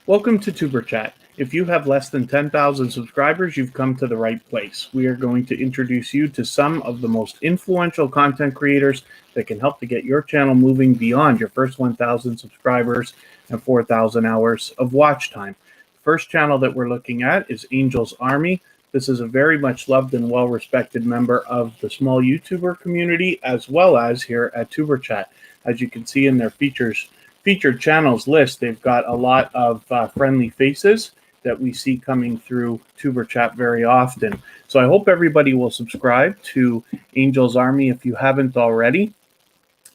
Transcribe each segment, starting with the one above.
Welcome to tuberchat. If you have less than 10,000 subscribers, you've come to the right place. We are going to introduce you to some of the most influential content creators that can help to get your channel moving beyond your first 1,000 subscribers and 4,000 hours of watch time. The first channel that we're looking at is Angel's Army. This is a very much loved and well-respected member of the small YouTuber community, as well as here at tuberchat. As you can see in their featured channels list, they've got a lot of friendly faces that we see coming through tuberchat very often. So I hope everybody will subscribe to Angel's Army if you haven't already.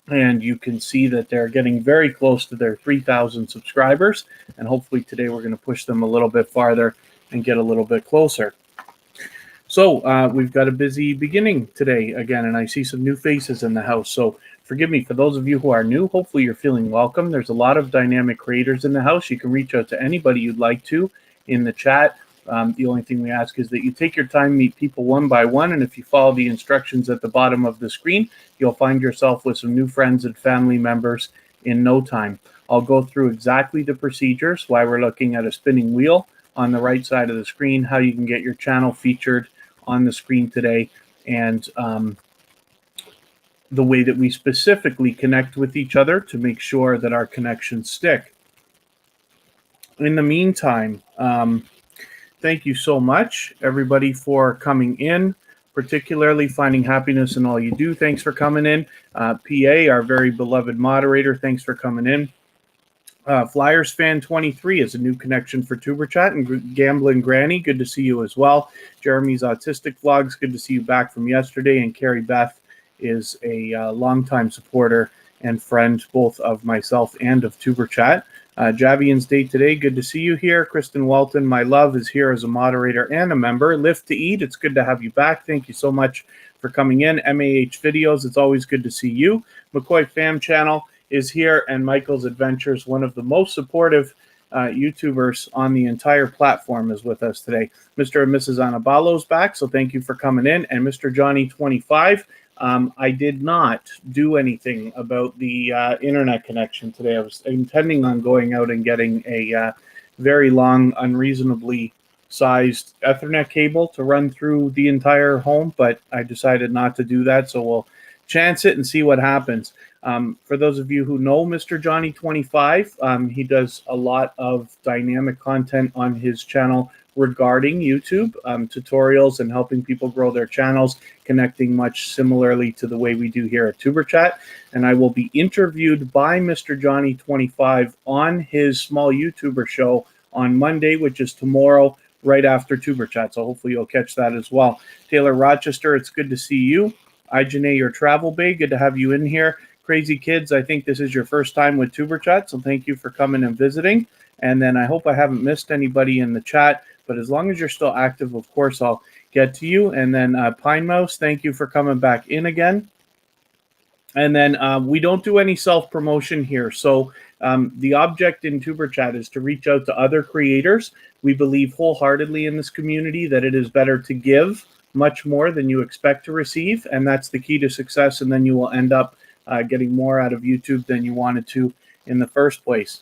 And you can see that they're getting very close to their 3,000 subscribers. And hopefully today we're going to push them a little bit farther and get a little bit closer. So we've got a busy beginning today again, and I see some new faces in the house. So forgive me for those of you who are new. Hopefully you're feeling welcome. There's a lot of dynamic creators in the house. You can reach out to anybody you'd like to in the chat. The only thing we ask is that you take your time, meet people one by one, and if you follow the instructions at the bottom of the screen, you'll find yourself with some new friends and family members in no time. I'll go through exactly the procedures, why we're looking at a spinning wheel on the right side of the screen, how you can get your channel featured on the screen today, and the way that we specifically connect with each other to make sure that our connections stick. In the meantime, thank you so much, everybody, for coming in, particularly finding happiness in all you do. Thanks for coming in. PA, our very beloved moderator, thanks for coming in. Flyers Fan 23 is a new connection for tuberchat, and Gambling Granny, good to see you as well. Jeremy's Autistic Vlogs, good to see you back from yesterday, and Carrie Beth is a longtime supporter and friend both of myself and of tuberchat. Javian's Day Today, good to see you here. Kristen Walton, my love, is here as a moderator and a member. Live to Eat, it's good to have you back. Thank you so much for coming in. MAH Videos, it's always good to see you. McCoy Fam Channel is here, and Michael's Adventures, one of the most supportive YouTubers on the entire platform, is with us today. Mr. and Mrs. Anabalo's back, so thank you for coming in. And Mr. Johnny 25, I did not do anything about the internet connection today. I was intending on going out and getting a very long, unreasonably sized Ethernet cable to run through the entire home, but I decided not to do that, so we'll chance it and see what happens. For those of you who know Mr. Johnny 25, he does a lot of dynamic content on his channel regarding YouTube, tutorials and helping people grow their channels, connecting much similarly to the way we do here at tuberchat. And I will be interviewed by Mr. Johnny 25 on his Small YouTuber show on Monday, which is tomorrow, right after tuberchat. So hopefully you'll catch that as well. Taylor Rochester, it's good to see you. Janae, your travel bay, good to have you in here. Crazy Kids, I think this is your first time with tuberchat, so thank you for coming and visiting. And then I hope I haven't missed anybody in the chat, but as long as you're still active, of course, I'll get to you. And then Pine Mouse, thank you for coming back in again. And then we don't do any self-promotion here. So the object in tuberchat is to reach out to other creators. We believe wholeheartedly in this community that it is better to give much more than you expect to receive, and that's the key to success, and then you will end up getting more out of YouTube than you wanted to in the first place.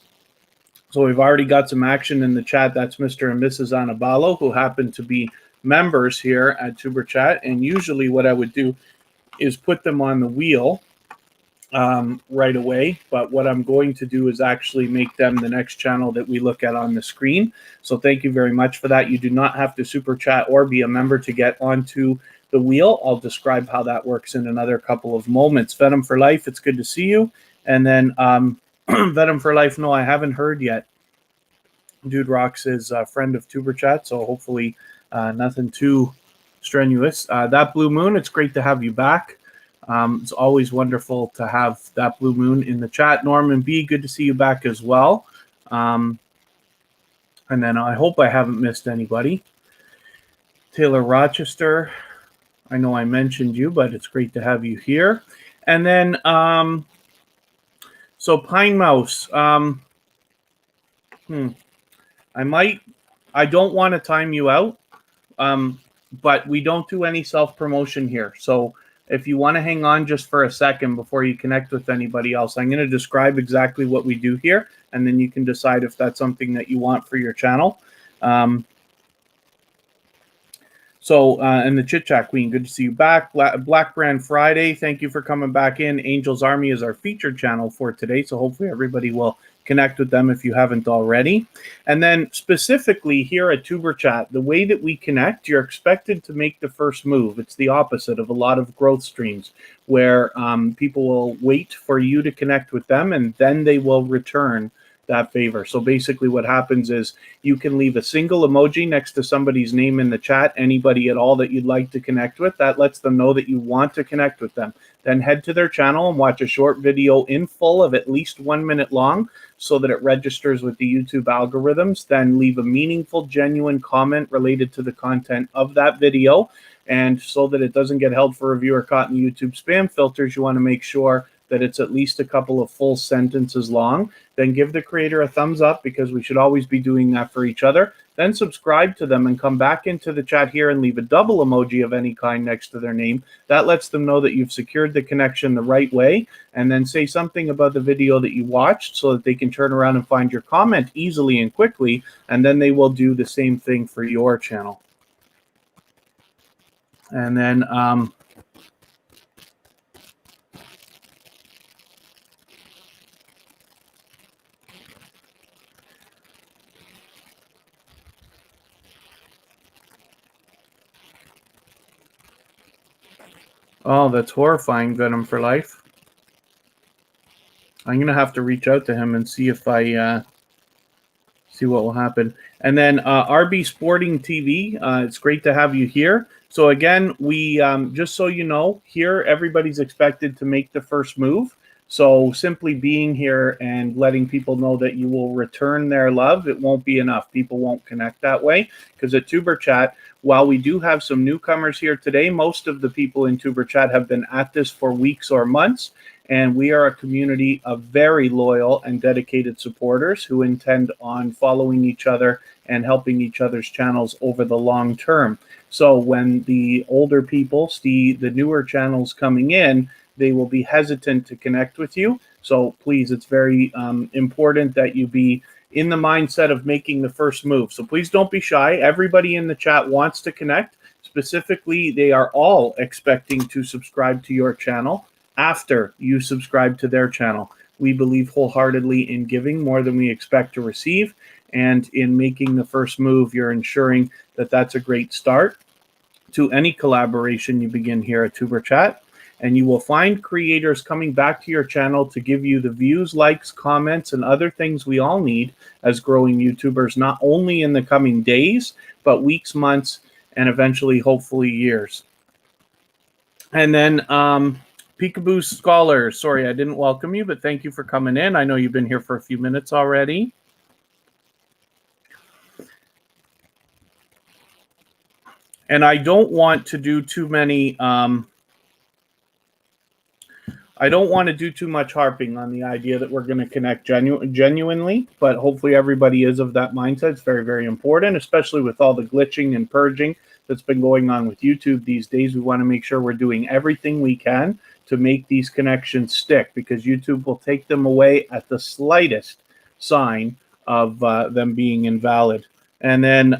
So we've already got some action in the chat. That's Mr. and Mrs. Anabalo, who happen to be members here at tuberchat, and usually what I would do is put them on the wheel right away, but what I'm going to do is actually make them the next channel that we look at on the screen. So thank you very much for that. You do not have to super chat or be a member to get onto the wheel. I'll describe how that works in another couple of moments. Venom for Life, it's good to see you. And then Venom for Life, no, I haven't heard yet. Dude Rocks is a friend of tuberchat, so hopefully nothing too strenuous. That Blue Moon, it's great to have you back. It's always wonderful to have that Blue Moon in the chat. Norman B, good to see you back as well. And then I hope I haven't missed anybody. Taylor Rochester, I know I mentioned you, but it's great to have you here. And then, so Pine Mouse, I don't want to time you out, but we don't do any self-promotion here. So if you want to hang on just for a second before you connect with anybody else, I'm going to describe exactly what we do here, and then you can decide if that's something that you want for your channel. And the Chit Chat Queen, good to see you back. Black Brand Friday, thank you for coming back in. Angel's Army is our featured channel for today, so hopefully everybody will connect with them if you haven't already. And then specifically here at TuberChat, the way that we connect, you're expected to make the first move. It's the opposite of a lot of growth streams where people will wait for you to connect with them and then they will return that favor. So basically what happens is you can leave a single emoji next to somebody's name in the chat, anybody at all that you'd like to connect with. That lets them know that you want to connect with them. Then head to their channel and watch a short video in full of at least 1 minute long so that it registers with the YouTube algorithms. Then leave a meaningful, genuine comment related to the content of that video. And so that it doesn't get held for review or caught in the YouTube spam filters, you want to make sure that it's at least a couple of full sentences long. Then give the creator a thumbs up, because we should always be doing that for each other. Then subscribe to them and come back into the chat here and leave a double emoji of any kind next to their name. That lets them know that you've secured the connection the right way. And then say something about the video that you watched so that they can turn around and find your comment easily and quickly. And then they will do the same thing for your channel. And then oh, that's horrifying, Venom for Life. I'm going to have to reach out to him and see if I see what will happen. And then RB Sporting TV, it's great to have you here. So again, we just so you know, here everybody's expected to make the first move. So simply being here and letting people know that you will return their love, it won't be enough. People won't connect that way, because at TuberChat, while we do have some newcomers here today, most of the people in TuberChat have been at this for weeks or months. And we are a community of very loyal and dedicated supporters who intend on following each other and helping each other's channels over the long term. So when the older people see the newer channels coming in, they will be hesitant to connect with you. So please, it's very important that you be in the mindset of making the first move. So please don't be shy. Everybody in the chat wants to connect. Specifically, they are all expecting to subscribe to your channel after you subscribe to their channel. We believe wholeheartedly in giving more than we expect to receive. And in making the first move, you're ensuring that that's a great start to any collaboration you begin here at TuberChat. And you will find creators coming back to your channel to give you the views, likes, comments, and other things we all need as growing YouTubers, not only in the coming days, but weeks, months, and eventually, hopefully, years. And then Peekaboo Scholar, sorry, I didn't welcome you, but thank you for coming in. I know you've been here for a few minutes already. And I don't want to do too many... I don't want to do too much harping on the idea that we're going to connect genuinely, but hopefully everybody is of that mindset. It's very, very important, especially with all the glitching and purging that's been going on with YouTube these days. We want to make sure we're doing everything we can to make these connections stick, because YouTube will take them away at the slightest sign of them being invalid. And then...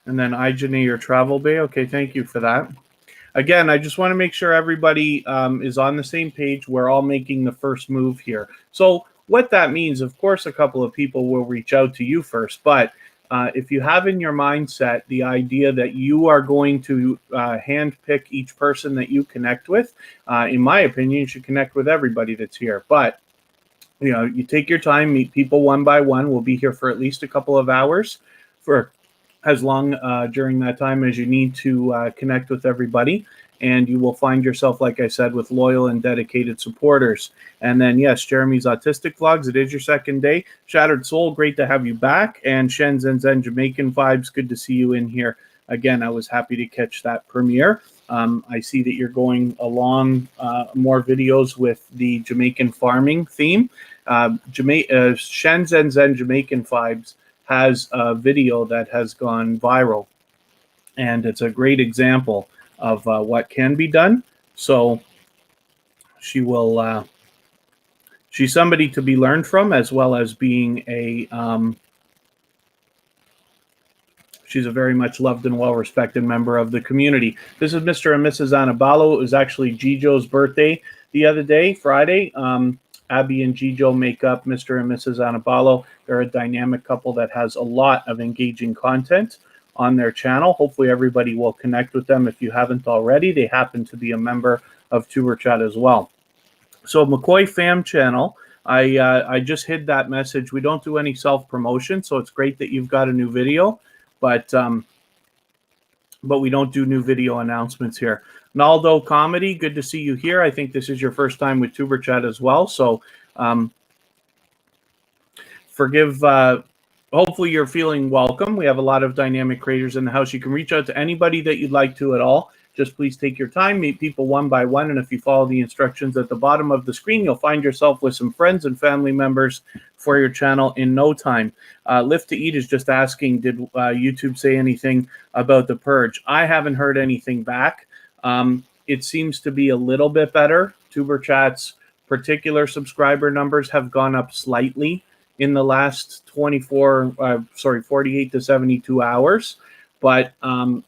and then iGene, your travel bay. Okay, thank you for that. Again, I just want to make sure everybody is on the same page. We're all making the first move here. So what that means, of course, a couple of people will reach out to you first. But if you have in your mindset the idea that you are going to handpick each person that you connect with, in my opinion, you should connect with everybody that's here. But you know, you take your time, meet people one by one. We'll be here for at least a couple of hours for as long during that time as you need to connect with everybody. And you will find yourself, like I said, with loyal and dedicated supporters. And then, yes, Jeremy's Autistic Vlogs, it is your second day. Shattered Soul, great to have you back. And Shen Zen Zen Jamaican Vibes, good to see you in here. Again, I was happy to catch that premiere. I see that you're going along more videos with the Jamaican farming theme. Shenzhen Zen Jamaican Vibes has a video that has gone viral, and it's a great example of what can be done. So she will. She's somebody to be learned from, as well as being a. She's a very much loved and well-respected member of the community. This is Mr. and Mrs. Anabalo. It was actually Gijo's birthday the other day, Friday. Abby and Gijo make up Mr. and Mrs. Anabalo. They're a dynamic couple that has a lot of engaging content on their channel. Hopefully everybody will connect with them if you haven't already. They happen to be a member of TuberChat as well. So McCoy Fam Channel, I just hid that message. We don't do any self-promotion, so it's great that you've got a new video. But we don't do new video announcements here. Naldo Comedy, good to see you here. I think this is your first time with TuberChat as well. So forgive. Hopefully you're feeling welcome. We have a lot of dynamic creators in the house. You can reach out to anybody that you'd like to at all. Just please take your time, meet people one by one, and if you follow the instructions at the bottom of the screen, you'll find yourself with some friends and family members for your channel in no time. Lift to Eat is just asking, did YouTube say anything about the purge? I haven't heard anything back. It seems to be a little bit better. TuberChat's particular subscriber numbers have gone up slightly in the last 48 to 72 hours, but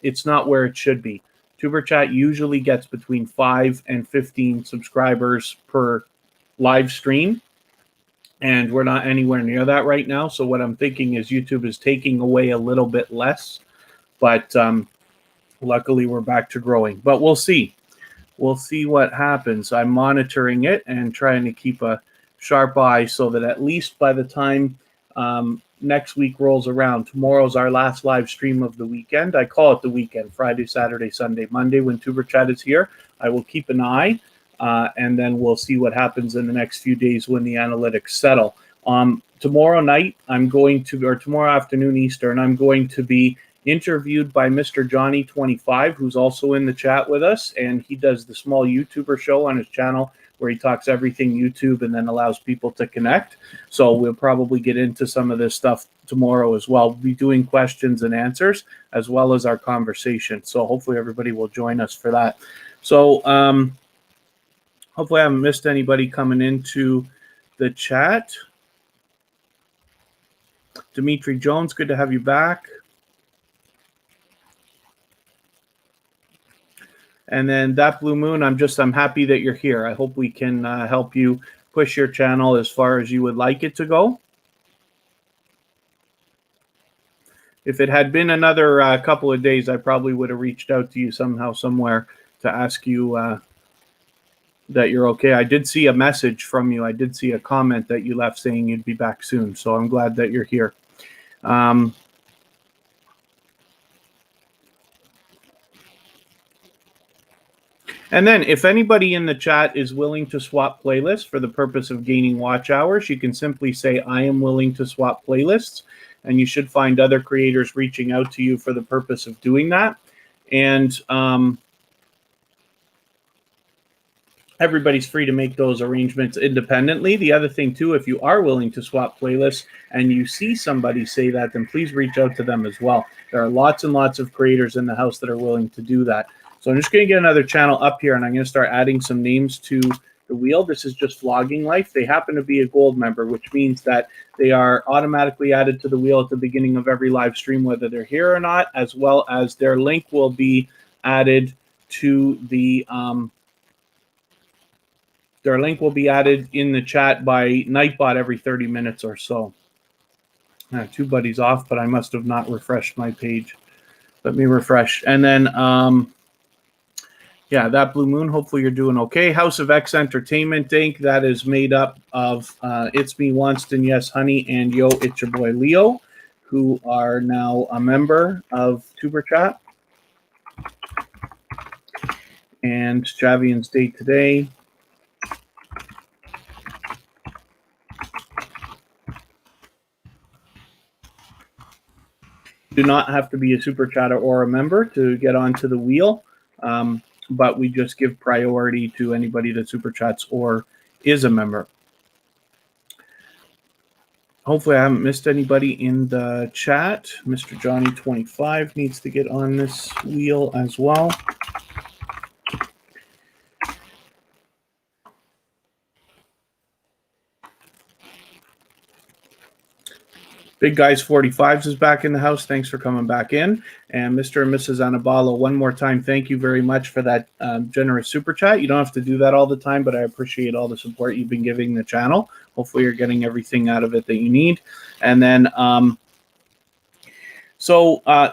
it's not where it should be. TuberChat usually gets between 5 and 15 subscribers per live stream, and we're not anywhere near that right now. So what I'm thinking is YouTube is taking away a little bit less, but luckily we're back to growing. But we'll see. We'll see what happens. I'm monitoring it and trying to keep a sharp eye so that at least by the time next week rolls around, tomorrow's our last live stream of the weekend. I call it the weekend, Friday, Saturday, Sunday, Monday, when TuberChat is here. I will keep an eye, and then we'll see what happens in the next few days when the analytics settle. Tomorrow night, tomorrow afternoon Eastern, I'm going to be interviewed by Mr. Johnny25, who's also in the chat with us, and he does the Small YouTuber show on his channel, where he talks everything YouTube and then allows people to connect. So we'll probably get into some of this stuff tomorrow as well. We'll be doing questions and answers as well as our conversation. So hopefully everybody will join us for that. So hopefully I haven't missed anybody coming into the chat. Dimitri Jones, good to have you back. And then That Blue Moon, I'm happy that you're here. I hope we can help you push your channel as far as you would like it to go. If it had been another couple of days, I probably would have reached out to you somehow, somewhere to ask you that you're okay. I did see a message from you. I did see a comment that you left saying you'd be back soon. So I'm glad that you're here. And then if anybody in the chat is willing to swap playlists for the purpose of gaining watch hours, you can simply say, I am willing to swap playlists. And you should find other creators reaching out to you for the purpose of doing that. And everybody's free to make those arrangements independently. The other thing, too, if you are willing to swap playlists and you see somebody say that, then please reach out to them as well. There are lots and lots of creators in the house that are willing to do that. So I'm just going to get another channel up here, and I'm going to start adding some names to the wheel. This is just Vlogging Life. They happen to be a gold member, which means that they are automatically added to the wheel at the beginning of every live stream, whether they're here or not, as well as their link will be added to the in the chat by Nightbot every 30 minutes or so. TubeBuddy's off, but I must have not refreshed my page. Let me refresh. And then yeah, That Blue Moon, hopefully you're doing okay. House of X Entertainment Inc., that is made up of It's Me, Wanston, Yes, Honey, and Yo, It's Your Boy Leo, who are now a member of TuberChat. And Javian's Day Today. Do not have to be a super chatter or a member to get onto the wheel, but we just give priority to anybody that super chats or is a member. Hopefully I haven't missed anybody in the chat. Mr. Johnny 25 needs to get on this wheel as well. Big Guys 45s is back in the house. Thanks for coming back in. And Mr. and Mrs. Anabalo, one more time, thank you very much for that generous super chat. You don't have to do that all the time, but I appreciate all the support you've been giving the channel. Hopefully you're getting everything out of it that you need. And then,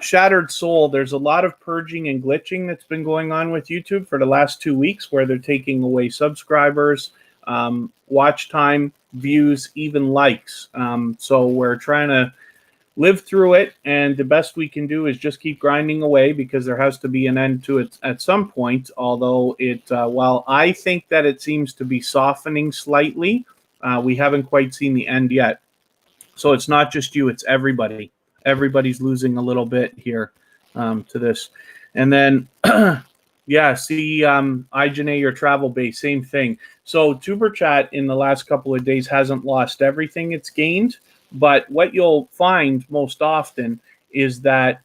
Shattered Soul, there's a lot of purging and glitching that's been going on with YouTube for the last 2 weeks, where they're taking away subscribers, watch time, views, even likes. So we're trying to live through it, and the best we can do is just keep grinding away, because there has to be an end to it at some point. Although while I think that it seems to be softening slightly, we haven't quite seen the end yet. So it's not just you, it's everybody. Everybody's losing a little bit here to this. And then yeah, see, iJanae, your travel base, same thing. So tuberchat in the last couple of days hasn't lost everything it's gained, but what you'll find most often is that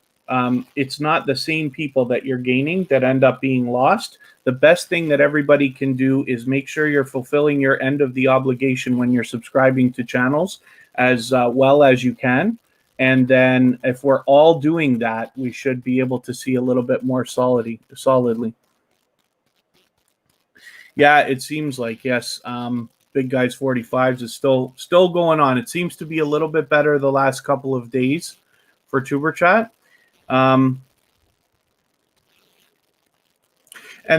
it's not the same people that you're gaining that end up being lost. The best thing that everybody can do is make sure you're fulfilling your end of the obligation when you're subscribing to channels as well as you can. And then if we're all doing that, we should be able to see a little bit more solidly. Yeah, it seems like, yes. Big Guys 45s is still going on. It seems to be a little bit better the last couple of days for tuberchat. And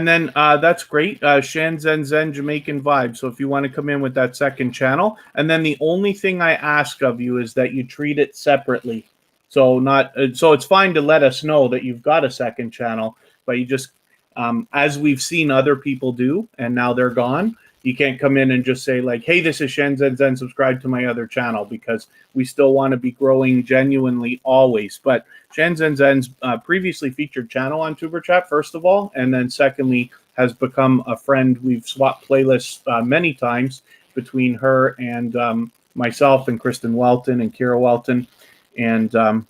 then that's great. Shan Zen Zen Jamaican Vibe. So if you want to come in with that second channel, and then the only thing I ask of you is that you treat it separately. So it's fine to let us know that you've got a second channel, but you just, as we've seen other people do, and now they're gone, you can't come in and just say like, hey, this is Shen Zen Zen, subscribe to my other channel, because we still want to be growing genuinely always. But Shen Zen Zen's previously featured channel on tuberchat, first of all, and then secondly, has become a friend. We've swapped playlists many times between her and myself and Kristen Welton and Kira Welton. And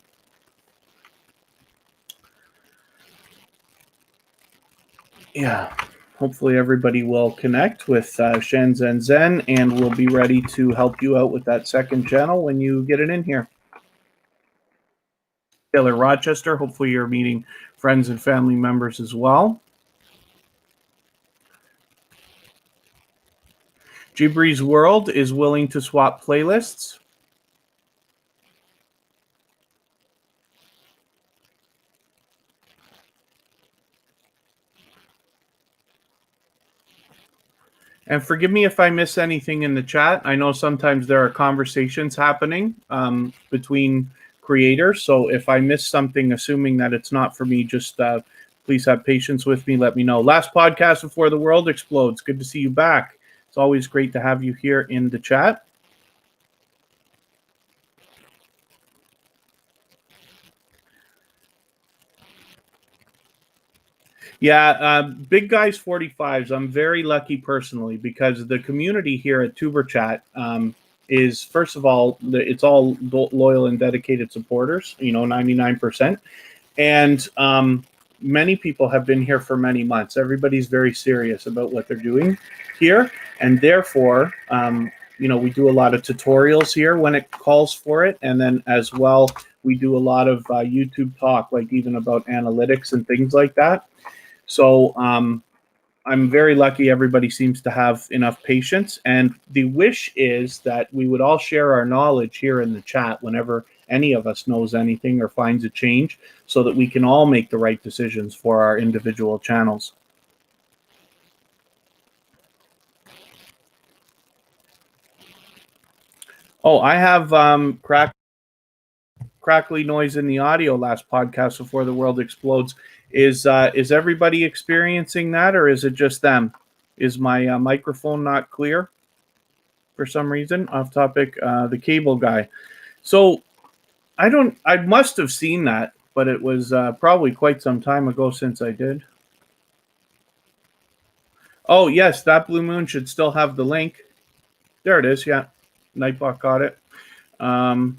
yeah. Hopefully everybody will connect with Shen Zen Zen, and we'll be ready to help you out with that second channel when you get it in here. Taylor Rochester, hopefully you're meeting friends and family members as well. Gibri's World is willing to swap playlists. And forgive me if I miss anything in the chat. I know sometimes there are conversations happening between creators. So if I miss something, assuming that it's not for me, just please have patience with me. Let me know. Last podcast before the world explodes. Good to see you back. It's always great to have you here in the chat. Yeah, Big Guys 45s. I'm very lucky personally, because the community here at tuberchat is, first of all, it's all loyal and dedicated supporters, 99%. And many people have been here for many months. Everybody's very serious about what they're doing here. And therefore, we do a lot of tutorials here when it calls for it. And then as well, we do a lot of YouTube talk, like even about analytics and things like that. So I'm very lucky. Everybody seems to have enough patience. And the wish is that we would all share our knowledge here in the chat whenever any of us knows anything or finds a change, so that we can all make the right decisions for our individual channels. Oh, I have crackly noise in the audio last podcast before the world explodes. Is everybody experiencing that, or is it just them? Is my microphone not clear for some reason? Off topic, the cable guy. So I must have seen that, but it was probably quite some time ago since I did. Oh, yes, that Blue Moon should still have the link. There it is, yeah. Nightbot got it. Finding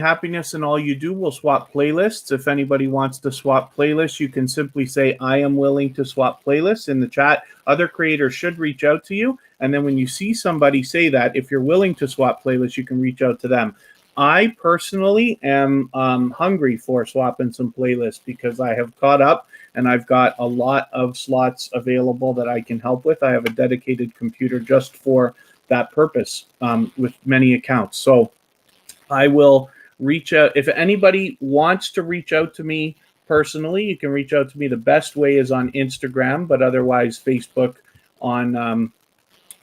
happiness in all you do will swap playlists. If anybody wants to swap playlists, you can simply say, I am willing to swap playlists in the chat. Other creators should reach out to you. And then when you see somebody say that, if you're willing to swap playlists, you can reach out to them. I personally am hungry for swapping some playlists because I have caught up and I've got a lot of slots available that I can help with. I have a dedicated computer just for that purpose with many accounts. So I will reach out. If anybody wants to reach out to me personally, you can reach out to me. The best way is on Instagram, but otherwise Facebook on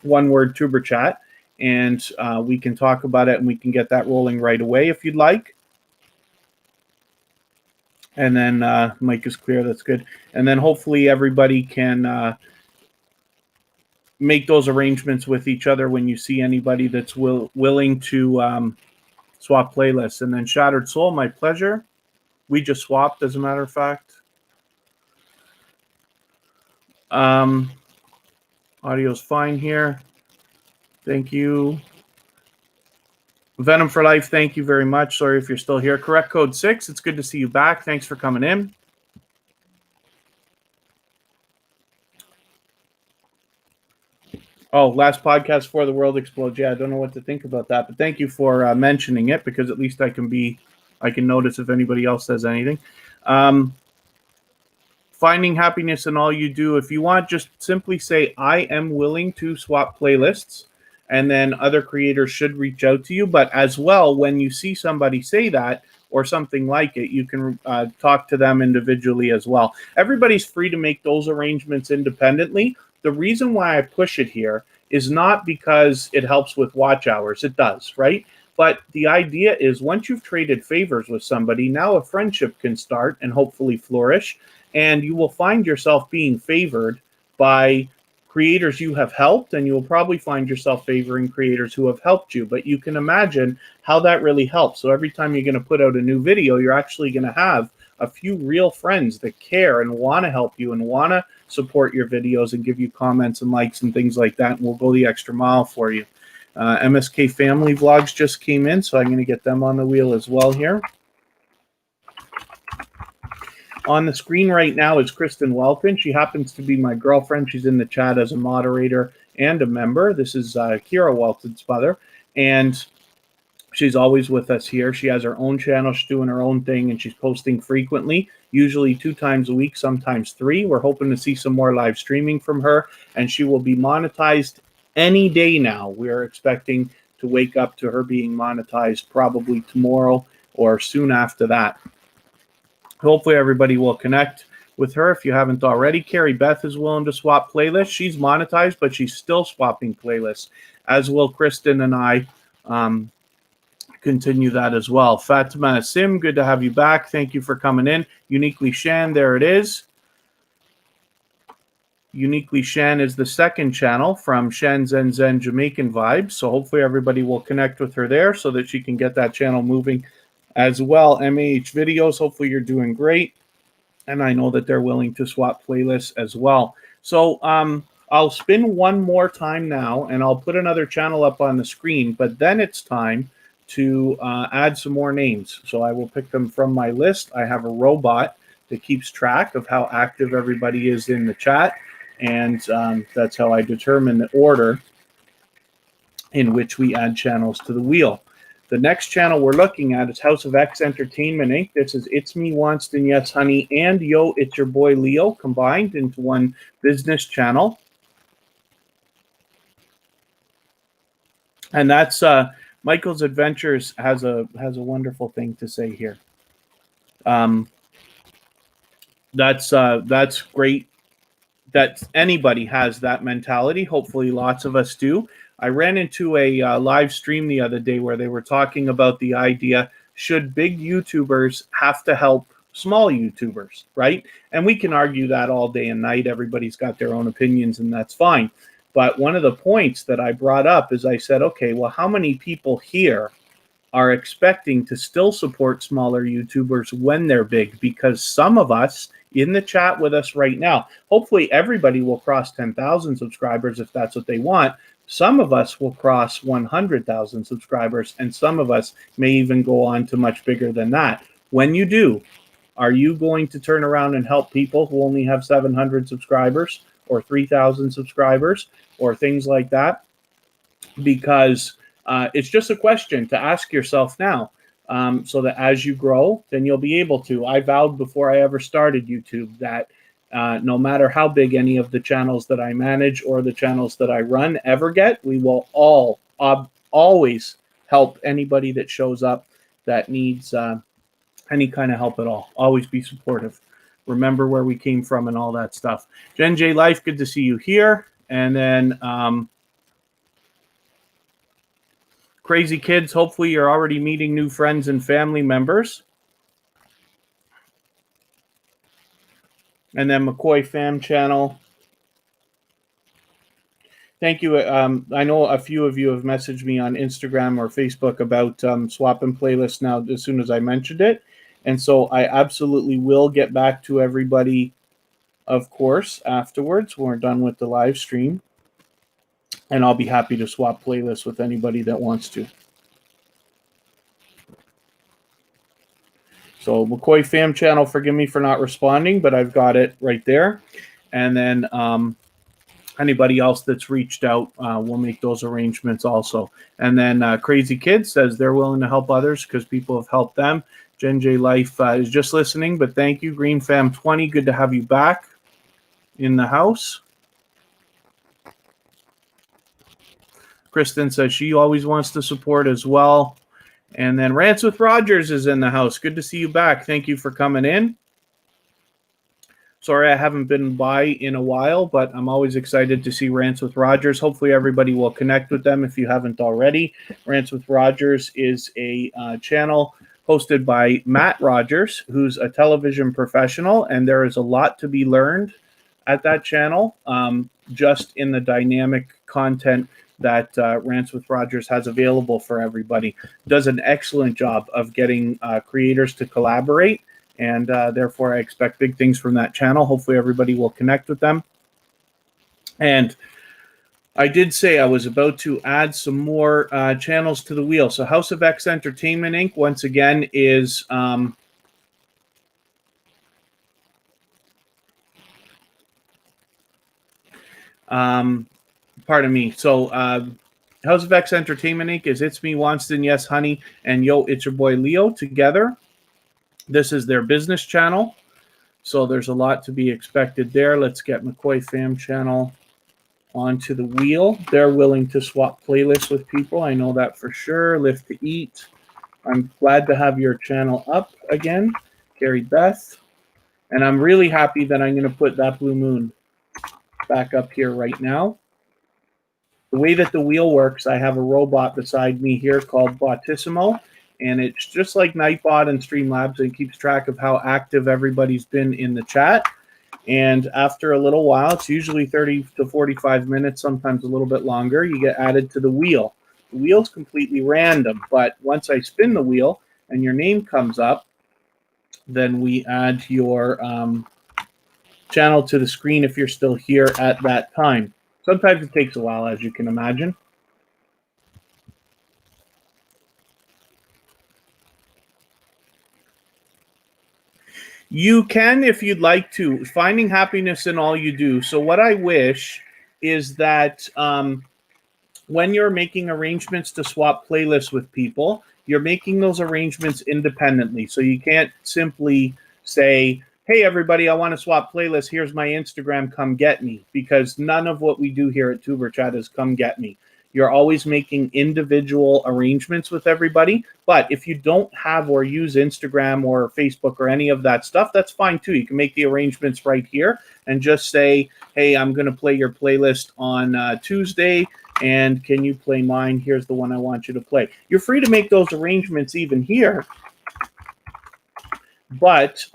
one word tuberchat. And we can talk about it and we can get that rolling right away if you'd like. And then mic is clear. That's good. And then hopefully everybody can make those arrangements with each other when you see anybody that's willing to swap playlists. And then Shattered Soul, my pleasure. We just swapped, as a matter of fact. Audio's fine here. Thank you. Venom for Life, thank you very much. Sorry if you're still here. Correct Code 6, it's good to see you back. Thanks for coming in. Oh, last podcast before the world explodes. Yeah, I don't know what to think about that, but thank you for mentioning it, because at least I can notice if anybody else says anything. Finding happiness in all you do. If you want, just simply say, I am willing to swap playlists, and then other creators should reach out to you. But as well, when you see somebody say that or something like it, you can talk to them individually as well. Everybody's free to make those arrangements independently. The reason why I push it here is not because it helps with watch hours. It does, right? But the idea is, once you've traded favors with somebody, now a friendship can start and hopefully flourish. And you will find yourself being favored by creators you have helped, and you will probably find yourself favoring creators who have helped you. But you can imagine how that really helps. So every time you're going to put out a new video, you're actually going to have a few real friends that care and want to help you and want to support your videos and give you comments and likes and things like that. And we'll go the extra mile for you. MSK Family Vlogs just came in, so I'm going to get them on the wheel as well here. On the screen right now is Kristen Welkin. She happens to be my girlfriend. She's in the chat as a moderator and a member. This is Kira Welkin's mother, and she's always with us here. She has her own channel. She's doing her own thing, and she's posting frequently, usually 2 times a week, sometimes 3. We're hoping to see some more live streaming from her, and she will be monetized any day now. We're expecting to wake up to her being monetized probably tomorrow or soon after that. Hopefully everybody will connect with her if you haven't already. Carrie Beth is willing to swap playlists. She's monetized, but she's still swapping playlists, as will Kristen and I continue that as well. Fatima Sim, good to have you back. Thank you for coming in. Uniquely Shan, there it is. Uniquely Shan is the second channel from Shan Zen Zen Jamaican Vibes. So hopefully everybody will connect with her there so that she can get that channel moving as well. MAH Videos, hopefully you're doing great. And I know that they're willing to swap playlists as well. So I'll spin one more time now, and I'll put another channel up on the screen. But then it's time to add some more names. So I will pick them from my list. I have a robot that keeps track of how active everybody is in the chat. And that's how I determine the order in which we add channels to the wheel. The next channel we're looking at is House of X Entertainment Inc. This is It's Me, Wanston, Yes Honey, and Yo, It's Your Boy Leo combined into one business channel. And that's Michael's Adventures has a wonderful thing to say here. That's great that anybody has that mentality. Hopefully lots of us do. I ran into a live stream the other day where they were talking about the idea, should big YouTubers have to help small YouTubers, right? And we can argue that all day and night. Everybody's got their own opinions, and that's fine. But one of the points that I brought up is I said, okay, well, how many people here are expecting to still support smaller YouTubers when they're big, because some of us in the chat with us right now, hopefully everybody will cross 10,000 subscribers if that's what they want. Some of us will cross 100,000 subscribers, and some of us may even go on to much bigger than that. When you do, are you going to turn around and help people who only have 700 subscribers or 3,000 subscribers or things like that? Because it's just a question to ask yourself now, so that as you grow, then you'll be able to. I vowed before I ever started YouTube that no matter how big any of the channels that I manage or the channels that I run ever get, we will always help anybody that shows up that needs any kind of help at all. Always be supportive. Remember where we came from and all that stuff. Jen J Life, good to see you here. And then Crazy Kids, hopefully you're already meeting new friends and family members. And then McCoy Fam Channel. Thank you. I know a few of you have messaged me on Instagram or Facebook about swapping playlists now as soon as I mentioned it. And so I absolutely will get back to everybody, of course, afterwards when we're done with the live stream. And I'll be happy to swap playlists with anybody that wants to. So McCoy Fam Channel, forgive me for not responding, but I've got it right there. And then anybody else that's reached out, we'll make those arrangements also. And then Crazy Kids says they're willing to help others because people have helped them. Jen J Life is just listening, but thank you. Green Fam 20, good to have you back in the house. Kristen says she always wants to support as well. And then Rants with Rogers is in the house. Good to see you back. Thank you for coming in. Sorry I haven't been by in a while, but I'm always excited to see Rants with Rogers. Hopefully everybody will connect with them if you haven't already. Rants with Rogers is a channel hosted by Matt Rogers, who's a television professional, and there is a lot to be learned at that channel, just in the dynamic content that Rants with Rogers has available for everybody. Does an excellent job of getting creators to collaborate, and therefore I expect big things from that channel. Hopefully everybody will connect with them. And I did say I was about to add some more channels to the wheel. So House of X Entertainment Inc. once again is pardon me. So House of X Entertainment Inc. is It's Me, Wanston, Yes Honey, and Yo, It's Your Boy Leo together. This is their business channel. So there's a lot to be expected there. Let's get McCoy Fam Channel onto the wheel. They're willing to swap playlists with people. I know that for sure. Live to Eat. I'm glad to have your channel up again, Carrie Beth. And I'm really happy that I'm going to put that Blue Moon back up here right now. The way that the wheel works, I have a robot beside me here called Botissimo, and it's just like Nightbot and Streamlabs. It keeps track of how active everybody's been in the chat. And after a little while, it's usually 30 to 45 minutes, sometimes a little bit longer, you get added to the wheel. The wheel's completely random, but once I spin the wheel and your name comes up, then we add your channel to the screen if you're still here at that time. Sometimes it takes a while, as you can imagine. You can, if you'd like to, finding happiness in all you do. So what I wish is that when you're making arrangements to swap playlists with people, you're making those arrangements independently. So you can't simply say, hey, everybody, I want to swap playlists. Here's my Instagram. Come get me. Because none of what we do here at TuberChat is come get me. You're always making individual arrangements with everybody. But if you don't have or use Instagram or Facebook or any of that stuff, that's fine too. You can make the arrangements right here and just say, hey, I'm going to play your playlist on Tuesday. And can you play mine? Here's the one I want you to play. You're free to make those arrangements even here. But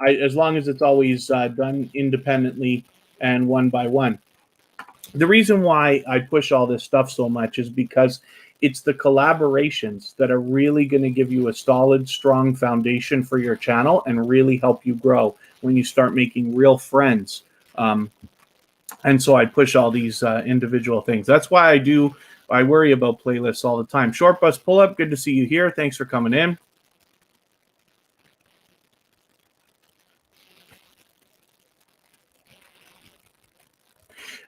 as long as it's always done independently and one by one. The reason why I push all this stuff so much is because It's the collaborations that are really going to give you a solid, strong foundation for your channel and really help you grow when you start making real friends. And so I push all these individual things. That's why I worry about playlists all the time. Short Bus Pull Up, good to see you here. Thanks for coming in.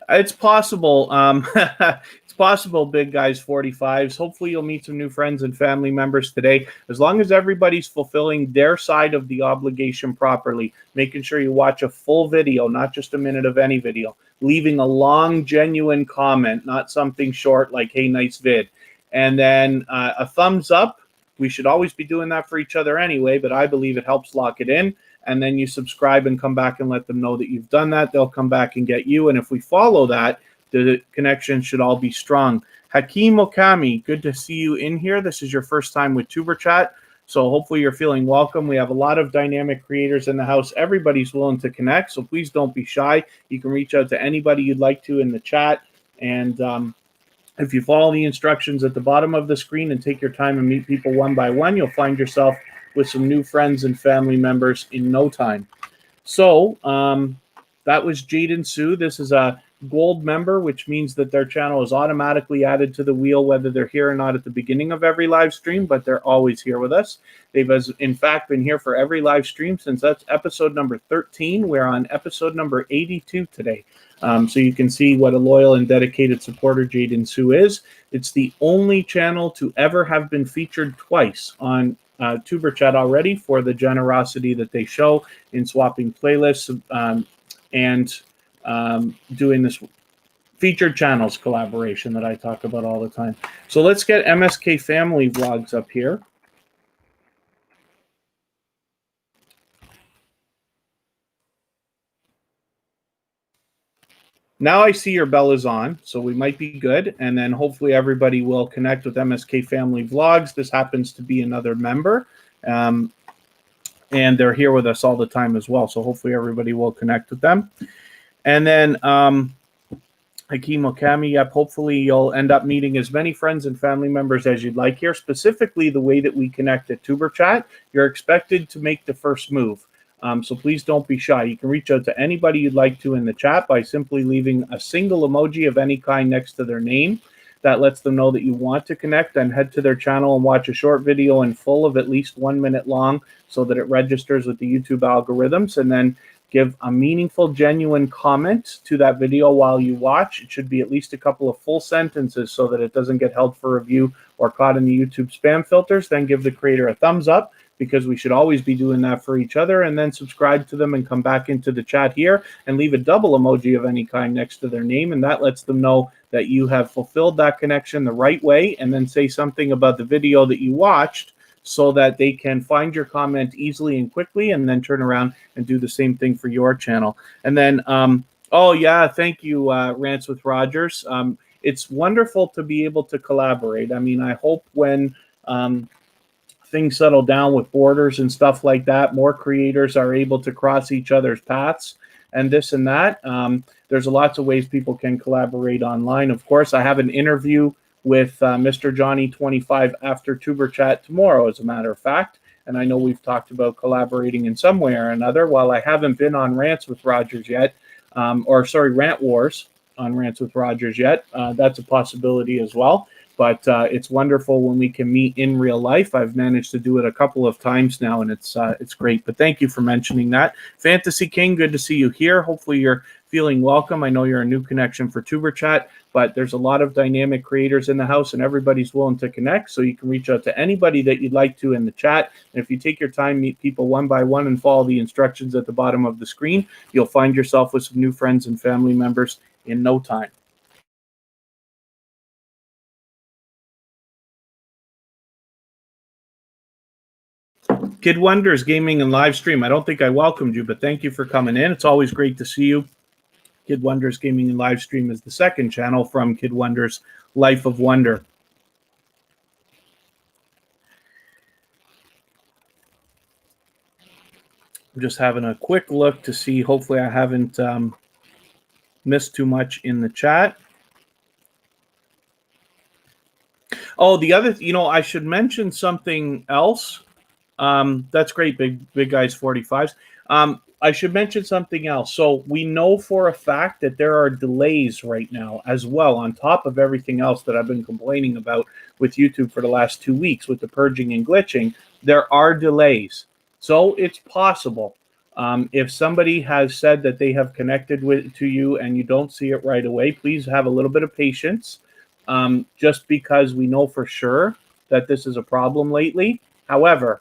It's possible. It's possible, Big Guys 45s. Hopefully you'll meet some new friends and family members today. As long as everybody's fulfilling their side of the obligation properly, making sure you watch a full video, not just a minute of any video, leaving a long, genuine comment, not something short like, hey, nice vid. And then a thumbs up. We should always be doing that for each other anyway, but I believe it helps lock it in. And then you subscribe and come back and let them know that you've done that. They'll come back and get you. And if we follow that, the connection should all be strong. Hakeem Okami, good to see you in here. This is your first time with tuberchat, so hopefully you're feeling welcome. We have a lot of dynamic creators in the house. Everybody's willing to connect, so please don't be shy. You can reach out to anybody you'd like to in the chat. And if you follow the instructions at the bottom of the screen and take your time and meet people one by one, you'll find yourself with some new friends and family members in no time. So that was Jaden Sue. This is a gold member, which means that their channel is automatically added to the wheel, whether they're here or not at the beginning of every live stream, but they're always here with us. They've, in fact, been here for every live stream since that's episode number 13. We're on episode number 82 today. So you can see what a loyal and dedicated supporter Jaden Sue is. It's the only channel to ever have been featured twice on tuberchat already for the generosity that they show in swapping playlists and doing this featured channels collaboration that I talk about all the time. So let's get MSK Family Vlogs up here. Now I see your bell is on, so we might be good. And then hopefully everybody will connect with MSK Family Vlogs. This happens to be another member. And they're here with us all the time as well. So hopefully everybody will connect with them. And then Hakeem Okami, yep, hopefully you'll end up meeting as many friends and family members as you'd like here. Specifically, the way that we connect at tuberchat, you're expected to make the first move. So please don't be shy. You can reach out to anybody you'd like to in the chat by simply leaving a single emoji of any kind next to their name. That lets them know that you want to connect, and head to their channel and watch a short video in full of at least 1 minute long so that it registers with the YouTube algorithms, and then give a meaningful, genuine comment to that video while you watch. It should be at least a couple of full sentences so that it doesn't get held for review or caught in the YouTube spam filters. Then give the creator a thumbs up, because we should always be doing that for each other, and then subscribe to them and come back into the chat here and leave a double emoji of any kind next to their name, and that lets them know that you have fulfilled that connection the right way, and then say something about the video that you watched so that they can find your comment easily and quickly, and then turn around and do the same thing for your channel. And then, oh yeah, thank you, Rants with Rogers. It's wonderful to be able to collaborate. I mean, I hope when things settle down with borders and stuff like that, more creators are able to cross each other's paths and this and that. There's lots of ways people can collaborate online. Of course, I have an interview with Mr. Johnny 25 after tuberchat tomorrow, as a matter of fact. And I know we've talked about collaborating in some way or another. While I haven't been on Rants with Rogers yet, Rant Wars on Rants with Rogers yet, that's a possibility as well. But it's wonderful when we can meet in real life. I've managed to do it a couple of times now, and it's great. But thank you for mentioning that. Fantasy King, good to see you here. Hopefully you're feeling welcome. I know you're a new connection for tuberchat, but there's a lot of dynamic creators in the house, and everybody's willing to connect. So you can reach out to anybody that you'd like to in the chat. And if you take your time, meet people one by one, and follow the instructions at the bottom of the screen, you'll find yourself with some new friends and family members in no time. Kid Wonders Gaming and Live Stream. I don't think I welcomed you, but thank you for coming in. It's always great to see you. Kid Wonders Gaming and Live Stream is the second channel from Kid Wonders Life of Wonder. I'm just having a quick look to see. Hopefully I haven't missed too much in the chat. Oh, the other, I should mention something else. That's great, big guys 45s. I should mention something else. So we know for a fact that there are delays right now as well, on top of everything else that I've been complaining about with YouTube for the last 2 weeks with the purging and glitching. There are delays. So it's possible. If somebody has said that they have connected to you and you don't see it right away, please have a little bit of patience. Just because we know for sure that this is a problem lately. However,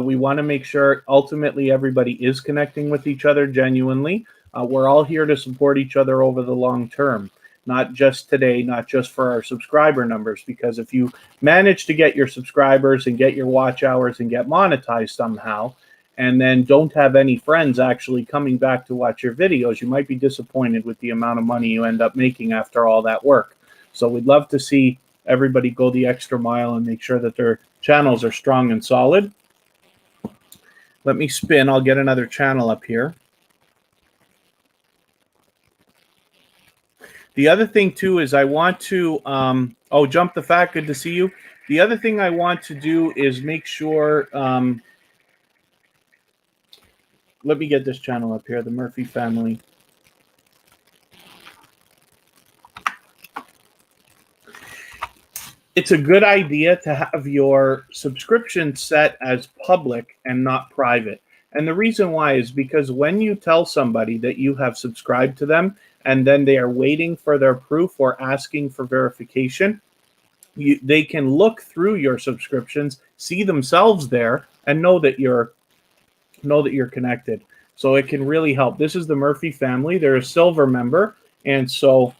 we want to make sure ultimately everybody is connecting with each other genuinely. We're all here to support each other over the long term, not just today, not just for our subscriber numbers, because if you manage to get your subscribers and get your watch hours and get monetized somehow, and then don't have any friends actually coming back to watch your videos, you might be disappointed with the amount of money you end up making after all that work. So we'd love to see everybody go the extra mile and make sure that their channels are strong and solid. Let me spin. I'll get another channel up here. The other thing, too, is I want to... oh, Jump the Fat, good to see you. The other thing I want to do is make sure... let me get this channel up here, the Murphy family. It's a good idea to have your subscription set as public and not private. And the reason why is because when you tell somebody that you have subscribed to them and then they are waiting for their proof or asking for verification, they can look through your subscriptions, see themselves there, and know that you're connected. So it can really help. This is the Murphy family. They're a silver member, and so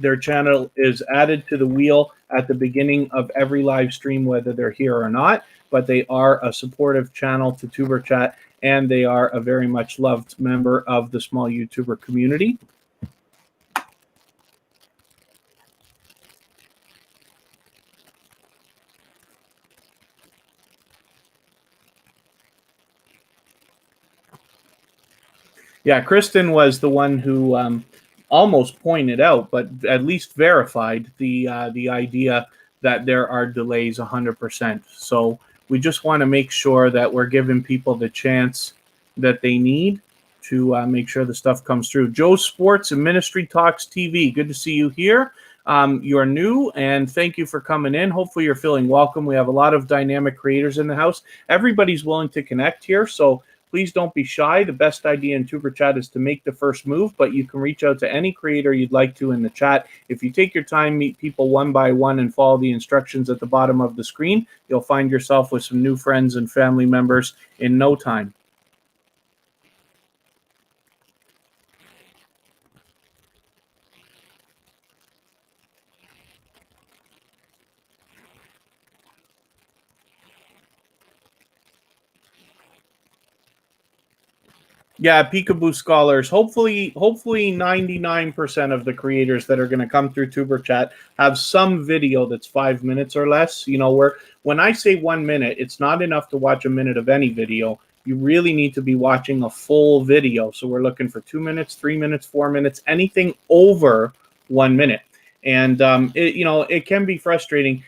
their channel is added to the wheel at the beginning of every live stream, whether they're here or not. But they are a supportive channel to TuberChat, and they are a very much loved member of the small YouTuber community. Yeah, Kristen was the one who almost pointed out, but at least verified the idea that there are delays 100%. So we just want to make sure that we're giving people the chance that they need to make sure the stuff comes through. Joe Sports and Ministry Talks TV, good to see you here. You're new, and thank you for coming in. Hopefully you're feeling welcome. We have a lot of dynamic creators in the house. Everybody's willing to connect here, so please don't be shy. The best idea in TuberChat is to make the first move, but you can reach out to any creator you'd like to in the chat. If you take your time, meet people one by one, and follow the instructions at the bottom of the screen, you'll find yourself with some new friends and family members in no time. Yeah, Peekaboo Scholars. Hopefully 99% of the creators that are going to come through TuberChat have some video that's 5 minutes or less. You know, when I say 1 minute, it's not enough to watch a minute of any video. You really need to be watching a full video. So we're looking for 2 minutes, 3 minutes, 4 minutes, anything over 1 minute. And it can be frustrating.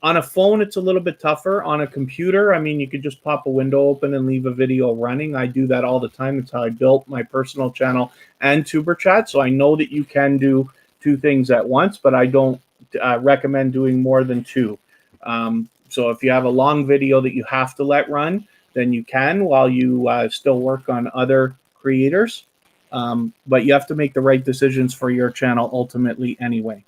On a phone, it's a little bit tougher. On a computer, I mean, you could just pop a window open and leave a video running. I do that all the time. That's how I built my personal channel and TuberChat. So I know that you can do two things at once, but I don't recommend doing more than two. So if you have a long video that you have to let run, then you can while you still work on other creators. But you have to make the right decisions for your channel ultimately anyway.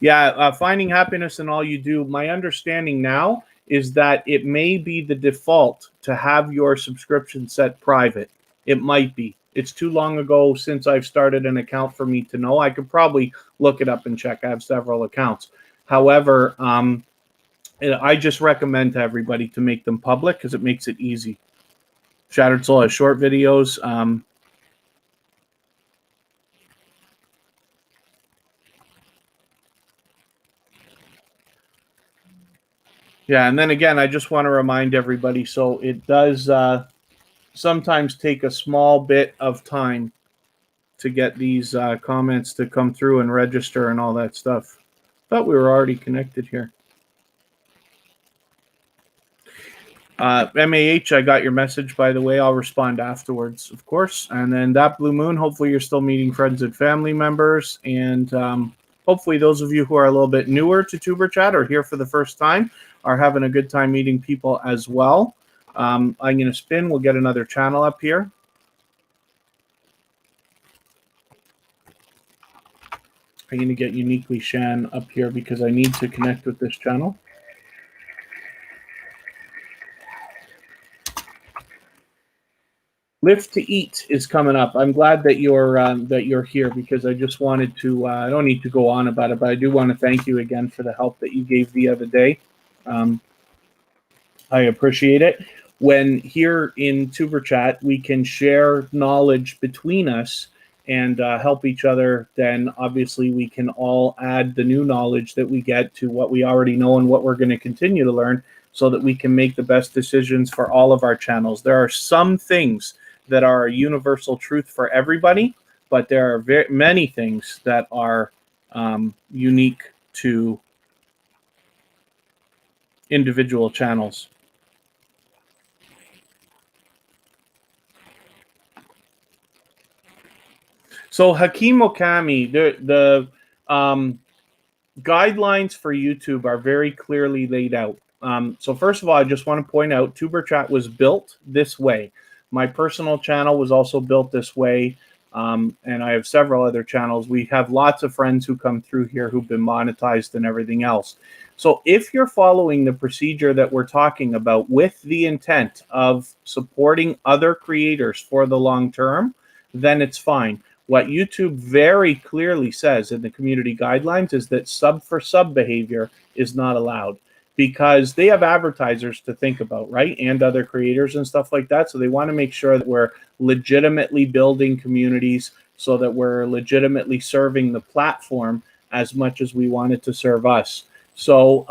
Yeah, finding happiness in all you do. My understanding now is that it may be the default to have your subscription set private. It might be. It's too long ago since I've started an account for me to know. I could probably look it up and check. I have several accounts. However, I just recommend to everybody to make them public because it makes it easy. Shattered Soul has short videos. Yeah, and then again, I just want to remind everybody, so it does sometimes take a small bit of time to get these comments to come through and register and all that stuff. Thought we were already connected here. MAH, I got your message, by the way. I'll respond afterwards, of course. And then That Blue Moon, hopefully you're still meeting friends and family members. And hopefully those of you who are a little bit newer to TuberChat or here for the first time are having a good time meeting people as well. I'm going to spin. We'll get another channel up here. I'm going to get Uniquely Shan up here because I need to connect with this channel. Live to Eat is coming up. I'm glad that you're here because I just wanted to. I don't need to go on about it, but I do want to thank you again for the help that you gave the other day. I appreciate it. When here in TuberChat we can share knowledge between us and help each other, then obviously we can all add the new knowledge that we get to what we already know and what we're going to continue to learn, so that we can make the best decisions for all of our channels. There are some things that are a universal truth for everybody, but there are many things that are unique to individual channels. So Hakeem Okami, the guidelines for YouTube are very clearly laid out. So first of all, I just want to point out TuberChat was built this way. My personal channel was also built this way, and I have several other channels. We have lots of friends who come through here who've been monetized and everything else. So if you're following the procedure that we're talking about with the intent of supporting other creators for the long term, then it's fine. What YouTube very clearly says in the community guidelines is that sub for sub behavior is not allowed, because they have advertisers to think about, right? And other creators and stuff like that. So they want to make sure that we're legitimately building communities so that we're legitimately serving the platform as much as we want it to serve us. So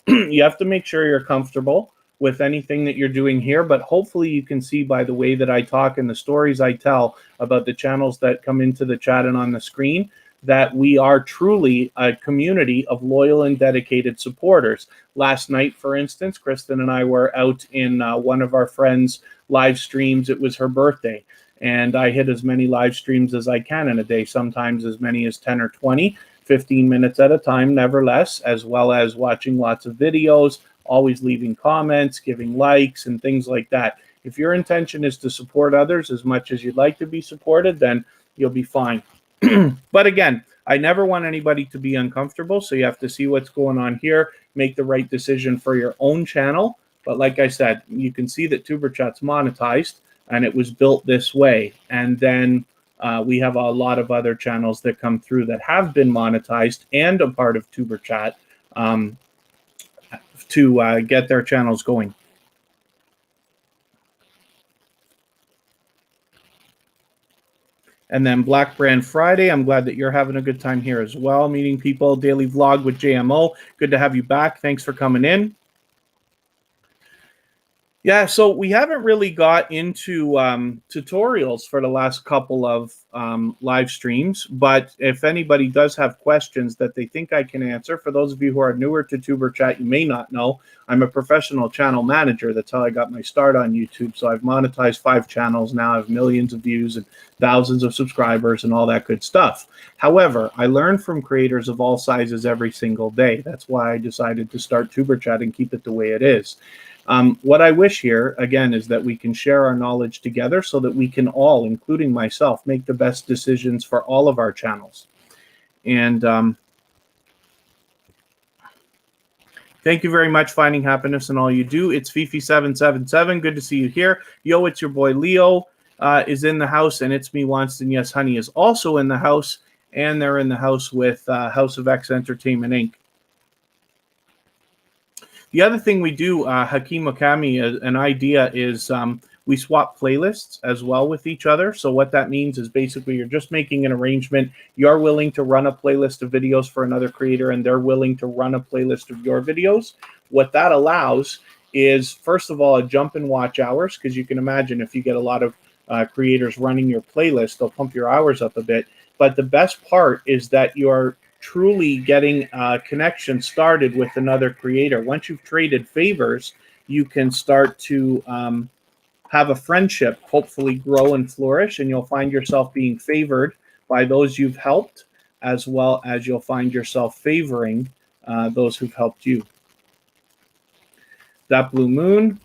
you have to make sure you're comfortable with anything that you're doing here, but hopefully you can see by the way that I talk and the stories I tell about the channels that come into the chat and on the screen, that we are truly a community of loyal and dedicated supporters. Last night, for instance, Kristen and I were out in one of our friends' live streams. It was her birthday, and I hit as many live streams as I can in a day, sometimes as many as 10 or 20, 15 minutes at a time, never less, as well as watching lots of videos, always leaving comments, giving likes, and things like that. If your intention is to support others as much as you'd like to be supported, then you'll be fine. But again, I never want anybody to be uncomfortable, so you have to see what's going on here, make the right decision for your own channel. But like I said, you can see that TuberChat's monetized, and it was built this way. And then we have a lot of other channels that come through that have been monetized and a part of TuberChat to get their channels going. And then Black Brand Friday, I'm glad that you're having a good time here as well, meeting people. Daily Vlog with JMO, good to have you back. Thanks for coming in. Yeah, so we haven't really got into tutorials for the last couple of live streams, but if anybody does have questions that they think I can answer, for those of you who are newer to TuberChat, you may not know, I'm a professional channel manager. That's how I got my start on YouTube. So I've monetized 5 channels now. I have millions of views and thousands of subscribers and all that good stuff. However, I learn from creators of all sizes every single day. That's why I decided to start TuberChat and keep it the way it is. What I wish here, again, is that we can share our knowledge together so that we can all, including myself, make the best decisions for all of our channels. And thank you very much, Finding Happiness in All You Do. It's Fifi777. Good to see you here. Yo, it's your boy Leo is in the house, and it's me, Wanston. Yes, Honey is also in the house, and they're in the house with House of X Entertainment, Inc. The other thing we do, Hakeem Okami, an idea is we swap playlists as well with each other. So what that means is basically you're just making an arrangement. You're willing to run a playlist of videos for another creator, and they're willing to run a playlist of your videos. What that allows is, first of all, a jump in watch hours, because you can imagine if you get a lot of creators running your playlist. They'll pump your hours up a bit. But the best part is that you're truly getting a connection started with another creator. Once you've traded favors, you can start to have a friendship, hopefully grow and flourish, and you'll find yourself being favored by those you've helped, as well as you'll find yourself favoring those who've helped you. That Blue Moon,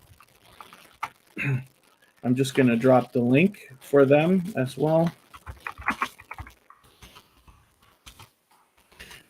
I'm just going to drop the link for them as well,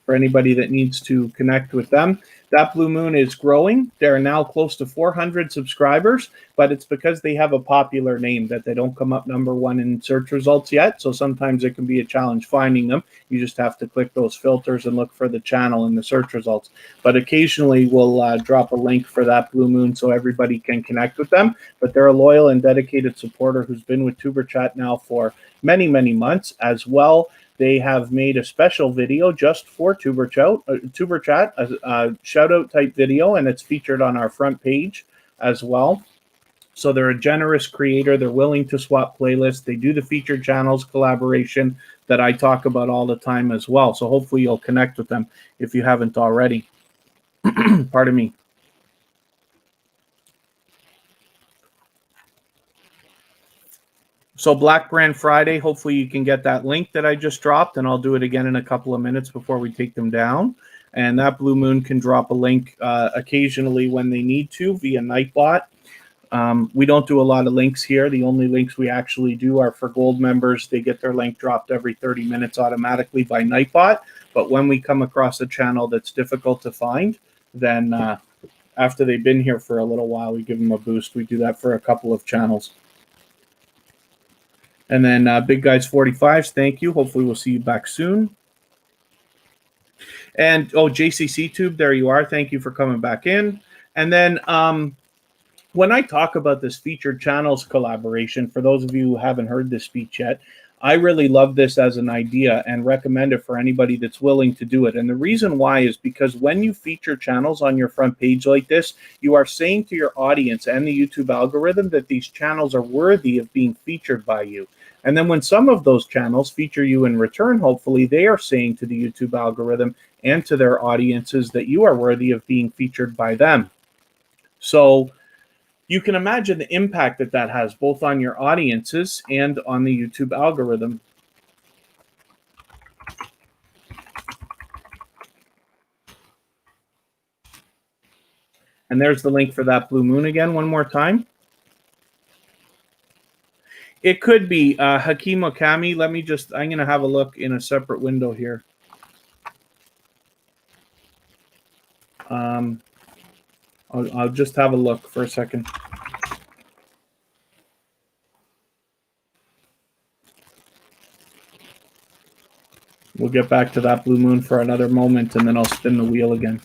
for anybody that needs to connect with them. That Blue Moon is growing. They're now close to 400 subscribers, but it's because they have a popular name that they don't come up #1 in search results yet. So sometimes it can be a challenge finding them. You just have to click those filters and look for the channel in the search results. But occasionally we'll drop a link for That Blue Moon so everybody can connect with them. But they're a loyal and dedicated supporter who's been with TuberChat now for many, many months as well. They have made a special video just for TuberChat, a shout-out type video, and it's featured on our front page as well. So they're a generous creator. They're willing to swap playlists. They do the featured channels collaboration that I talk about all the time as well. So hopefully you'll connect with them if you haven't already. Pardon me. So Black Brand Friday, hopefully you can get that link that I just dropped, and I'll do it again in a couple of minutes before we take them down. And That Blue Moon can drop a link occasionally when they need to via Nightbot. We don't do a lot of links here. The only links we actually do are for gold members. They get their link dropped every 30 minutes automatically by Nightbot. But when we come across a channel that's difficult to find, then after they've been here for a little while, we give them a boost. We do that for a couple of channels. And then Big Guys 45s, thank you. Hopefully we'll see you back soon. And, oh, JCC Tube, there you are. Thank you for coming back in. And then when I talk about this featured channels collaboration, for those of you who haven't heard this speech yet, I really love this as an idea and recommend it for anybody that's willing to do it. And the reason why is because when you feature channels on your front page like this, you are saying to your audience and the YouTube algorithm that these channels are worthy of being featured by you. And then when some of those channels feature you in return, hopefully they are saying to the YouTube algorithm and to their audiences that you are worthy of being featured by them. So you can imagine the impact that that has both on your audiences and on the YouTube algorithm. And there's the link for That Blue Moon again, one more time. It could be Hakeem Okami. Let me just, I'm going to have a look in a separate window here. I'll just have a look for a second. We'll get back to That Blue Moon for another moment, and then I'll spin the wheel again.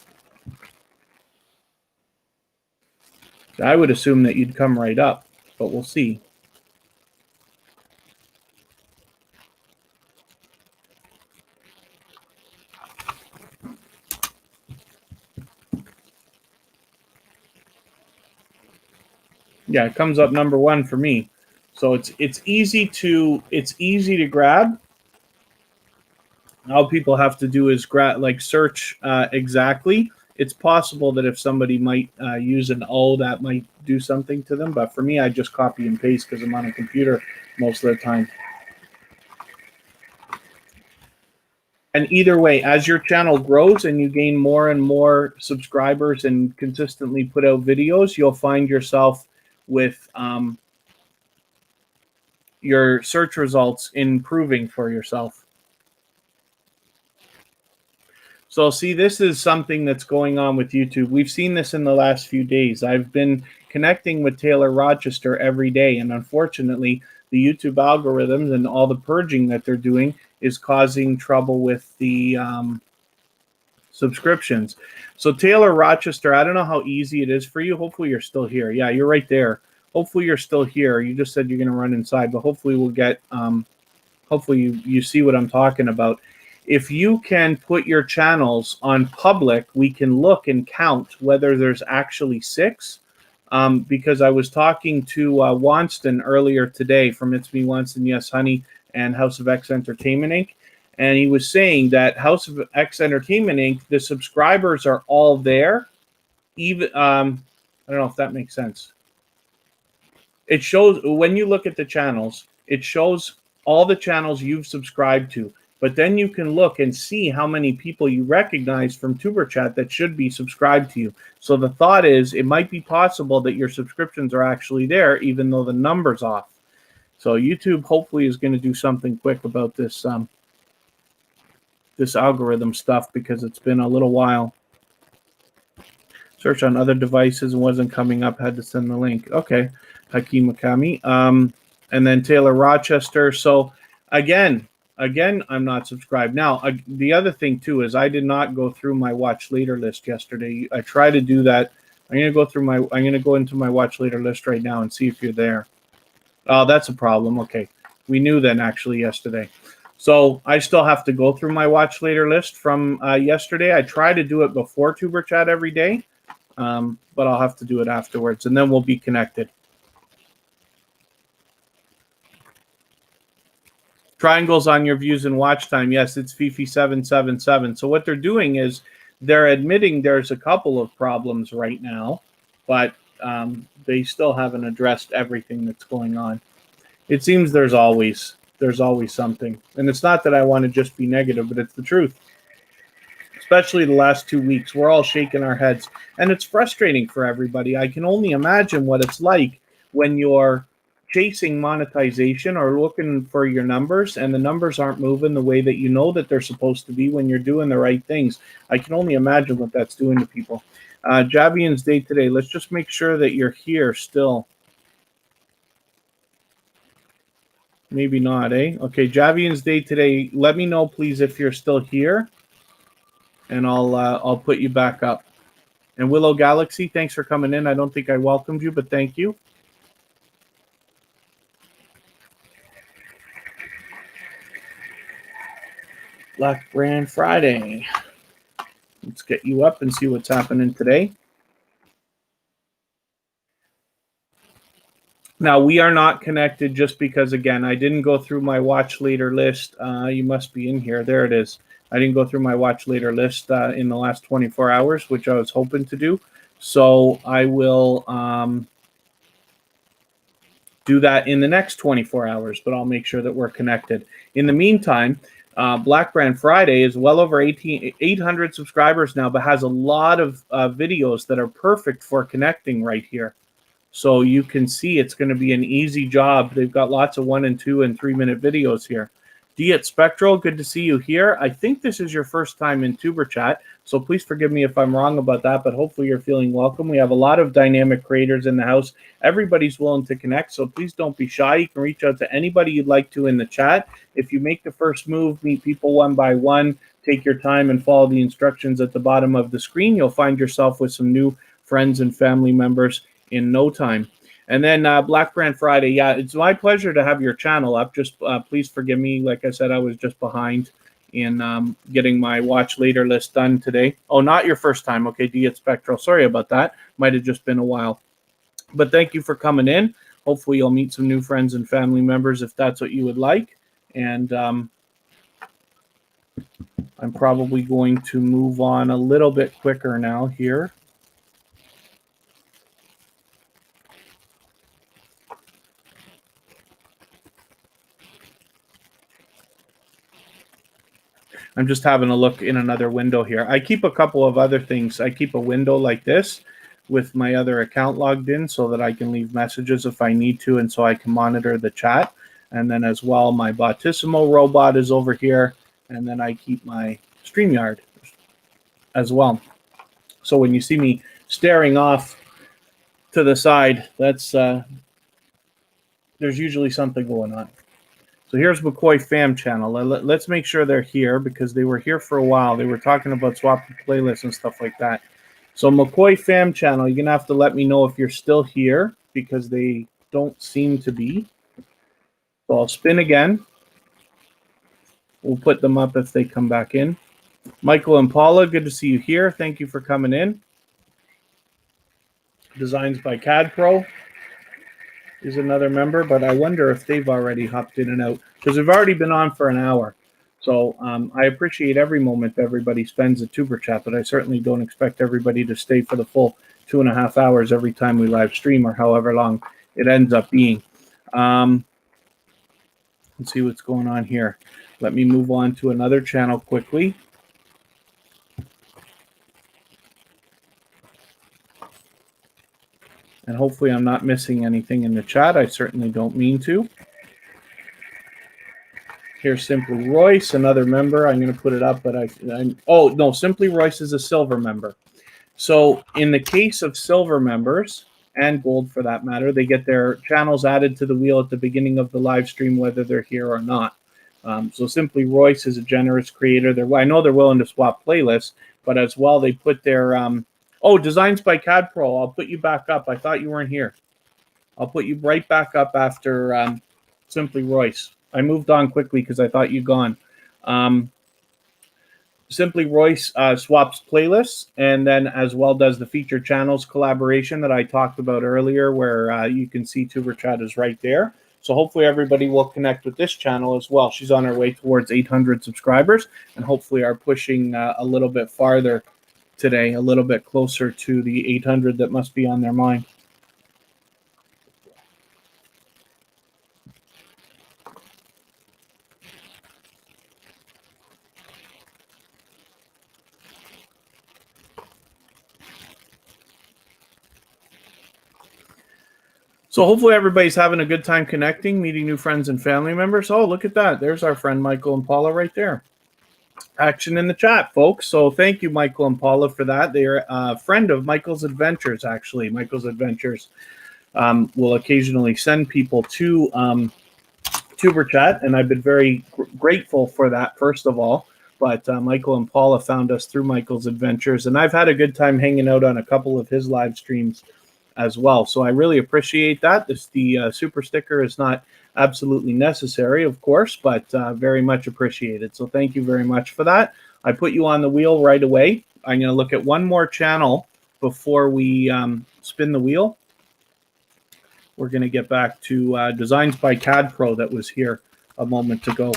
I would assume that you'd come right up, but we'll see. Yeah, it comes up #1 for me. So it's easy to grab. All people have to do is search exactly. It's possible that if somebody might use an O, that might do something to them. But for me, I just copy and paste because I'm on a computer most of the time. And either way, as your channel grows and you gain more and more subscribers and consistently put out videos, you'll find yourself with your search results improving for yourself. So see, this is something that's going on with YouTube. We've seen this in the last few days. I've been connecting with Taylor Rochester every day, and unfortunately, the YouTube algorithms and all the purging that they're doing is causing trouble with the subscriptions. So Taylor Rochester, I don't know how easy it is for you. Hopefully you're still here. Yeah, you're right there. Hopefully you're still here. You just said you're going to run inside, but hopefully we'll get, hopefully you see what I'm talking about. If you can put your channels on public, we can look and count whether there's actually 6 because I was talking to Wonston earlier today from It's Me Wonston, Yes Honey, and House of X Entertainment Inc. And he was saying that House of X Entertainment Inc., the subscribers are all there. Even I don't know if that makes sense. It shows when you look at the channels, it shows all the channels you've subscribed to. But then you can look and see how many people you recognize from tuberchat that should be subscribed to you. So the thought is it might be possible that your subscriptions are actually there, even though the number's off. So YouTube hopefully is going to do something quick about this this algorithm stuff, because it's been a little while. Search on other devices and wasn't coming up. Had to send the link. Okay, Hakeem Makami. And then Taylor Rochester. So again, I'm not subscribed. Now, the other thing too is I did not go through my watch later list yesterday. I try to do that. I'm gonna go into my watch later list right now and see if you're there. Oh, that's a problem. Okay, we knew then actually yesterday. So I still have to go through my watch later list from yesterday. I try to do it before tuberchat every day, but I'll have to do it afterwards, and then we'll be connected. Triangles on your views and watch time. Yes, it's Fifi777. So what they're doing is they're admitting there's a couple of problems right now, but they still haven't addressed everything that's going on. It seems there's always something. And it's not that I want to just be negative, but it's the truth. Especially the last 2 weeks, we're all shaking our heads. And it's frustrating for everybody. I can only imagine what it's like when you're chasing monetization or looking for your numbers and the numbers aren't moving the way that you know that they're supposed to be when you're doing the right things. I can only imagine what that's doing to people. Javian's Day today. Let's just make sure that you're here still. Maybe not, eh? Okay, Javian's Day today. Let me know, please, if you're still here, and I'll put you back up. And Willow Galaxy, thanks for coming in. I don't think I welcomed you, but thank you. Black Brand Friday. Let's get you up and see what's happening today. Now, we are not connected just because, again, I didn't go through my watch later list. You must be in here. There it is. I didn't go through my watch later list in the last 24 hours, which I was hoping to do. So I will do that in the next 24 hours, but I'll make sure that we're connected. In the meantime, Black Brand Friday is well over 800 subscribers now, but has a lot of videos that are perfect for connecting right here. So you can see it's going to be an easy job. They've got lots of 1 and 2 and 3 minute videos here. Diet Spectral, good to see you here. I think this is your first time in tuberchat, so please forgive me if I'm wrong about that, but hopefully you're feeling welcome. We have a lot of dynamic creators in the house. Everybody's willing to connect, so please don't be shy. You can reach out to anybody you'd like to in the chat. If you make the first move, meet people one by one, take your time and follow the instructions at the bottom of the screen, you'll find yourself with some new friends and family members in no time. And then Black Brand Friday, yeah, it's my pleasure to have your channel up. Just please forgive me. Like I said, I was just behind in getting my watch later list done today. Oh, not your first time. Okay, Diet Spectral. Sorry about that. Might have just been a while. But thank you for coming in. Hopefully you'll meet some new friends and family members if that's what you would like. And I'm probably going to move on a little bit quicker now here. I'm just having a look in another window here. I keep a couple of other things. I keep a window like this with my other account logged in so that I can leave messages if I need to, and so I can monitor the chat. And then as well, my Bottissimo robot is over here, and then I keep my StreamYard as well. So when you see me staring off to the side, that's there's usually something going on. So here's McCoy Fam Channel. Let's make sure they're here because they were here for a while. They were talking about swapping playlists and stuff like that. So McCoy Fam Channel, you're going to have to let me know if you're still here because they don't seem to be. So I'll spin again. We'll put them up if they come back in. Michael and Paula, good to see you here. Thank you for coming in. Designs by CAD Pro is another member, but I wonder if they've already hopped in and out because we've already been on for an hour. So I appreciate every moment everybody spends at TuberChat, but I certainly don't expect everybody to stay for the full 2.5 hours every time we live stream or however long it ends up being. Let's see what's going on here. Let me move on to another channel quickly. And hopefully I'm not missing anything in the chat. I certainly don't mean to. Here's Simply Royce, another member. I'm going to put it up, but oh, no, Simply Royce is a silver member. So in the case of silver members, and gold for that matter, they get their channels added to the wheel at the beginning of the live stream, whether they're here or not. So Simply Royce is a generous creator. I know they're willing to swap playlists, but as well, they put their... oh, Designs by CAD Pro. I'll put you back up. I thought you weren't here. I'll put you right back up after Simply Royce. I moved on quickly because I thought you'd gone. Simply Royce swaps playlists and then as well does the featured channels collaboration that I talked about earlier where you can see TuberChat is right there. So hopefully everybody will connect with this channel as well. She's on her way towards 800 subscribers and hopefully are pushing a little bit farther today, a little bit closer to the 800 that must be on their mind. So hopefully everybody's having a good time connecting, meeting new friends and family members. Oh, look at that. There's our friend Michael and Paula right there. Action in the chat, folks. So thank you, Michael and Paula, for that. They're a friend of Michael's Adventures, actually. Michael's Adventures will occasionally send people to TuberChat, and I've been very grateful for that, first of all. But Michael and Paula found us through Michael's Adventures, and I've had a good time hanging out on a couple of his live streams as well. So I really appreciate that. The super sticker is not absolutely necessary, of course, but very much appreciated. So thank you very much for that. I put you on the wheel right away. I'm going to look at one more channel before we spin the wheel. We're going to get back to Designs by CAD Pro that was here a moment ago,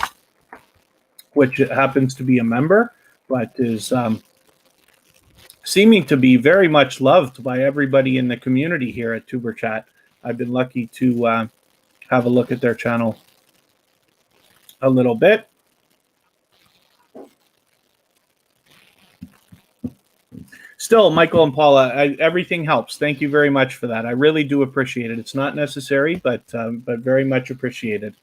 which happens to be a member, but is seeming to be very much loved by everybody in the community here at TuberChat. I've been lucky to have a look at their channel a little bit. Still, Michael and Paula, everything helps. Thank you very much for that. I really do appreciate it. It's not necessary, but very much appreciated.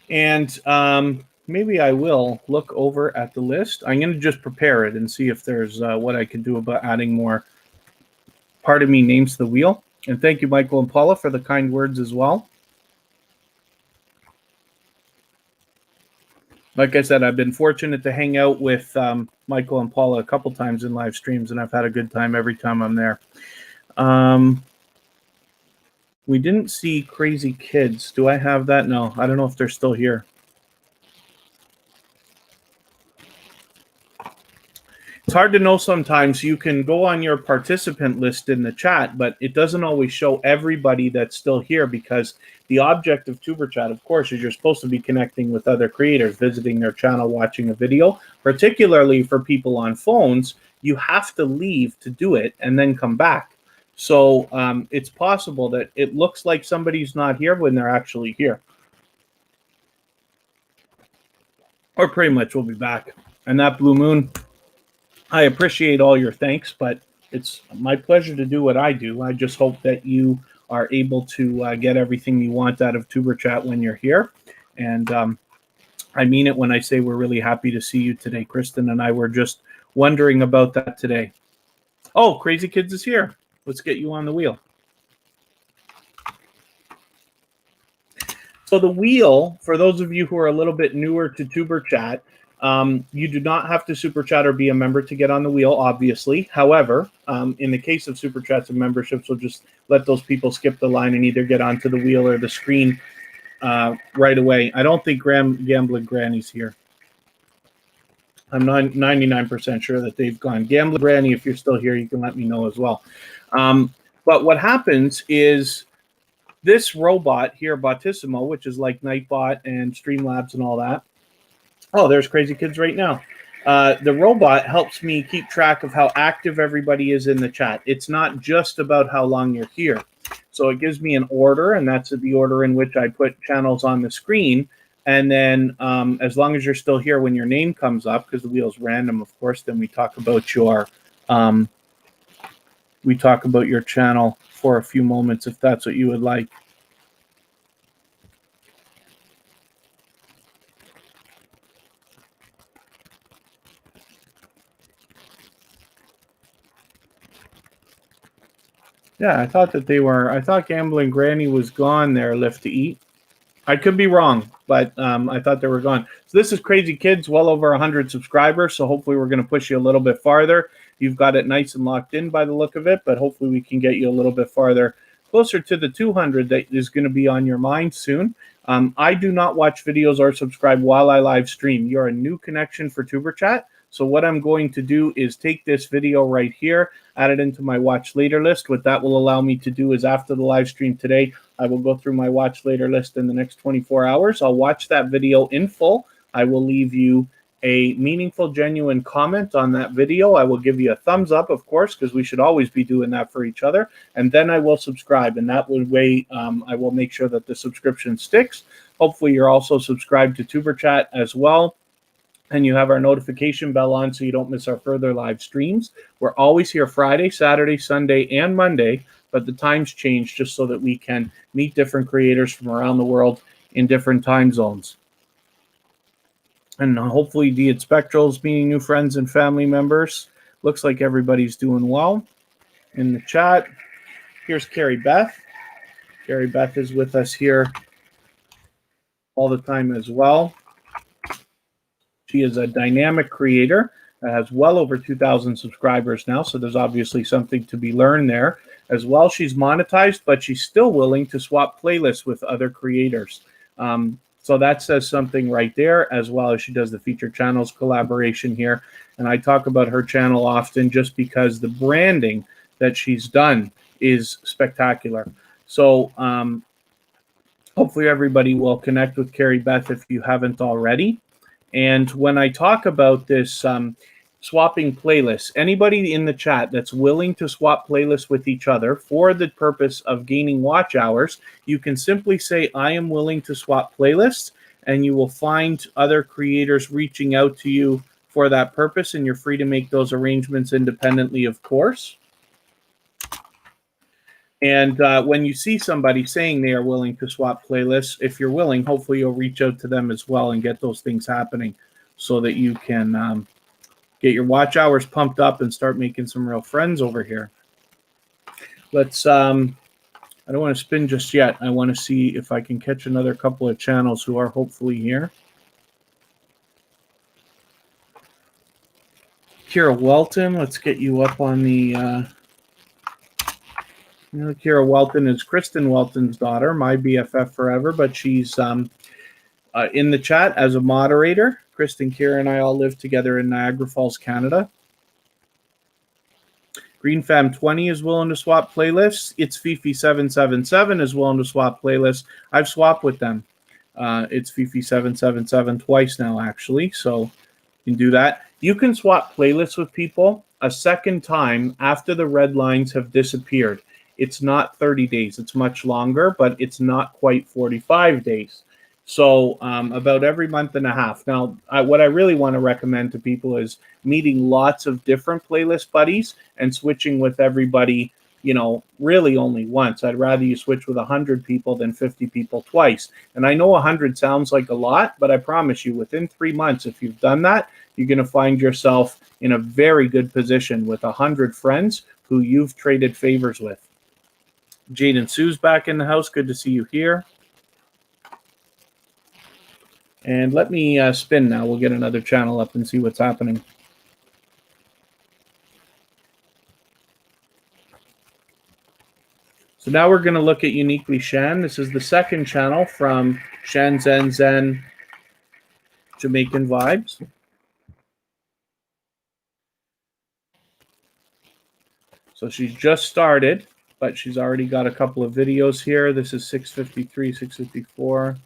And maybe I will look over at the list. I'm going to just prepare it and see if there's what I can do about adding more, pardon me, names to the wheel. And thank you, Michael and Paula, for the kind words as well. Like I said, I've been fortunate to hang out with Michael and Paula a couple times in live streams, and I've had a good time every time I'm there. We didn't see Crazy Kids. Do I have that? No, I don't know if they're still here. It's hard to know sometimes. You can go on your participant list in the chat, but it doesn't always show everybody that's still here because the object of TuberChat, of course, is you're supposed to be connecting with other creators, visiting their channel, watching a video. Particularly for people on phones, you have to leave to do it and then come back. So it's possible that it looks like somebody's not here when they're actually here. Or pretty much we'll be back. And that Blue Moon, I appreciate all your thanks, but it's my pleasure to do what I do. I just hope that you are able to get everything you want out of TuberChat when you're here. And I mean it when I say we're really happy to see you today. Kristen and I were just wondering about that today. Oh, Crazy Kids is here. Let's get you on the wheel. So the wheel, for those of you who are a little bit newer to TuberChat, you do not have to super chat or be a member to get on the wheel, obviously. However, in the case of super chats and memberships, we'll just let those people skip the line and either get onto the wheel or the screen right away. I don't think Gambling Granny's here. I'm not 99% sure that they've gone. Gambling Granny, if you're still here, you can let me know as well. But what happens is this robot here, Botissimo, which is like Nightbot and Streamlabs and all that. Oh, there's Crazy Kids right now. The robot helps me keep track of how active everybody is in the chat. It's not just about how long you're here. So it gives me an order, and that's the order in which I put channels on the screen. And then as long as you're still here when your name comes up, because the wheel's random, of course, then we talk about your channel for a few moments if that's what you would like. Yeah, I thought that they were. I thought Gambling Granny was gone there, Lift to Eat. I could be wrong, but I thought they were gone. So this is Crazy Kids, well over 100 subscribers. So hopefully we're going to push you a little bit farther. You've got it nice and locked in by the look of it, but hopefully we can get you a little bit farther, closer to the 200 that is going to be on your mind soon. I do not watch videos or subscribe while I live stream. You're a new connection for tuberchat. So what I'm going to do is take this video right here, add it into my watch later list. What that will allow me to do is after the live stream today, I will go through my watch later list in the next 24 hours. I'll watch that video in full. I will leave you a meaningful, genuine comment on that video. I will give you a thumbs up, of course, because we should always be doing that for each other. And then I will subscribe. And that way I will make sure that the subscription sticks. Hopefully you're also subscribed to tuberchat as well. And you have our notification bell on so you don't miss our further live streams. We're always here Friday, Saturday, Sunday, and Monday, but the times change just so that we can meet different creators from around the world in different time zones. And hopefully Deed Spectral's meeting new friends and family members. Looks like everybody's doing well in the chat. Here's Carrie Beth. Carrie Beth is with us here all the time as well. She is a dynamic creator that has well over 2,000 subscribers now, so there's obviously something to be learned there. As well, she's monetized, but she's still willing to swap playlists with other creators. So that says something right there, as well as she does the featured channels collaboration here. And I talk about her channel often just because the branding that she's done is spectacular. So hopefully everybody will connect with Carrie Beth if you haven't already. And when I talk about this swapping playlists, anybody in the chat that's willing to swap playlists with each other for the purpose of gaining watch hours, you can simply say, I am willing to swap playlists, and you will find other creators reaching out to you for that purpose, and you're free to make those arrangements independently, of course. And when you see somebody saying they are willing to swap playlists, if you're willing, hopefully you'll reach out to them as well and get those things happening so that you can get your watch hours pumped up and start making some real friends over here. Let's, I don't want to spin just yet. I want to see if I can catch another couple of channels who are hopefully here. Kira Welton, let's get you up on the... You know, Kira Welton is Kristen Welton's daughter, my BFF forever, but she's in the chat as a moderator. Kristen, Kira, and I all live together in Niagara Falls, Canada. GreenFam20 is willing to swap playlists. It's Fifi777 is willing to swap playlists. I've swapped with them. It's Fifi777 twice now, actually, so you can do that. You can swap playlists with people a second time after the red lines have disappeared. It's not 30 days. It's much longer, but it's not quite 45 days. So about every month and a half. Now, what I really want to recommend to people is meeting lots of different playlist buddies and switching with everybody, you know, really only once. I'd rather you switch with 100 people than 50 people twice. And I know 100 sounds like a lot, but I promise you within 3 months, if you've done that, you're going to find yourself in a very good position with 100 friends who you've traded favors with. Jaden Sue's back in the house. Good to see you here. And let me spin now. We'll get another channel up and see what's happening. So now we're going to look at Uniquely Shan. This is the second channel from Shan Zen Zen Jamaican Vibes. So she's just started, but she's already got a couple of videos here. This is 653, 654.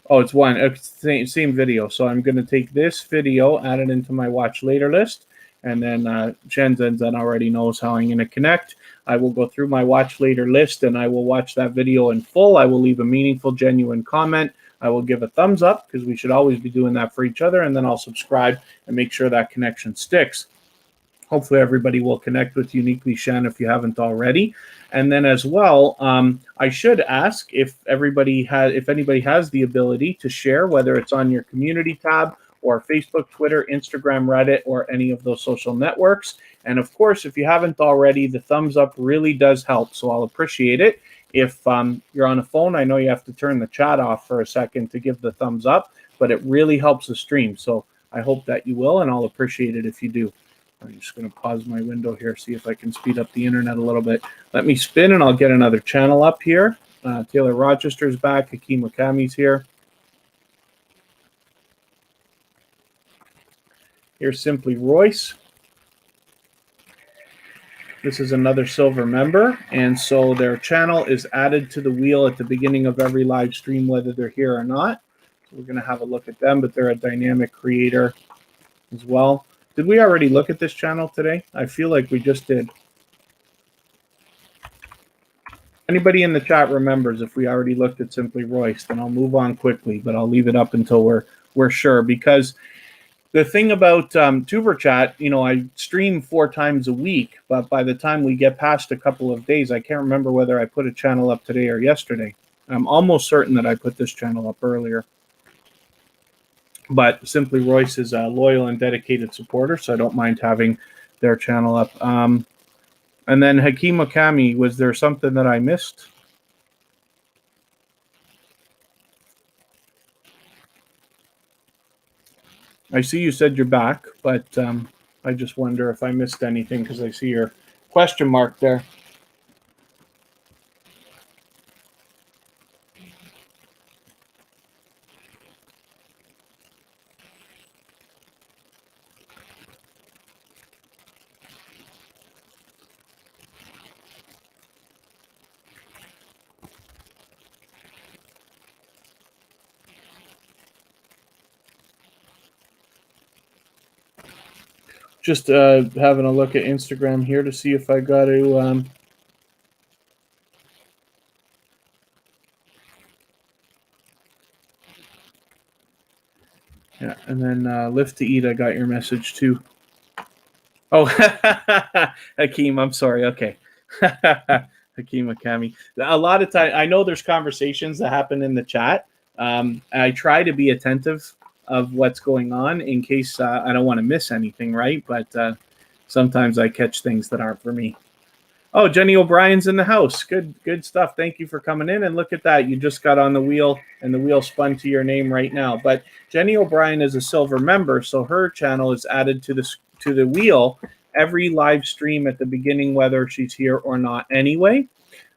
Oh, it's one. It's same video. So I'm going to take this video, add it into my watch later list. And then Shenzhen already knows how I'm going to connect. I will go through my watch later list and I will watch that video in full. I will leave a meaningful, genuine comment. I will give a thumbs up because we should always be doing that for each other. And then I'll subscribe and make sure that connection sticks. Hopefully everybody will connect with Uniquely Shen if you haven't already. And then as well, I should ask if anybody has the ability to share, whether it's on your community tab or Facebook, Twitter, Instagram, Reddit, or any of those social networks. And of course, if you haven't already, the thumbs up really does help. So I'll appreciate it. If you're on a phone, I know you have to turn the chat off for a second to give the thumbs up, but it really helps the stream. So I hope that you will, and I'll appreciate it if you do. I'm just going to pause my window here, see if I can speed up the internet a little bit. Let me spin, and I'll get another channel up here. Taylor Rochester's back. Hakeem Wakami's here. Here's Simply Royce. This is another silver member, and so their channel is added to the wheel at the beginning of every live stream, whether they're here or not. So we're going to have a look at them, but they're a dynamic creator as well. Did we already look at this channel today? I feel like we just did. Anybody in the chat remembers if we already looked at Simply Royce, then I'll move on quickly, but I'll leave it up until we're sure. Because the thing about tuberchat, you know, I stream 4 times a week, but by the time we get past a couple of days, I can't remember whether I put a channel up today or yesterday. I'm almost certain that I put this channel up earlier. But Simply Royce is a loyal and dedicated supporter, so I don't mind having their channel up. And then Hakeem Wakami, was there something that I missed? I see you said you're back, but I just wonder if I missed anything because I see your question mark there. Just having a look at Instagram here to see if I got to... yeah, and then Lift to Eat, I got your message too. Oh, Hakeem, I'm sorry. Okay. Hakeem Wakami. A lot of time, I know there's conversations that happen in the chat. I try to be attentive of what's going on in case I don't want to miss anything, right? But sometimes I catch things that aren't for me. Oh, Jenny O'Brien's in the house. Good stuff. Thank you for coming in. And look at that. You just got on the wheel, and the wheel spun to your name right now. But Jenny O'Brien is a silver member, so her channel is added to the wheel every live stream at the beginning, whether she's here or not anyway.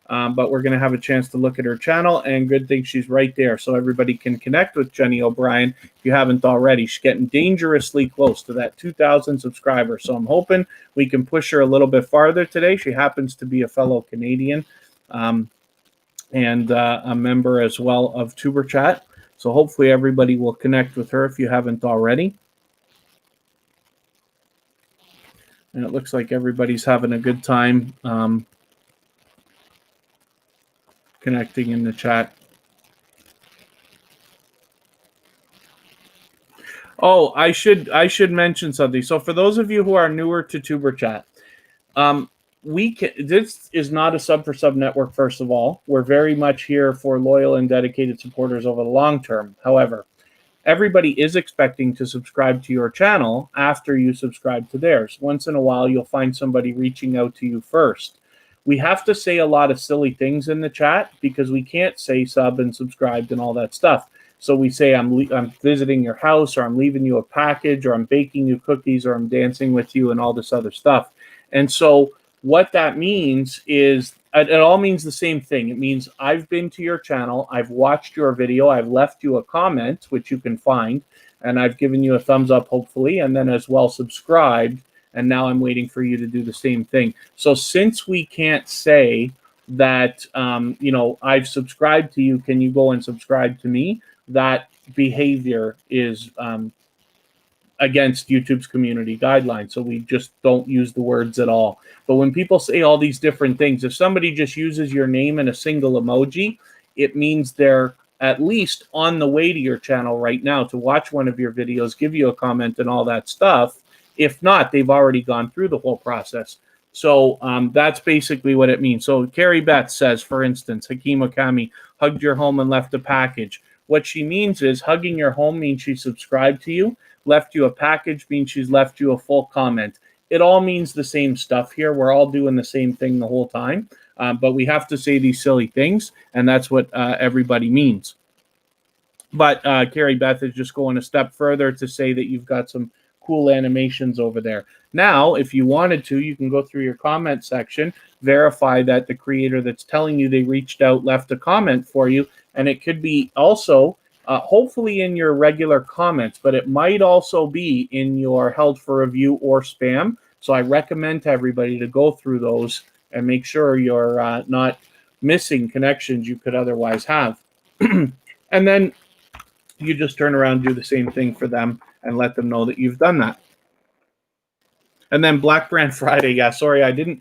But we're going to have a chance to look at her channel, and good thing she's right there so everybody can connect with Jenny O'Brien if you haven't already. She's getting dangerously close to that 2,000 subscribers, so I'm hoping we can push her a little bit farther today. She happens to be a fellow Canadian and a member as well of tuberchat, so hopefully everybody will connect with her if you haven't already. And it looks like everybody's having a good time connecting in the chat. Oh, I should mention something. So for those of you who are newer to tuberchat, this is not a sub for sub network. First of all, we're very much here for loyal and dedicated supporters over the long term. However, everybody is expecting to subscribe to your channel after you subscribe to theirs. Once in a while, you'll find somebody reaching out to you first. We have to say a lot of silly things in the chat because we can't say sub and subscribed and all that stuff. So we say I'm visiting your house, or I'm leaving you a package, or I'm baking you cookies, or I'm dancing with you, and all this other stuff. And so what that means is it all means the same thing. It means I've been to your channel, I've watched your video, I've left you a comment, which you can find, and I've given you a thumbs up, hopefully, and then as well subscribed and now I'm waiting for you to do the same thing. So since we can't say that, you know, I've subscribed to you, can you go and subscribe to me? That behavior is against YouTube's community guidelines. So we just don't use the words at all. But when people say all these different things, if somebody just uses your name and a single emoji, it means they're at least on the way to your channel right now to watch one of your videos, give you a comment and all that stuff. If not, they've already gone through the whole process. So that's basically what it means. So Carrie Beth says, for instance, Hakeem Okami hugged your home and left a package. What she means is hugging your home means she subscribed to you. Left you a package means she's left you a full comment. It all means the same stuff here. We're all doing the same thing the whole time, but we have to say these silly things, and that's what everybody means. But Carrie Beth is just going a step further to say that you've got some cool animations over there. Now, if you wanted to, you can go through your comment section, verify that the creator that's telling you they reached out left a comment for you, and it could be also hopefully in your regular comments, but it might also be in your held for review or spam. So I recommend to everybody to go through those and make sure you're not missing connections you could otherwise have. And then you just turn around and do the same thing for them and let them know that you've done that. And then Black Brand Friday, yeah, sorry, I didn't.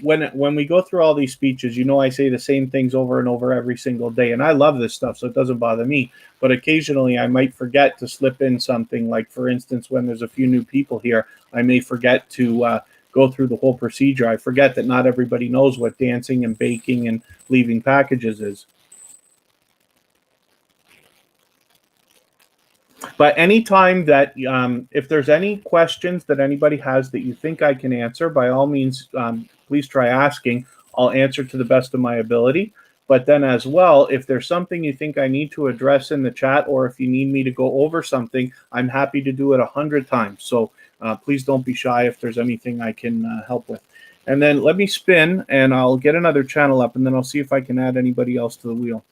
When we go through all these speeches, you know I say the same things over and over every single day, and I love this stuff, so it doesn't bother me. But occasionally I might forget to slip in something, like, for instance, when there's a few new people here, I may forget to go through the whole procedure. I forget that not everybody knows what dancing and baking and leaving packages is. But anytime that, if there's any questions that anybody has that you think I can answer, by all means, please try asking. I'll answer to the best of my ability. But then as well, if there's something you think I need to address in the chat, or if you need me to go over something, I'm happy to do it 100 times. So please don't be shy if there's anything I can help with. And then let me spin, and I'll get another channel up, and then I'll see if I can add anybody else to the wheel.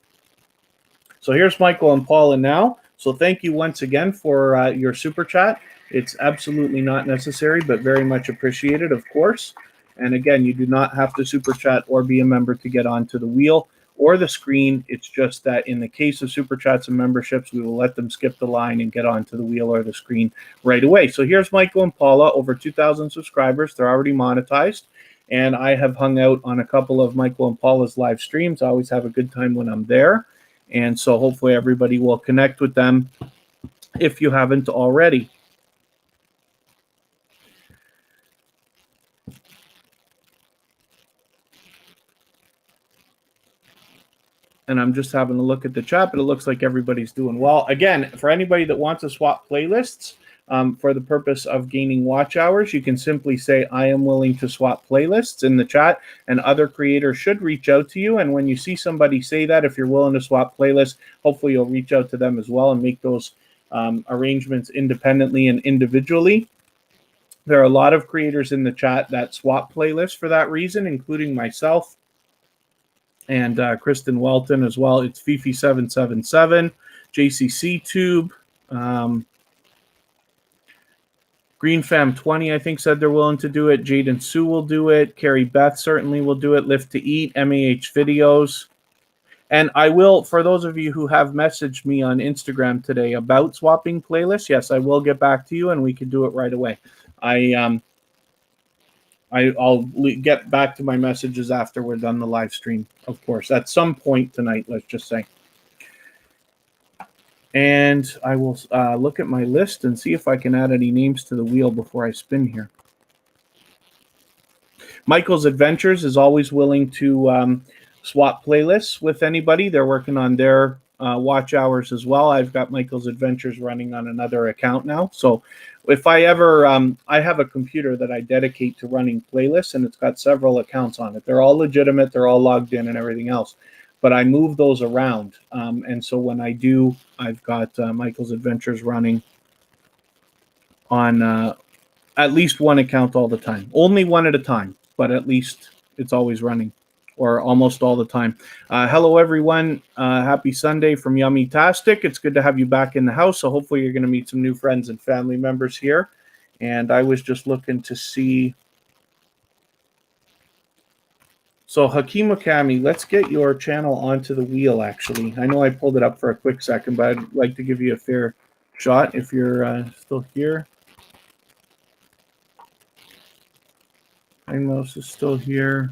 So here's Michael and Paula now. So thank you once again for your super chat. It's absolutely not necessary, but very much appreciated, of course. And again, you do not have to super chat or be a member to get onto the wheel or the screen. It's just that in the case of super chats and memberships, we will let them skip the line and get onto the wheel or the screen right away. So here's Michael and Paula, over 2,000 subscribers. They're already monetized. And I have hung out on a couple of Michael and Paula's live streams. I always have a good time when I'm there. And so hopefully everybody will connect with them if you haven't already. And I'm just having a look at the chat, but it looks like everybody's doing well. Again, for anybody that wants to swap playlists for the purpose of gaining watch hours, you can simply say, I am willing to swap playlists in the chat, and other creators should reach out to you. And when you see somebody say that, if you're willing to swap playlists, hopefully you'll reach out to them as well and make those arrangements independently and individually. There are a lot of creators in the chat that swap playlists for that reason, including myself and Kristen Welton as well. It's Fifi777, JCC Tube, GreenFam20, I think, said they're willing to do it. Jaden Sue will do it. Carrie Beth certainly will do it. Lift to Eat, MAH Videos. And I will, for those of you who have messaged me on Instagram today about swapping playlists, yes, I will get back to you, and we can do it right away. I'll get back to my messages after we're done the live stream, of course, at some point tonight, let's just say. And I will look at my list and see if I can add any names to the wheel before I spin here. Michael's Adventures is always willing to swap playlists with anybody. They're working on their watch hours as well. I've got Michael's Adventures running on another account now. So if I ever, I have a computer that I dedicate to running playlists, and it's got several accounts on it. They're all legitimate. They're all logged in and everything else. But I move those around. And so when I do, I've got Michael's Adventures running on at least one account all the time. Only one at a time, but at least it's always running, or almost all the time. Hello, everyone. Happy Sunday from Yummy-tastic. It's good to have you back in the house. So hopefully you're going to meet some new friends and family members here. And I was just looking to see. So Hakeem Okami, let's get your channel onto the wheel, actually. I know I pulled it up for a quick second, but I'd like to give you a fair shot if you're still here. Mouse is still here.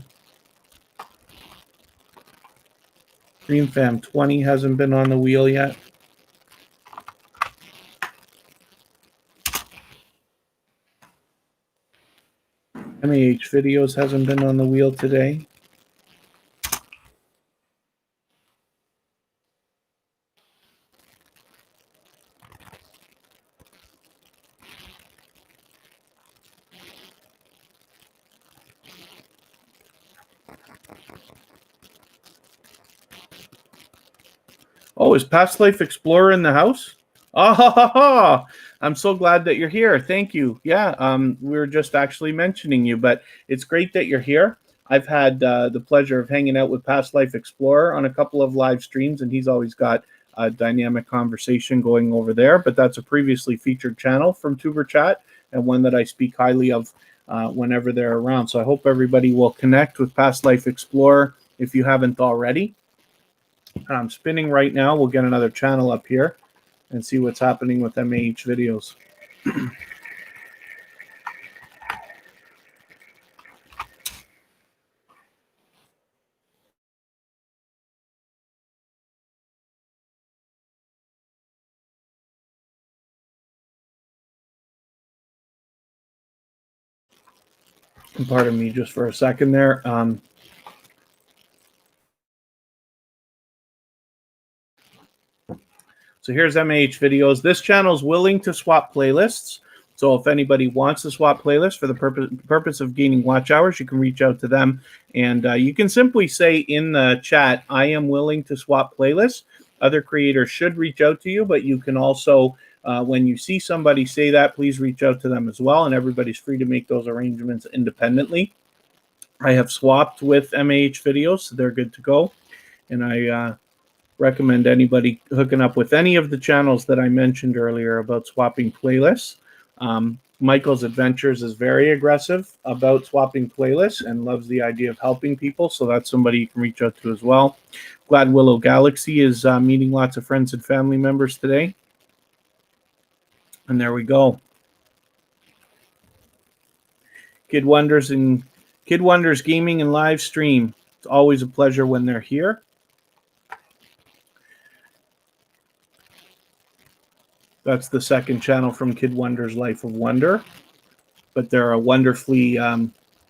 GreenFam20 hasn't been on the wheel yet. MAH Videos hasn't been on the wheel today. Oh, is Past Life Explorer in the house? Ah, ha, ha, ha. I'm so glad that you're here. Thank you. Yeah, we were just actually mentioning you, but it's great that you're here. I've had the pleasure of hanging out with Past Life Explorer on a couple of live streams, and he's always got a dynamic conversation going over there. But that's a previously featured channel from tuberchat, and one that I speak highly of whenever they're around. So I hope everybody will connect with Past Life Explorer if you haven't already. I'm spinning right now. We'll get another channel up here and see what's happening with MAH Videos. Pardon me just for a second there. So here's MAH Videos. This channel is willing to swap playlists. So if anybody wants to swap playlists for the purpose of gaining watch hours, you can reach out to them. And you can simply say in the chat, I am willing to swap playlists. Other creators should reach out to you, but you can also, when you see somebody say that, please reach out to them as well. And everybody's free to make those arrangements independently. I have swapped with MAH Videos, so they're good to go. And I recommend anybody hooking up with any of the channels that I mentioned earlier about swapping playlists. Michael's Adventures is very aggressive about swapping playlists and loves the idea of helping people, so that's somebody you can reach out to as well. Glad Willow Galaxy is meeting lots of friends and family members today. And there we go. Kid Wonders Gaming and Live Stream. It's always a pleasure when they're here. That's the second channel from Kid Wonder's Life of Wonder. But they're a wonderfully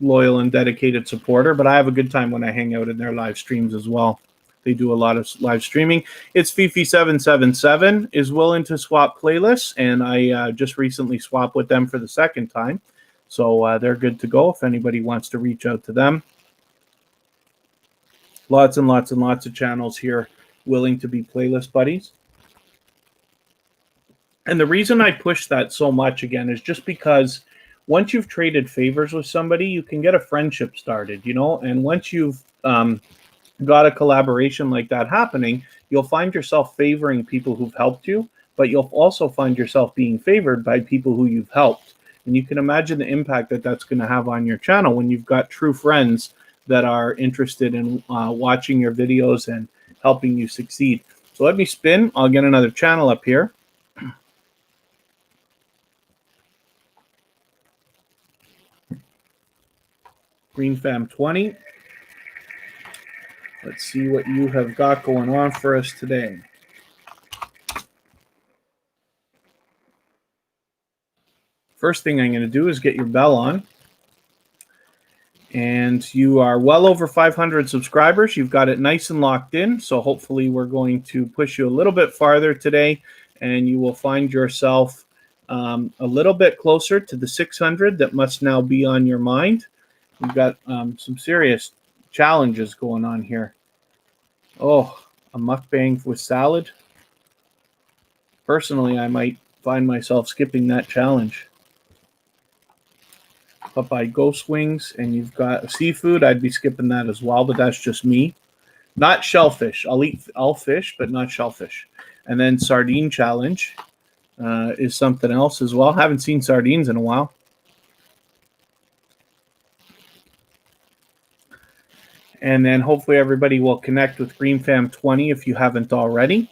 loyal and dedicated supporter. But I have a good time when I hang out in their live streams as well. They do a lot of live streaming. It's Fifi777 is willing to swap playlists. And I just recently swapped with them for the second time. So they're good to go if anybody wants to reach out to them. Lots and lots and lots of channels here willing to be playlist buddies. And the reason I push that so much, again, is just because once you've traded favors with somebody, you can get a friendship started, you know? And once you've got a collaboration like that happening, you'll find yourself favoring people who've helped you, but you'll also find yourself being favored by people who you've helped. And you can imagine the impact that that's going to have on your channel when you've got true friends that are interested in watching your videos and helping you succeed. So let me spin. I'll get another channel up here. GreenFam20. Let's see what you have got going on for us today. First thing I'm going to do is get your bell on. And you are well over 500 subscribers. You've got it nice and locked in. So hopefully we're going to push you a little bit farther today. And you will find yourself a little bit closer to the 600 that must now be on your mind. We've got some serious challenges going on here. Oh, a mukbang with salad. Personally, I might find myself skipping that challenge. Popeye ghost wings, and you've got seafood. I'd be skipping that as well, but that's just me. Not shellfish. I'll eat all fish, but not shellfish. And then sardine challenge. is something else as well. Haven't seen sardines in a while. And then hopefully everybody will connect with GreenFam20 if you haven't already.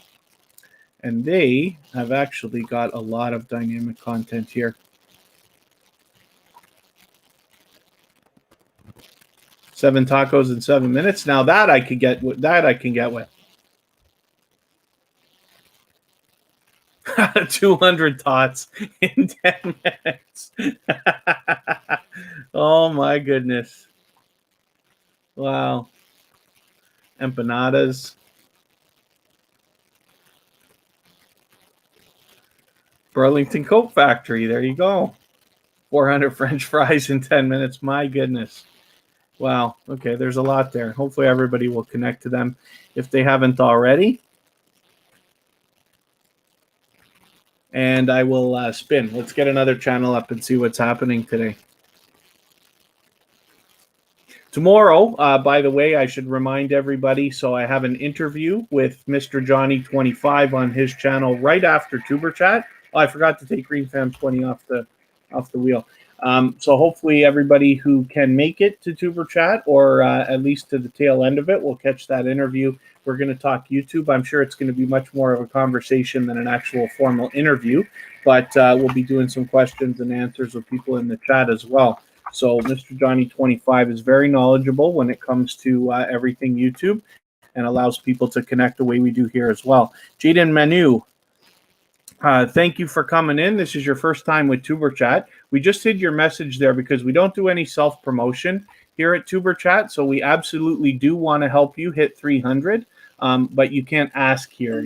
And they have actually got a lot of dynamic content here. 7 tacos in 7 minutes. Now that I could get with. That I can get with. 200 tots in 10 minutes. Oh my goodness. Wow. Empanadas. Burlington Coke Factory. There you go. 400 French fries in 10 minutes. My goodness. Wow. Okay, there's a lot there. Hopefully everybody will connect to them if they haven't already. And I will spin. Let's get another channel up and see what's happening today. Tomorrow, by the way, I should remind everybody, so I have an interview with Mr. Johnny25 on his channel right after tuberchat. Oh, I forgot to take GreenFam20 off the wheel. So hopefully everybody who can make it to tuberchat, or at least to the tail end of it, will catch that interview. We're going to talk YouTube. I'm sure it's going to be much more of a conversation than an actual formal interview, but we'll be doing some questions and answers with people in the chat as well. So Mr. Johnny25 is very knowledgeable when it comes to everything YouTube, and allows people to connect the way we do here as well. Jaden Manu, thank you for coming in. This is your first time with tuberchat. We just hid your message there because we don't do any self-promotion here at tuberchat, so we absolutely do want to help you hit 300, but you can't ask here.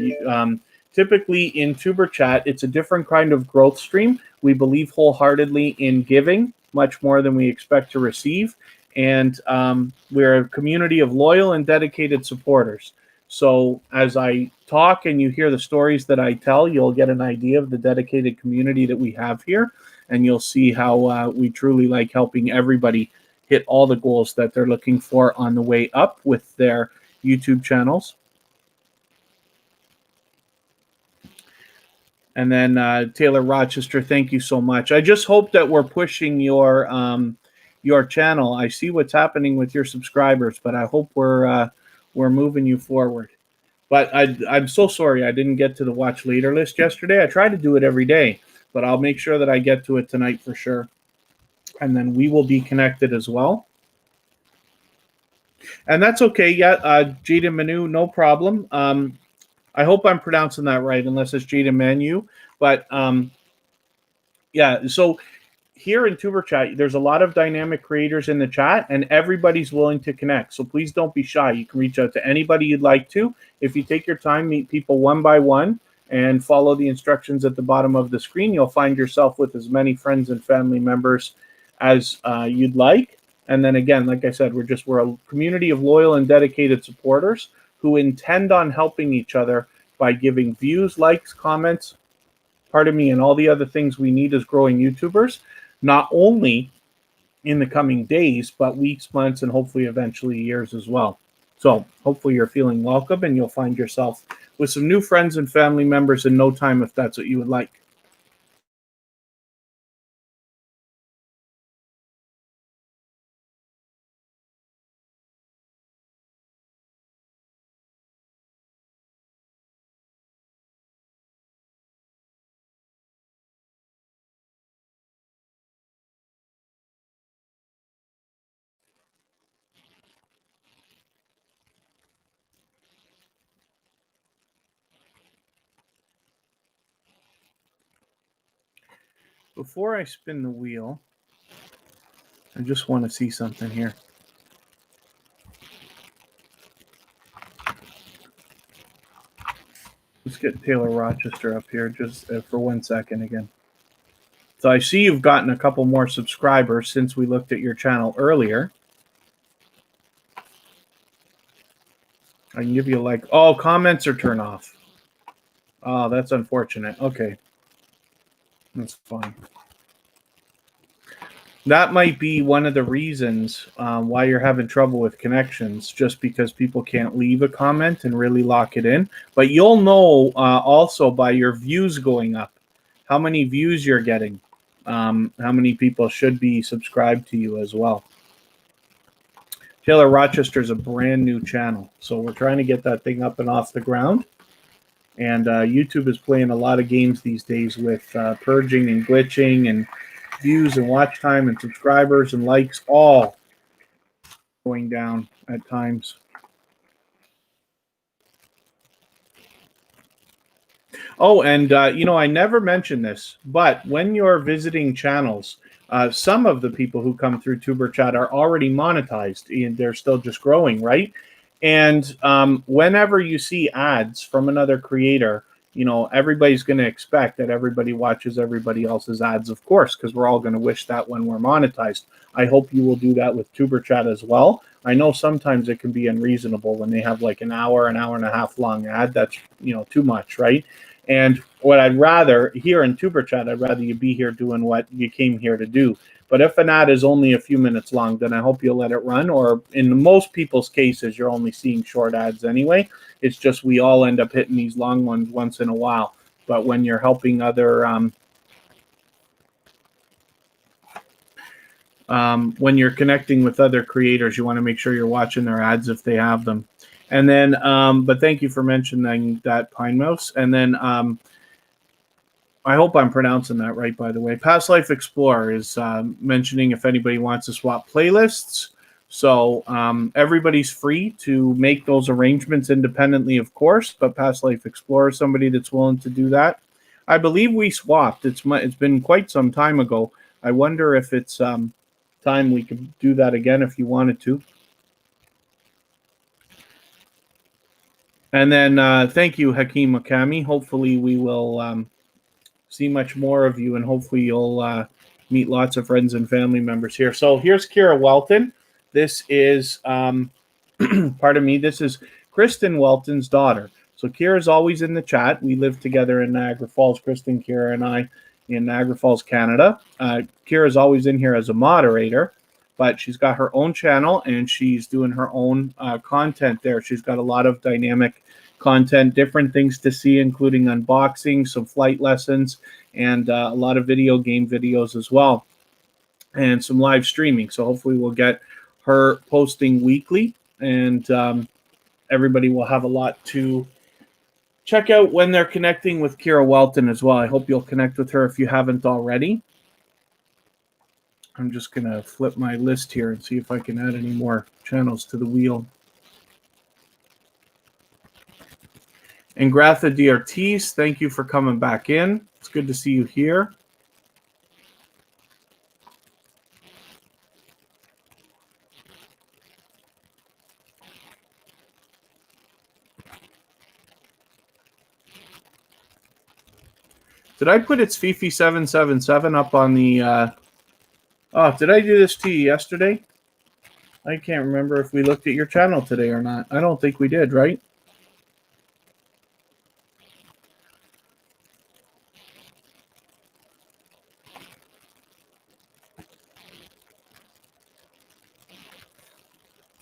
Typically in tuberchat, it's a different kind of growth stream. We believe wholeheartedly in giving much more than we expect to receive, and we're a community of loyal and dedicated supporters. So as I talk and you hear the stories that I tell, you'll get an idea of the dedicated community that we have here, and you'll see how we truly like helping everybody hit all the goals that they're looking for on the way up with their YouTube channels. And then Taylor Rochester, thank you so much. I just hope that we're pushing your channel. I see what's happening with your subscribers, but I hope we're moving you forward. But I'm so sorry I didn't get to the watch later list yesterday. I try to do it every day, but I'll make sure that I get to it tonight for sure. And then we will be connected as well. And that's okay. Yeah, Jaden Manu, no problem. I hope I'm pronouncing that right, unless it's Jaden Manu. But yeah, so here in tuberchat, there's a lot of dynamic creators in the chat, and everybody's willing to connect. So please don't be shy. You can reach out to anybody you'd like to. If you take your time, meet people one by one, and follow the instructions at the bottom of the screen, you'll find yourself with as many friends and family members as you'd like. And then again, like I said, we're a community of loyal and dedicated supporters who intend on helping each other by giving views, likes, comments, and all the other things we need as growing YouTubers, not only in the coming days, but weeks, months, and hopefully eventually years as well. So hopefully you're feeling welcome, and you'll find yourself with some new friends and family members in no time if that's what you would like. Before I spin the wheel, I just want to see something here. Let's get Taylor Rochester up here just for 1 second again. So I see you've gotten a couple more subscribers since we looked at your channel earlier. I can give you a like. Oh, comments are turned off. Oh, that's unfortunate. Okay. That's fine. That might be one of the reasons why you're having trouble with connections, just because people can't leave a comment and really lock it in. But you'll know also by your views going up. how many views you're getting, how many people should be subscribed to you as well. Taylor Rochester is a brand new channel, so we're trying to get that thing up and off the ground. And YouTube is playing a lot of games these days with purging and glitching and views and watch time and subscribers and likes all going down at times. Oh, and I never mentioned this, but when you're visiting channels, some of the people who come through TuberChat are already monetized, and they're still just growing, right? And whenever you see ads from another creator, everybody's going to expect that everybody watches everybody else's ads, of course, because we're all going to wish that when we're monetized. I hope you will do that with TuberChat as well. I know sometimes it can be unreasonable when they have like an hour and a half long ad. That's, too much, right? And what I'd rather here in TuberChat, I'd rather you be here doing what you came here to do. But if an ad is only a few minutes long, then I hope you'll let it run. Or in most people's cases, you're only seeing short ads anyway. It's just we all end up hitting these long ones once in a while. But when you're helping other, when you're connecting with other creators, you want to make sure you're watching their ads if they have them. And then, but thank you for mentioning that, Pine Mouse. And then, I hope I'm pronouncing that right, by the way. Past Life Explorer is mentioning if anybody wants to swap playlists. So everybody's free to make those arrangements independently, of course. But Past Life Explorer is somebody that's willing to do that. I believe we swapped. It's been quite some time ago. I wonder if it's time we could do that again if you wanted to. And then thank you, Hakeem Wakami. Hopefully we will see much more of you, and hopefully you'll meet lots of friends and family members here. So here's Kira Welton. This is, pardon me, this is Kristen Welton's daughter. So Kira's always in the chat. We live together in Niagara Falls, Kristen, Kira, and I in Niagara Falls, Canada. Kira's always in here as a moderator, but she's got her own channel, and she's doing her own content there. She's got a lot of dynamic content, different things to see, including unboxing, some flight lessons, and a lot of video game videos as well, and some live streaming. So hopefully we'll get her posting weekly, and everybody will have a lot to check out when they're connecting with Kira Welton as well. I hope you'll connect with her if you haven't already. I'm just going to flip my list here and see if I can add any more channels to the wheel. And Gratha DRTs, thank you for coming back in. It's good to see you here. Did I put It's Fifi 777 up on the... Oh, did I do this to you yesterday? I can't remember if we looked at your channel today or not. I don't think we did, right?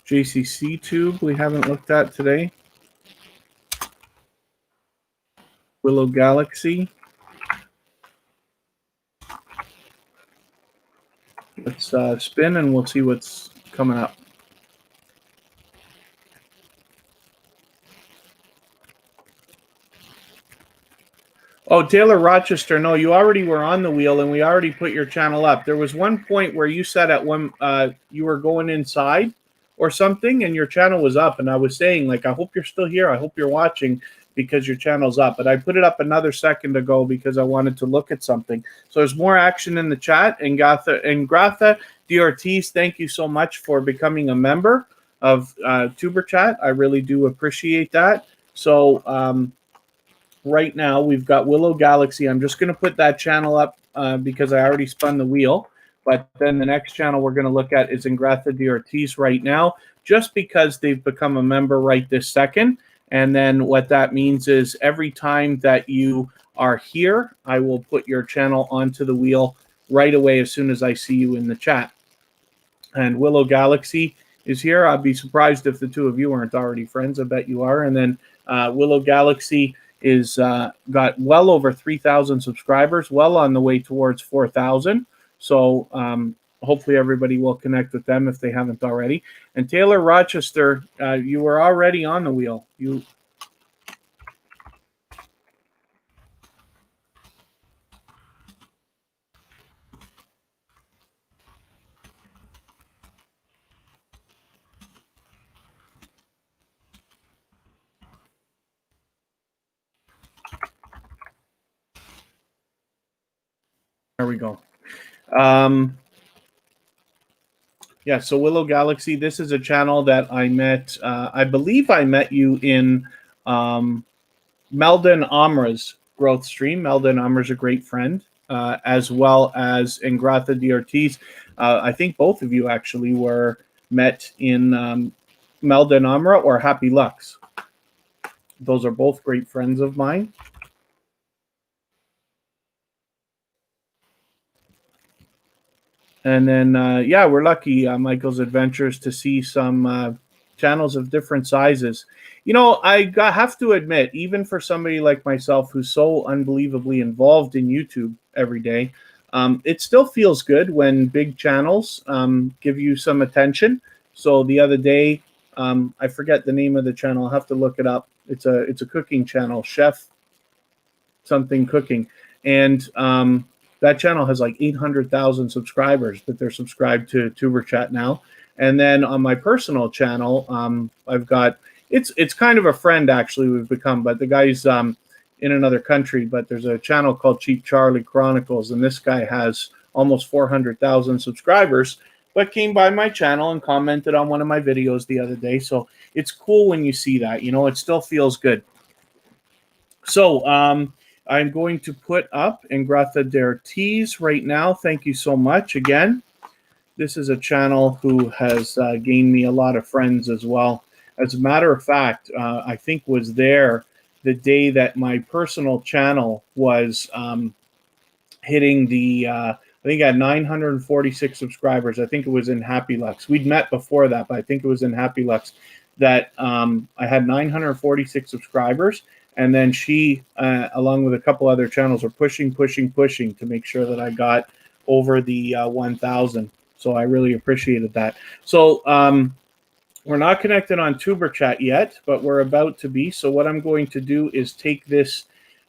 JCC Tube we haven't looked at today. Willow Galaxy. Let's spin and we'll see what's coming up. Oh, Taylor Rochester, no, you already were on the wheel and we already put your channel up. There was one point where you said at one you were going inside or something and your channel was up, and I was saying, like, I hope you're still here. I hope you're watching because your channel's up. But I put it up another second ago because I wanted to look at something. So there's more action in the chat. And Gratha DRTs, thank you so much for becoming a member of TuberChat. I really do appreciate that. So right now we've got Willow Galaxy. I'm just going to put that channel up because I already spun the wheel. But then the next channel we're going to look at is Ingratha DRTs right now, just because they've become a member right this second. And then what that means is every time that you are here, I will put your channel onto the wheel right away as soon as I see you in the chat. And Willow Galaxy is here. I'd be surprised if the two of you aren't already friends. I bet you are. And then Willow Galaxy is got well over 3,000 subscribers, well on the way towards 4,000. So hopefully everybody will connect with them if they haven't already. And Taylor Rochester, you were already on the wheel. There we go. Yeah, so Willow Galaxy, this is a channel that I met, I believe I met you in Meldon Amra's growth stream. Meldon Amra's a great friend, as well as Ingratha de Ortiz. I think both of you actually were met in Meldon Amra or Happy Lux. Those are both great friends of mine. And then, yeah, we're lucky, Michael's Adventures, to see some channels of different sizes. You know, I have to admit, even for somebody like myself who's so unbelievably involved in YouTube every day, it still feels good when big channels give you some attention. So the other day, I forget the name of the channel. I'll have to look it up. It's a cooking channel, Chef something cooking. And that channel has like 800,000 subscribers, but they're subscribed to TuberChat now. And then on my personal channel, I've got, it's kind of a friend actually we've become, but the guy's in another country, but there's a channel called Cheap Charlie Chronicles, and this guy has almost 400,000 subscribers, but came by my channel and commented on one of my videos the other day. So it's cool when you see that, you know, it still feels good. So I'm going to put up Ingratha de Ortiz right now. Thank you so much again. This is a channel who has gained me a lot of friends as well. As a matter of fact, I think was there the day that my personal channel was hitting the, I think I had 946 subscribers. I think it was in Happy Lux. We'd met before that, but I think it was in Happy Lux that I had 946 subscribers. And then she, along with a couple other channels, were pushing to make sure that I got over the 1,000. So I really appreciated that. So we're not connected on TuberChat yet, but we're about to be. So what I'm going to do is take this,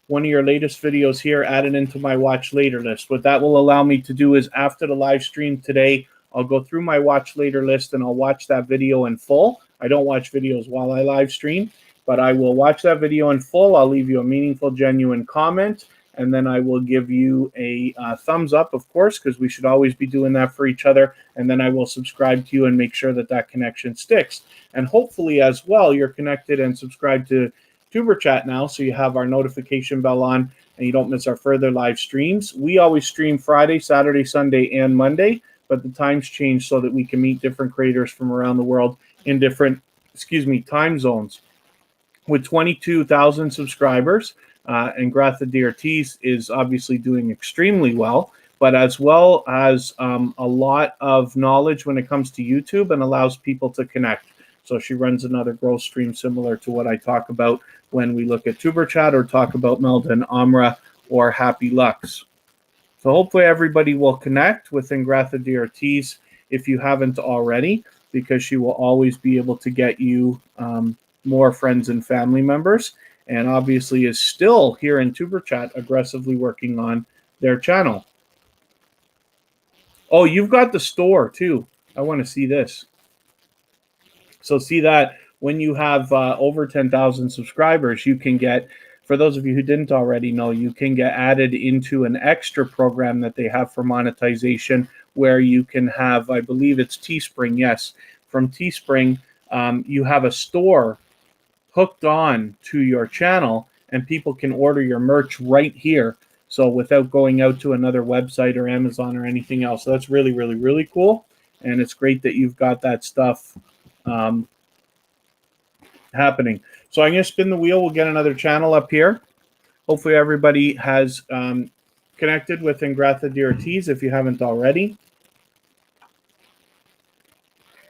one of your latest videos here, add it into my watch later list. What that will allow me to do is after the live stream today, I'll go through my watch later list and I'll watch that video in full. I don't watch videos while I live stream, but I will watch that video in full. I'll leave you a meaningful, genuine comment, and then I will give you a thumbs up, of course, because we should always be doing that for each other. And then I will subscribe to you and make sure that that connection sticks. And hopefully as well, you're connected and subscribed to TuberChat now, so you have our notification bell on and you don't miss our further live streams. We always stream Friday, Saturday, Sunday, and Monday, but the times change so that we can meet different creators from around the world in different, time zones. With 22,000 subscribers, Ingratha de Ortiz is obviously doing extremely well, but as well as a lot of knowledge when it comes to YouTube and allows people to connect. So she runs another growth stream similar to what I talk about when we look at TuberChat or talk about Meldon Amra or Happy Lux. So hopefully everybody will connect with Ingratha de Ortiz if you haven't already, because she will always be able to get you more friends and family members, and obviously is still here in TuberChat aggressively working on their channel. Oh, you've got the store too. I want to see this. So see that when you have over 10,000 subscribers, you can get, for those of you who didn't already know, you can get added into an extra program that they have for monetization where you can have, I believe it's Teespring, yes. From Teespring, you have a store hooked on to your channel and people can order your merch right here. So without going out to another website or Amazon or anything else. So that's really, really, really cool. And it's great that you've got that stuff happening. So I'm going to spin the wheel. We'll get another channel up here. Hopefully everybody has connected with Ingratha de Ortiz if you haven't already.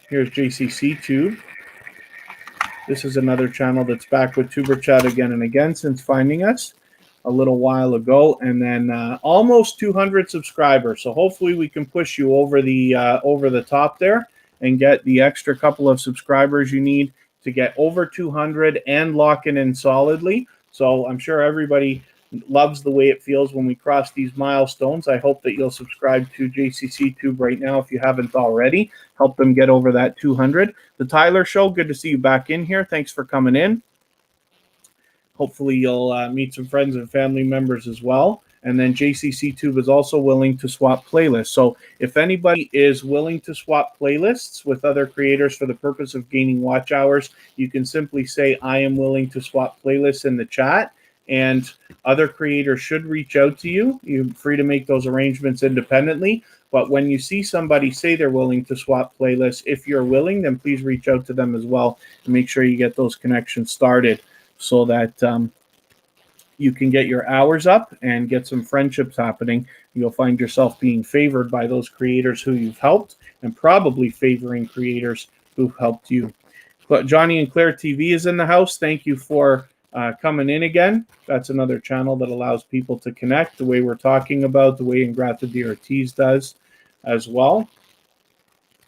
Here's JCC Tube. This is another channel that's back with tuberchat again and again since finding us a little while ago, and then almost 200 subscribers. So hopefully we can push you over the top there and get the extra couple of subscribers you need to get over 200 and lock it in solidly. So I'm sure everybody loves the way it feels when we cross these milestones. I hope that you'll subscribe to JCC Tube right now if you haven't already. Help them get over that 200. The Tyler Show, good to see you back in here. Thanks for coming in. Hopefully you'll meet some friends and family members as well. And then JCC Tube is also willing to swap playlists. So if anybody is willing to swap playlists with other creators for the purpose of gaining watch hours, you can simply say, I am willing to swap playlists in the chat. And other creators should reach out to you. You're free to make those arrangements independently. But when you see somebody say they're willing to swap playlists, if you're willing, then please reach out to them as well and make sure you get those connections started so that you can get your hours up and get some friendships happening. You'll find yourself being favored by those creators who you've helped and probably favoring creators who've helped you. But Johnny and Claire TV is in the house. Thank you for coming in again. That's another channel that allows people to connect the way we're talking about, the way Ingrata D Ortiz does as well.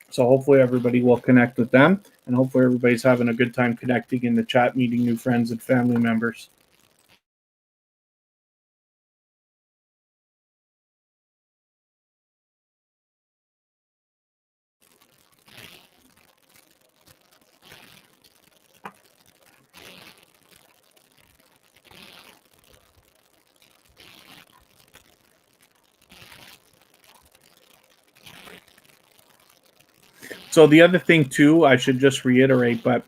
So hopefully everybody will connect with them, and hopefully everybody's having a good time connecting in the chat, meeting new friends and family members. So the other thing too, I should just reiterate, but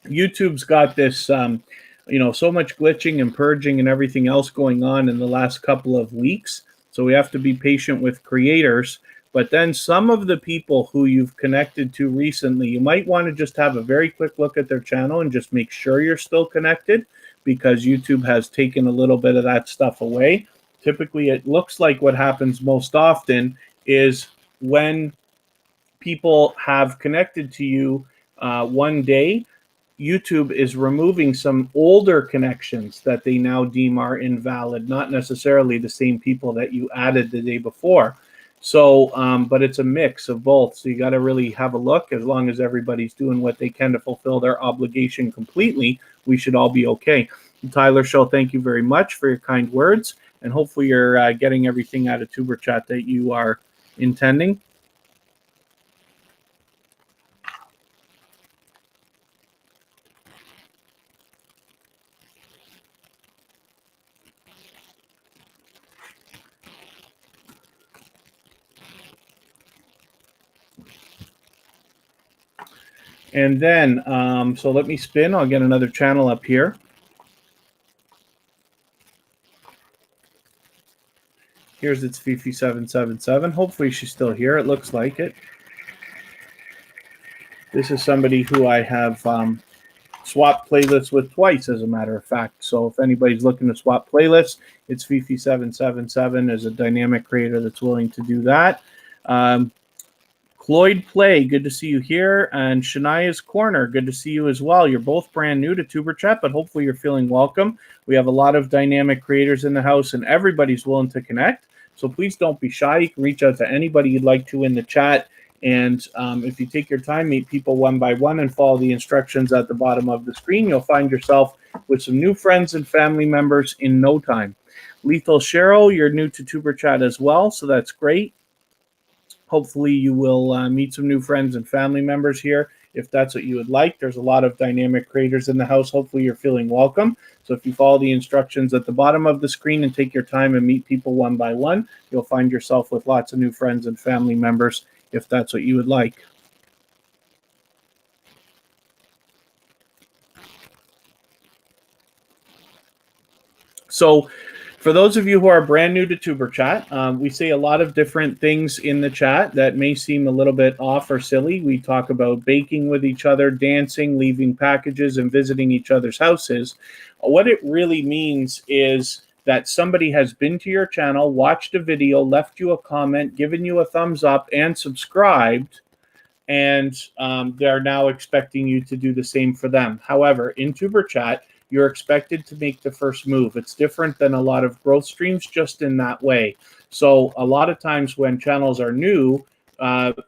YouTube's got this, so much glitching and purging and everything else going on in the last couple of weeks. So we have to be patient with creators. But then some of the people who you've connected to recently, you might want to just have a very quick look at their channel and just make sure you're still connected, because YouTube has taken a little bit of that stuff away. Typically, it looks like what happens most often is when people have connected to you one day, YouTube is removing some older connections that they now deem are invalid, not necessarily the same people that you added the day before. So, but it's a mix of both. So you got to really have a look. As long as everybody's doing what they can to fulfill their obligation completely, we should all be okay. Tyler Show, thank you very much for your kind words. And hopefully you're getting everything out of tuberchat that you are intending. And then, so let me spin. I'll get another channel up here. Here's its Fifi777. Hopefully she's still here. It looks like it. This is somebody who I have swapped playlists with twice, as a matter of fact. So if anybody's looking to swap playlists, it's Fifi777 as a dynamic creator that's willing to do that. Cloyd Play, good to see you here. And Shania's Corner, good to see you as well. You're both brand new to tuberchat, but hopefully you're feeling welcome. We have a lot of dynamic creators in the house, and everybody's willing to connect. So please don't be shy. You can reach out to anybody you'd like to in the chat. And if you take your time, meet people one by one and follow the instructions at the bottom of the screen, you'll find yourself with some new friends and family members in no time. Lethal Cheryl, you're new to tuberchat as well, so that's great. Hopefully you will meet some new friends and family members here if that's what you would like. There's a lot of dynamic creators in the house. Hopefully you're feeling welcome. So if you follow the instructions at the bottom of the screen and take your time and meet people one by one, you'll find yourself with lots of new friends and family members if that's what you would like. So for those of you who are brand new to tuberchat, we say a lot of different things in the chat that may seem a little bit off or silly. We talk about baking with each other, dancing, leaving packages, and visiting each other's houses. What it really means is that somebody has been to your channel, watched a video, left you a comment, given you a thumbs up, and subscribed and they're now expecting you to do the same for them. However, in tuberchat, you're expected to make the first move. It's different than a lot of growth streams just in that way. So a lot of times when channels are new,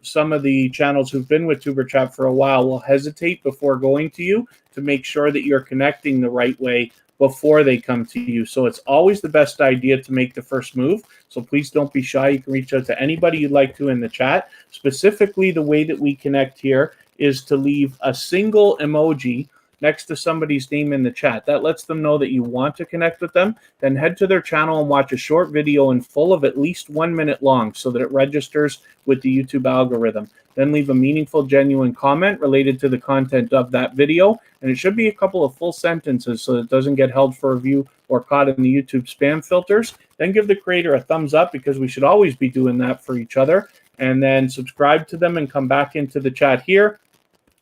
some of the channels who've been with tuberchat for a while will hesitate before going to you to make sure that you're connecting the right way before they come to you. So it's always the best idea to make the first move. So please don't be shy. You can reach out to anybody you'd like to in the chat. Specifically, the way that we connect here is to leave a single emoji next to somebody's name in the chat. That lets them know that you want to connect with them. Then head to their channel and watch a short video in full of at least 1 minute long so that it registers with the YouTube algorithm. Then leave a meaningful, genuine comment related to the content of that video. And it should be a couple of full sentences so that it doesn't get held for review or caught in the YouTube spam filters. Then give the creator a thumbs up, because we should always be doing that for each other. And then subscribe to them and come back into the chat here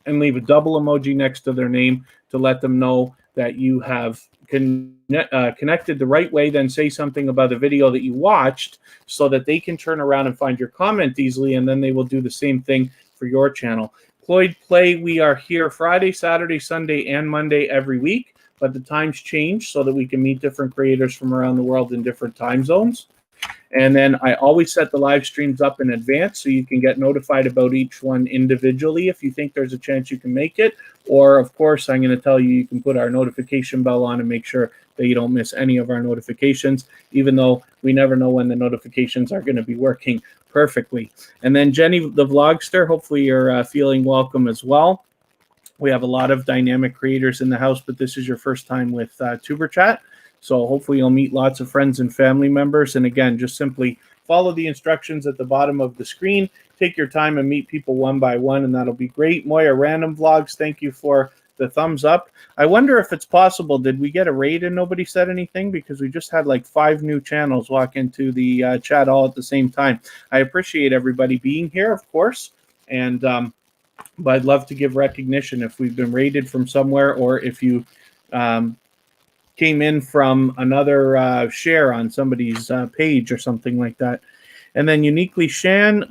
and leave a double emoji next to their name to let them know that you have connected the right way. Then say something about the video that you watched so that they can turn around and find your comment easily, and then they will do the same thing for your channel. Cloyd Play, we are here Friday, Saturday, Sunday, and Monday every week, but the times change so that we can meet different creators from around the world in different time zones. And then I always set the live streams up in advance so you can get notified about each one individually if you think there's a chance you can make it. Or, of course, I'm going to tell you, you can put our notification bell on and make sure that you don't miss any of our notifications, even though we never know when the notifications are going to be working perfectly. And then Jenny, the Vlogster, hopefully you're feeling welcome as well. We have a lot of dynamic creators in the house, but this is your first time with tuberchat. So hopefully you'll meet lots of friends and family members. And again, just simply follow the instructions at the bottom of the screen. Take your time and meet people one by one, and that'll be great. Moya Random Vlogs, thank you for the thumbs up. I wonder if it's possible, did we get a raid and nobody said anything? Because we just had like 5 new channels walk into the chat all at the same time. I appreciate everybody being here, of course. And but I'd love to give recognition if we've been raided from somewhere, or if you came in from another share on somebody's page or something like that. And then Uniquely Shan,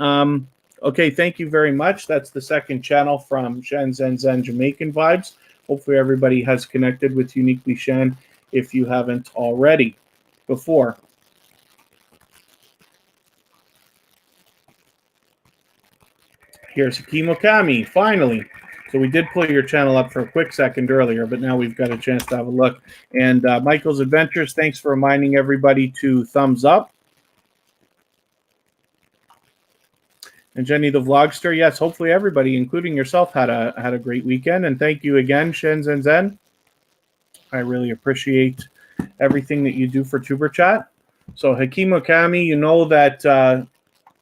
okay, thank you very much. That's the second channel from Shan Zen Zen Jamaican Vibes. Hopefully everybody has connected with Uniquely Shan if you haven't already before. Here's Hakim Okami, finally. So we did pull your channel up for a quick second earlier, but now we've got a chance to have a look. And Michael's Adventures, thanks for reminding everybody to thumbs up. And Jenny the Vlogster, yes, hopefully everybody, including yourself, had a great weekend. And thank you again, Shen Zen Zen. I really appreciate everything that you do for tuberchat. So Hakim Okami, you know that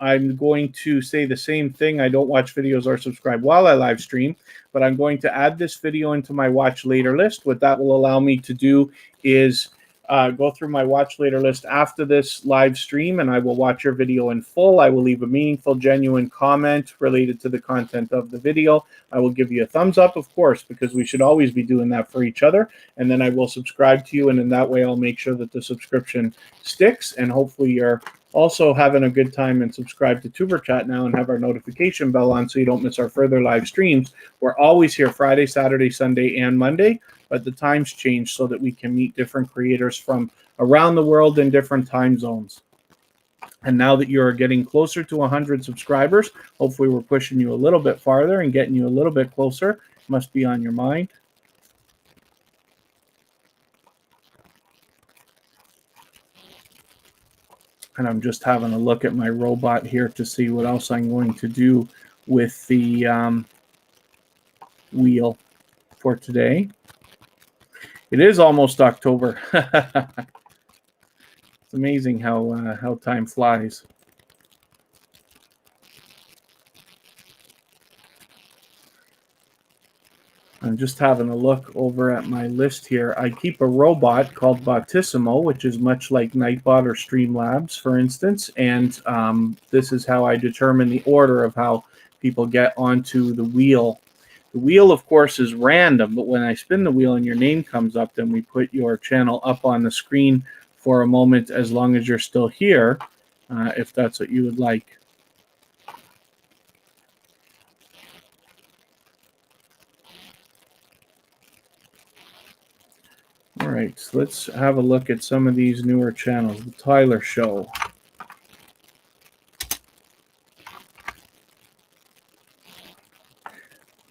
I'm going to say the same thing. I don't watch videos or subscribe while I live stream, but I'm going to add this video into my watch later list. What that will allow me to do is go through my watch later list after this live stream, and I will watch your video in full. I will leave a meaningful, genuine comment related to the content of the video. I will give you a thumbs up, of course, because we should always be doing that for each other. And then I will subscribe to you, and in that way I'll make sure that the subscription sticks, and hopefully you're also having a good time and subscribe to tuberchat now and have our notification bell on so you don't miss our further live streams. We're always here Friday, Saturday, Sunday, and Monday, but the times change so that we can meet different creators from around the world in different time zones. And now that you're getting closer to 100 subscribers, hopefully we're pushing you a little bit farther and getting you a little bit closer. Must be on your mind. And I'm just having a look at my robot here to see what else I'm going to do with the wheel for today. It is almost October. It's amazing how time flies. I'm just having a look over at my list here. I keep a robot called Bottissimo, which is much like Nightbot or Streamlabs, for instance. And this is how I determine the order of how people get onto the wheel. The wheel, of course, is random, but when I spin the wheel and your name comes up, then we put your channel up on the screen for a moment as long as you're still here, if that's what you would like. right, so let's have a look at some of these newer channels. The Tyler Show.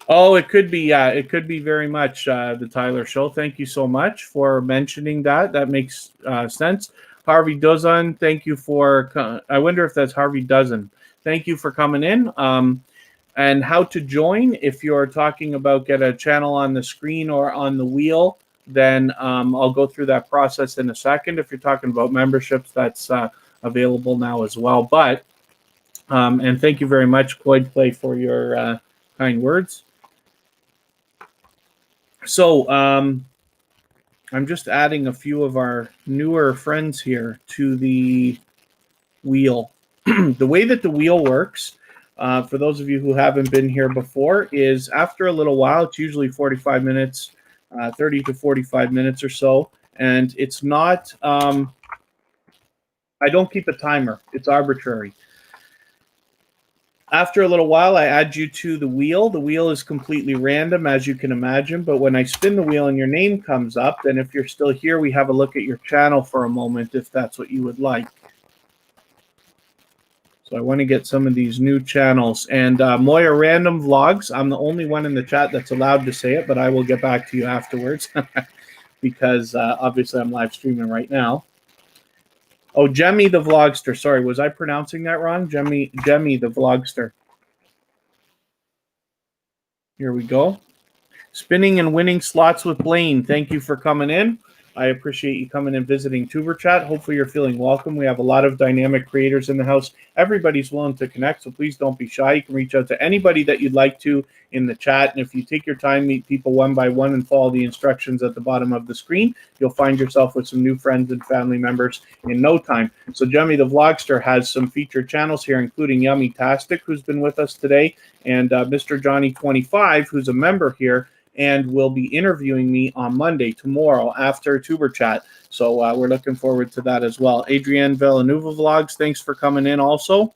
Oh, it could be, yeah, it could be very much the Tyler Show. Thank you so much for mentioning that. That makes sense. Harvey Dozan, thank you for, I wonder if that's Harvey Dozen. Thank you for coming in. And how to join, if you're talking about get a channel on the screen or on the wheel, then I'll go through that process in a second. If you're talking about memberships, that's available now as well. But, and thank you very much, Cloyd Play, for your kind words. So I'm just adding a few of our newer friends here to the wheel. The way that the wheel works, for those of you who haven't been here before, is after a little while, it's usually 45 minutes, 30 to 45 minutes or so. And it's not, I don't keep a timer. It's arbitrary. After a little while, I add you to the wheel. The wheel is completely random, as you can imagine. But when I spin the wheel and your name comes up, then if you're still here, we have a look at your channel for a moment, if that's what you would like. So I want to get some of these new channels. And Moya Random Vlogs, I'm the only one in the chat that's allowed to say it, but I will get back to you afterwards because obviously I'm live streaming right now. Oh, Jemmy the Vlogster. Sorry, was I pronouncing that wrong? Jemmy the Vlogster. Here we go. Spinning and winning slots with Blaine. Thank you for coming in. I appreciate you coming and visiting TuberChat. Hopefully you're feeling welcome. We have a lot of dynamic creators in the house. Everybody's willing to connect, so please don't be shy. You can reach out to anybody that you'd like to in the chat. And if you take your time, meet people one by one, and follow the instructions at the bottom of the screen, you'll find yourself with some new friends and family members in no time. So Jemmy the Vlogster has some featured channels here, including Yummy Tastic, who's been with us today, and Mr. Johnny 25, who's a member here, and will be interviewing me on Monday, tomorrow, after TuberChat. So we're looking forward to that as well. Adrienne Villanueva Vlogs, thanks for coming in also.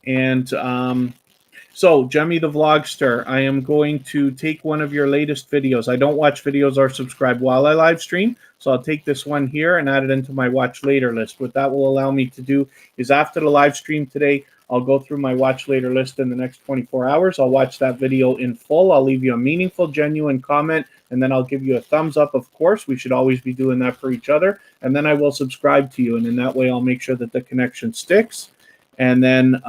And so, Jemmy the Vlogster, I am going to take one of your latest videos. I don't watch videos or subscribe while I live stream, so I'll take this one here and add it into my watch later list. What that will allow me to do is after the live stream today, I'll go through my watch later list in the next 24 hours. I'll watch that video in full. I'll leave you a meaningful, genuine comment, and then I'll give you a thumbs up, of course. We should always be doing that for each other. And then I will subscribe to you, and in that way, I'll make sure that the connection sticks. And then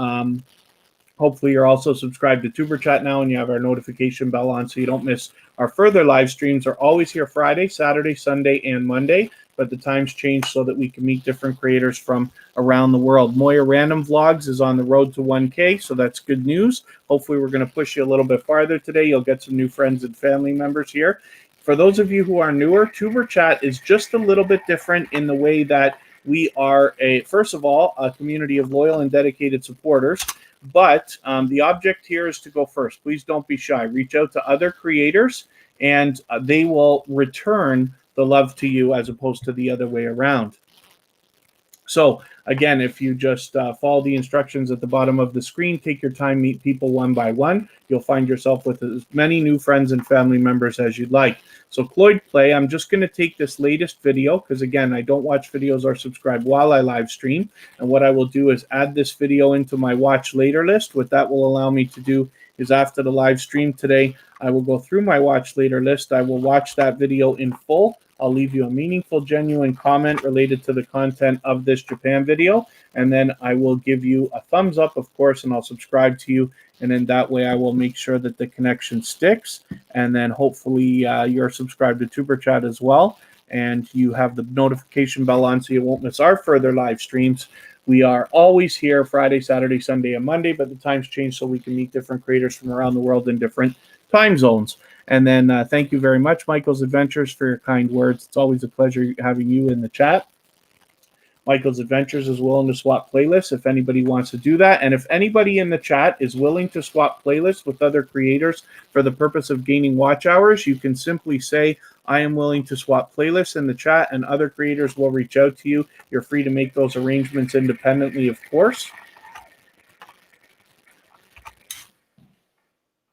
hopefully you're also subscribed to TuberChat now, and you have our notification bell on so you don't miss our further live streams. Are always here Friday, Saturday, Sunday, and Monday, but the times change so that we can meet different creators from around the world. Moya Random Vlogs is on the road to 1K, so that's good news. Hopefully we're going to push you a little bit farther today. You'll get some new friends and family members here. For those of you who are newer, TuberChat is just a little bit different in the way that we are, first of all, a community of loyal and dedicated supporters. But the object here is to go first. Please don't be shy. Reach out to other creators, and they will return the love to you as opposed to the other way around. So again, if you just follow the instructions at the bottom of the screen, take your time, meet people one by one, you'll find yourself with as many new friends and family members as you'd like. So Cloyd Play, I'm just going to take this latest video because, again, I don't watch videos or subscribe while I live stream. And what I will do is add this video into my watch later list. What that will allow me to do is after the live stream today, I will go through my watch later list. I will watch that video in full. I'll leave you a meaningful, genuine comment related to the content of this Japan video. And then I will give you a thumbs up, of course, and I'll subscribe to you. And then that way I will make sure that the connection sticks. And then hopefully you're subscribed to TuberChat as well. And you have the notification bell on so you won't miss our further live streams. We are always here Friday, Saturday, Sunday, and Monday, but the times change so we can meet different creators from around the world in different time zones. And then thank you very much, Michael's Adventures, for your kind words. It's always a pleasure having you in the chat. Michael's Adventures is willing to swap playlists if anybody wants to do that. And if anybody in the chat is willing to swap playlists with other creators for the purpose of gaining watch hours, you can simply say, I am willing to swap playlists in the chat, and other creators will reach out to you. You're free to make those arrangements independently, of course.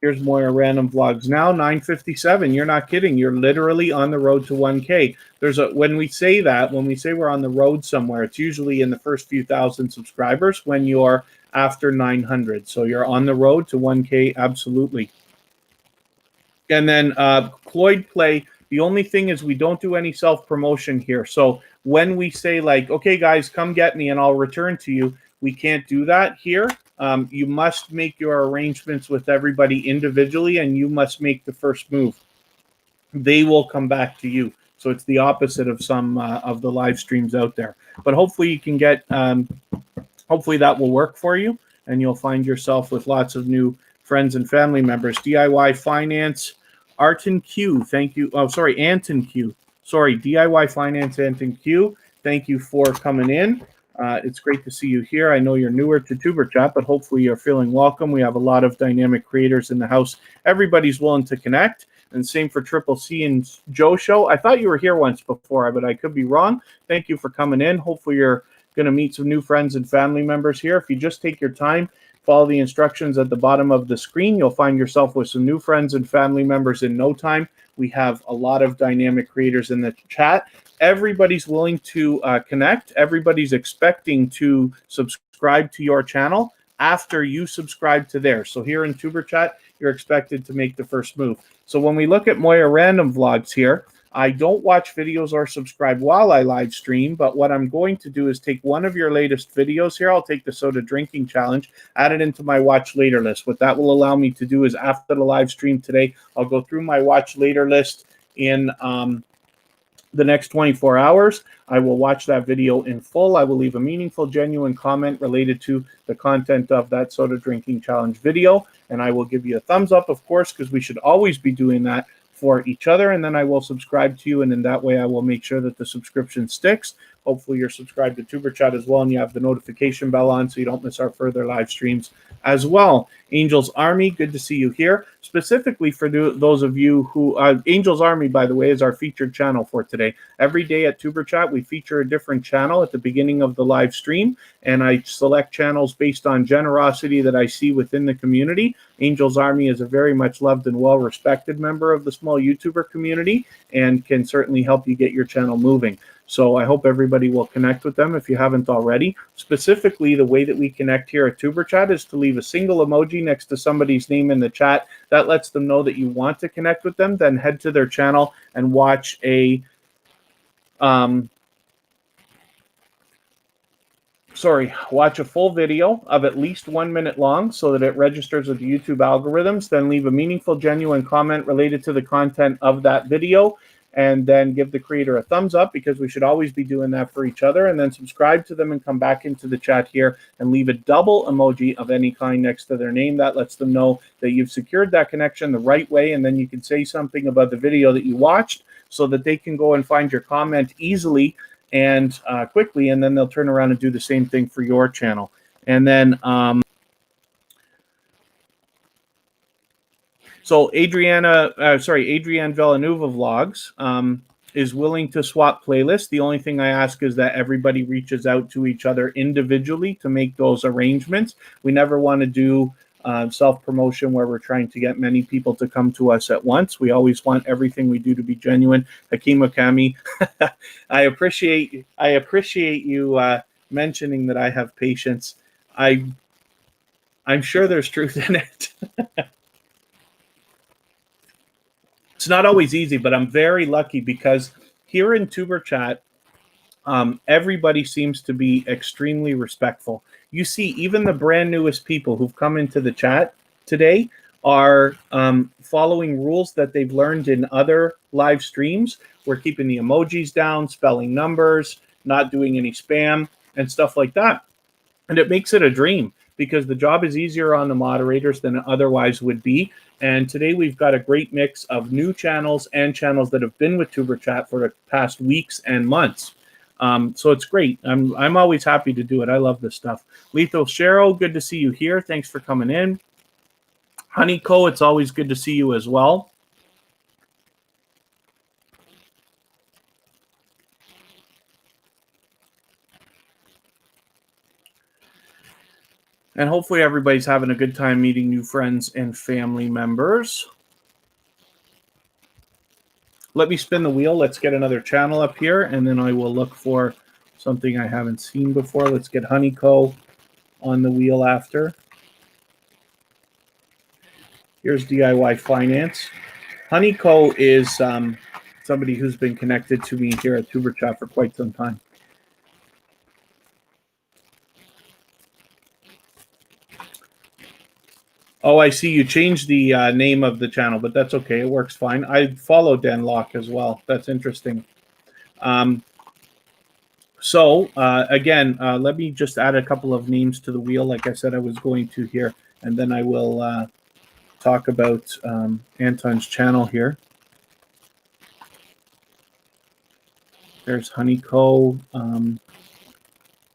Here's Moira Random Vlogs now, 9:57. You're not kidding. You're literally on the road to 1K. When we say that, when we say we're on the road somewhere, it's usually in the first few thousand subscribers when you're after 900. So you're on the road to 1K, absolutely. And then Cloyd Play, the only thing is we don't do any self-promotion here. So when we say like, okay, guys, come get me and I'll return to you, we can't do that here. You must make your arrangements with everybody individually, and you must make the first move. They will come back to you. So it's the opposite of some of the live streams out there. But hopefully you can get, hopefully that will work for you, and you'll find yourself with lots of new friends and family members. DIY Finance, Arton Q, thank you. Oh, sorry, Anton Q. Sorry, DIY Finance, Anton Q. Thank you for coming in. It's great to see you here. I know you're newer to TuberChat, but hopefully you're feeling welcome. We have a lot of dynamic creators in the house. Everybody's willing to connect. And same for Triple C and Joe Show. I thought you were here once before, but I could be wrong. Thank you for coming in. Hopefully you're going to meet some new friends and family members here. If you just take your time, follow the instructions at the bottom of the screen, you'll find yourself with some new friends and family members in no time. We have a lot of dynamic creators in the chat. Everybody's willing to connect. Everybody's expecting to subscribe to your channel after you subscribe to theirs. So here in TuberChat, you're expected to make the first move. So when we look at Moira Random Vlogs here, I don't watch videos or subscribe while I live stream, but what I'm going to do is take one of your latest videos here. I'll take the soda drinking challenge, add it into my watch later list. What that will allow me to do is after the live stream today, I'll go through my watch later list in the next 24 hours. I will watch that video in full. I will leave a meaningful, genuine comment related to the content of that soda drinking challenge video, and I will give you a thumbs up, of course, because we should always be doing that for each other, and then I will subscribe to you, and in that way I will make sure that the subscription sticks. Hopefully you're subscribed to TuberChat as well, and you have the notification bell on so you don't miss our further live streams as well. Angels Army, good to see you here. Specifically for those of you who, Angels Army, by the way, is our featured channel for today. Every day at TuberChat, we feature a different channel at the beginning of the live stream, and I select channels based on generosity that I see within the community. Angels Army is a very much loved and well-respected member of the small YouTuber community and can certainly help you get your channel moving. So I hope everybody will connect with them if you haven't already. Specifically, the way that we connect here at TuberChat is to leave a single emoji next to somebody's name in the chat. That lets them know that you want to connect with them. Then head to their channel and watch a watch a full video of at least 1 minute long so that it registers with the YouTube algorithms. Then leave a meaningful, genuine comment related to the content of that video, and then give the creator a thumbs up, because we should always be doing that for each other, and then subscribe to them and come back into the chat here and leave a double emoji of any kind next to their name. That lets them know that you've secured that connection the right way, and then you can say something about the video that you watched so that they can go and find your comment easily and quickly, and then they'll turn around and do the same thing for your channel. And then so Adrienne Villanueva Vlogs is willing to swap playlists. The only thing I ask is that everybody reaches out to each other individually to make those arrangements. We never want to do self-promotion where we're trying to get many people to come to us at once. We always want everything we do to be genuine. Hakeem Okami, I appreciate you mentioning that I have patience. I'm sure there's truth in it. It's not always easy, but I'm very lucky because here in TuberChat, everybody seems to be extremely respectful. You see, even the brand newest people who've come into the chat today are following rules that they've learned in other live streams. We're keeping the emojis down, spelling numbers, not doing any spam and stuff like that. And it makes it a dream because the job is easier on the moderators than it otherwise would be. And today we've got a great mix of new channels and channels that have been with TuberChat for the past weeks and months. So it's great. I'm always happy to do it. I love this stuff. Lethal Cheryl, good to see you here. Thanks for coming in. Honeyco, it's always good to see you as well. And hopefully everybody's having a good time meeting new friends and family members. Let me spin the wheel. Let's get another channel up here, and then I will look for something I haven't seen before. Let's get Honeyco on the wheel after. Here's DIY Finance. Honeyco is somebody who's been connected to me here at TuberChat for quite some time. Oh, I see you changed the name of the channel, but that's okay. It works fine. I follow Dan Locke as well. That's interesting. Again, let me just add a couple of names to the wheel, like I said I was going to here, and then I will talk about Anton's channel here. There's Honeyco,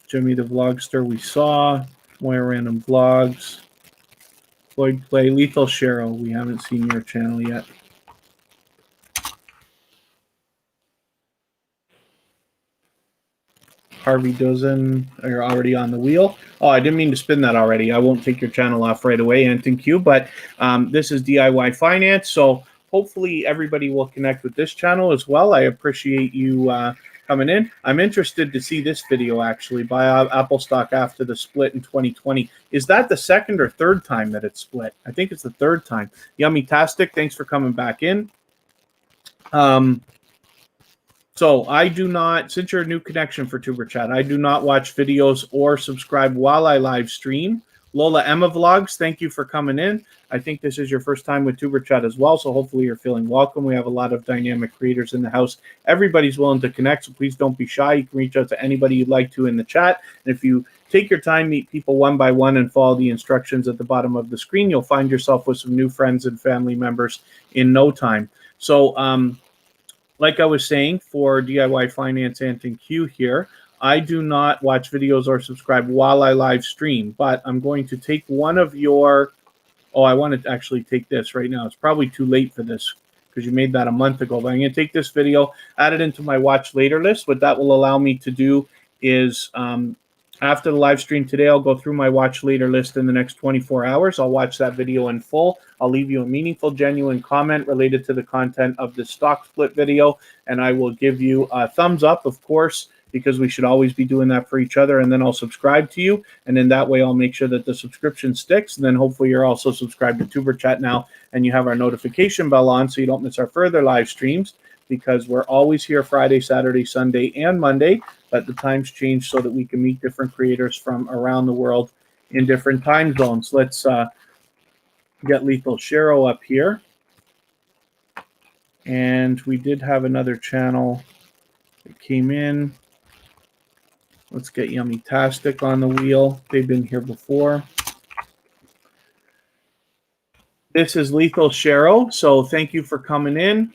Jimmy the Vlogster we saw, Moya Random Vlogs, Floyd Play, Lethal Shero. We haven't seen your channel yet. Harvey Dozen, you're already on the wheel. Oh, I didn't mean to spin that already. I won't take your channel off right away, Anton Q, but this is DIY Finance, so hopefully everybody will connect with this channel as well. I appreciate you coming in. I'm interested to see this video, actually, by Apple stock after the split in 2020. Is that the second or third time that it's split? I think it's the third time. Yummy-tastic, thanks for coming back in. So I do not, since you're a new connection for TuberChat, I do not watch videos or subscribe while I live stream. Lola Emma Vlogs, thank you for coming in. I think this is your first time with TuberChat as well, so hopefully you're feeling welcome. We have a lot of dynamic creators in the house. Everybody's willing to connect, so please don't be shy. You can reach out to anybody you'd like to in the chat. And if you take your time, meet people one by one, and follow the instructions at the bottom of the screen, you'll find yourself with some new friends and family members in no time. So, like I was saying, for DIY Finance Anton Q here, I do not watch videos or subscribe while I live stream, but I'm going to take one of your, oh, I want to actually take this right now. It's probably too late for this because you made that a month ago, but I'm going to take this video, add it into my watch later list. What that will allow me to do is after the live stream today, I'll go through my watch later list in the next 24 hours. I'll watch that video in full. I'll leave you a meaningful, genuine comment related to the content of the stock split video, and I will give you a thumbs up, of course, because we should always be doing that for each other, and then I'll subscribe to you, and in that way I'll make sure that the subscription sticks, and then hopefully you're also subscribed to TuberChat now, and you have our notification bell on so you don't miss our further live streams, because we're always here Friday, Saturday, Sunday, and Monday, but the times change so that we can meet different creators from around the world in different time zones. Let's get Lethal Shero up here. And we did have another channel that came in. Let's get Yummy-tastic on the wheel. They've been here before. This is Lethal Shero, so thank you for coming in.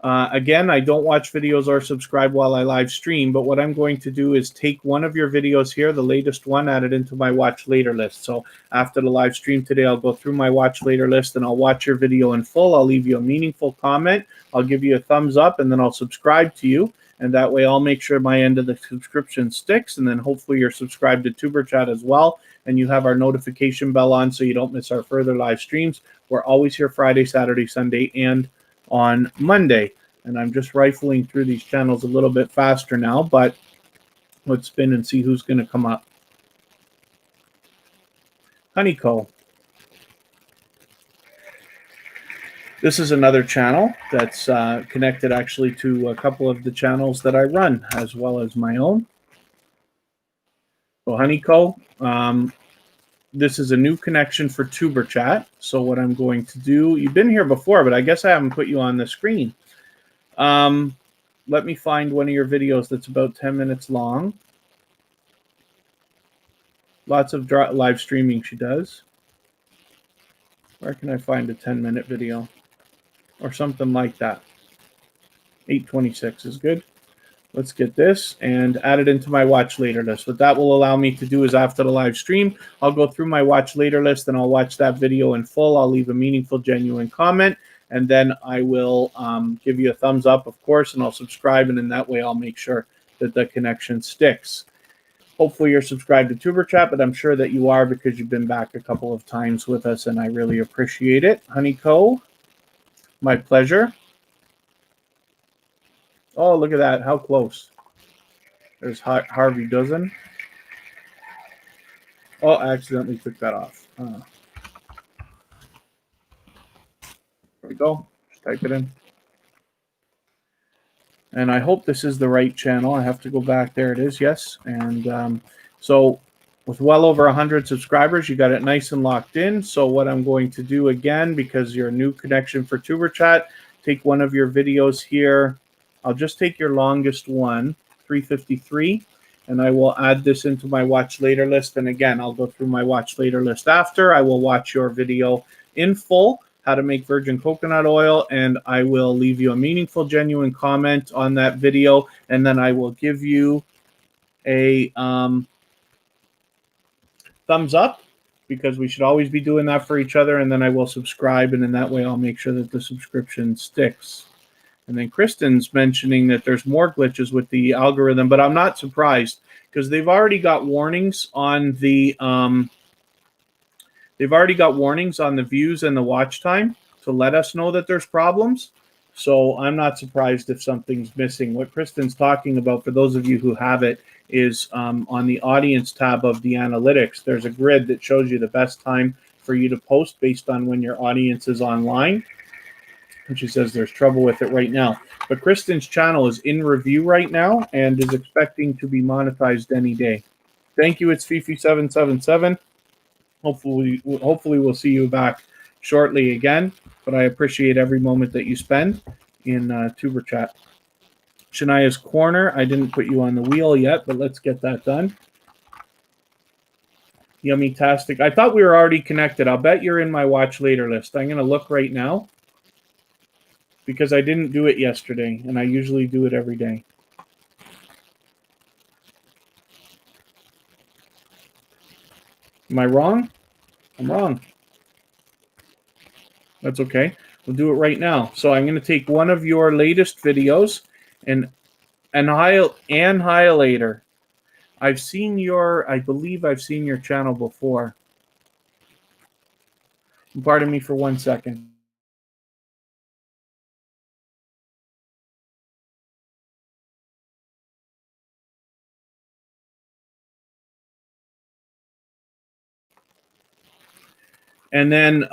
Again, I don't watch videos or subscribe while I live stream, but what I'm going to do is take one of your videos here, the latest one, add it into my watch later list. So after the live stream today, I'll go through my watch later list and I'll watch your video in full. I'll leave you a meaningful comment. I'll give you a thumbs up, and then I'll subscribe to you. And that way I'll make sure my end of the subscription sticks. And then hopefully you're subscribed to TuberChat as well. And you have our notification bell on so you don't miss our further live streams. We're always here Friday, Saturday, Sunday, and on Monday. And I'm just rifling through these channels a little bit faster now, but let's spin and see who's going to come up. Honeyco. This is another channel that's connected actually to a couple of the channels that I run, as well as my own. So Honeyco, this is a new connection for TuberChat. So what I'm going to do, you've been here before, but I guess I haven't put you on the screen. Let me find one of your videos that's about 10 minutes long. Lots of live streaming she does. Where can I find a 10-minute video? Or something like that. 8:26 is good. Let's get this and add it into my watch later list. What that will allow me to do is after the live stream, I'll go through my watch later list and I'll watch that video in full. I'll leave a meaningful, genuine comment, and then I will give you a thumbs up, of course, and I'll subscribe, and in that way I'll make sure that the connection sticks. Hopefully you're subscribed to TuberChat, but I'm sure that you are because you've been back a couple of times with us, and I really appreciate it. Honeyco, my pleasure. Oh, look at that. How close. There's Harvey Dozen. Oh, I accidentally took that off. There we go. Just type it in. And I hope this is the right channel. I have to go back. There it is. Yes. And so with well over 100 subscribers, you got it nice and locked in. So what I'm going to do again, because you're a new connection for TuberChat, take one of your videos here. I'll just take your longest one, 353, and I will add this into my watch later list. And again, I'll go through my watch later list after. I will watch your video in full, how to make virgin coconut oil, and I will leave you a meaningful, genuine comment on that video, and then I will give you a thumbs up, because we should always be doing that for each other, and then I will subscribe, and in that way I'll make sure that the subscription sticks. And then Kristen's mentioning that there's more glitches with the algorithm, but I'm not surprised because they've already got warnings on the views and the watch time to let us know that there's problems. So I'm not surprised if something's missing. What Kristen's talking about, for those of you who have it, is on the audience tab of the analytics. There's a grid that shows you the best time for you to post based on when your audience is online. And she says there's trouble with it right now. But Kristen's channel is in review right now and is expecting to be monetized any day. Thank you. It's Fifi777. Hopefully we'll see you back shortly again. But I appreciate every moment that you spend in TuberChat. Shania's Corner. I didn't put you on the wheel yet, but let's get that done. Yummy-tastic. I thought we were already connected. I'll bet you're in my watch later list. I'm going to look right now, because I didn't do it yesterday, and I usually do it every day. Am I wrong? I'm wrong. That's okay. We'll do it right now. So I'm going to take one of your latest videos and Annihilator. I believe I've seen your channel before. Pardon me for 1 second. And then,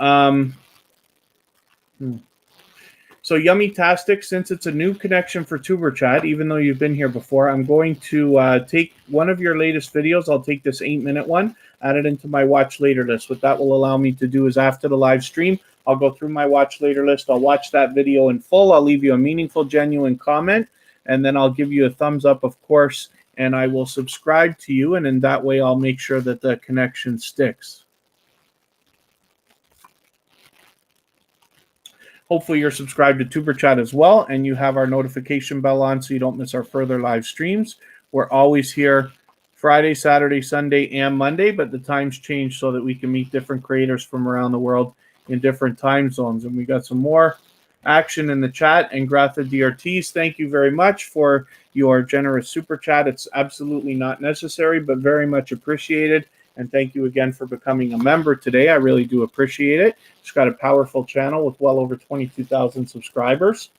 so Yummy-tastic, since it's a new connection for TuberChat, even though you've been here before, I'm going to take one of your latest videos. I'll take this 8-minute one, add it into my watch later list. What that will allow me to do is after the live stream, I'll go through my watch later list. I'll watch that video in full. I'll leave you a meaningful, genuine comment, and then I'll give you a thumbs up, of course, and I will subscribe to you, and in that way I'll make sure that the connection sticks. Hopefully you're subscribed to TuberChat as well, and you have our notification bell on so you don't miss our further live streams. We're always here Friday, Saturday, Sunday, and Monday, but the times change so that we can meet different creators from around the world in different time zones. And we got some more action in the chat. And Gratha DRTs, thank you very much for your generous super chat. It's absolutely not necessary, but very much appreciated. And thank you again for becoming a member today. I really do appreciate it. It's got a powerful channel with well over 22,000 subscribers.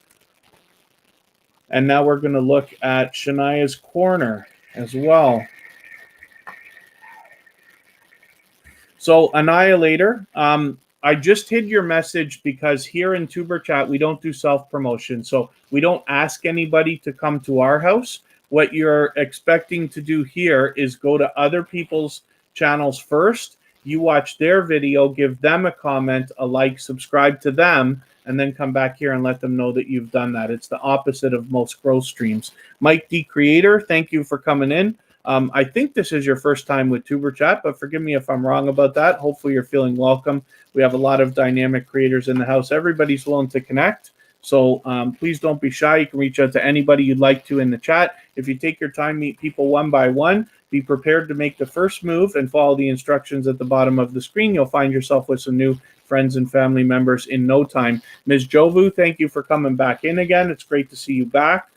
And now we're going to look at Shania's Corner as well. So Annihilator, I just hid your message because here in TuberChat, we don't do self-promotion. So we don't ask anybody to come to our house. What you're expecting to do here is go to other people's channels first. You watch their video, give them a comment, a like, subscribe to them, and then come back here and let them know that you've done that. It's the opposite of most growth streams. Mike D. Creator, thank you for coming in. I think this is your first time with TuberChat, but forgive me if I'm wrong about that. Hopefully you're feeling welcome. We have a lot of dynamic creators in the house. Everybody's willing to connect. So please don't be shy. You can reach out to anybody you'd like to in the chat. If you take your time, meet people one by one. Be prepared to make the first move and follow the instructions at the bottom of the screen. You'll find yourself with some new friends and family members in no time. Ms. Jovu, thank you for coming back in again. It's great to see you back.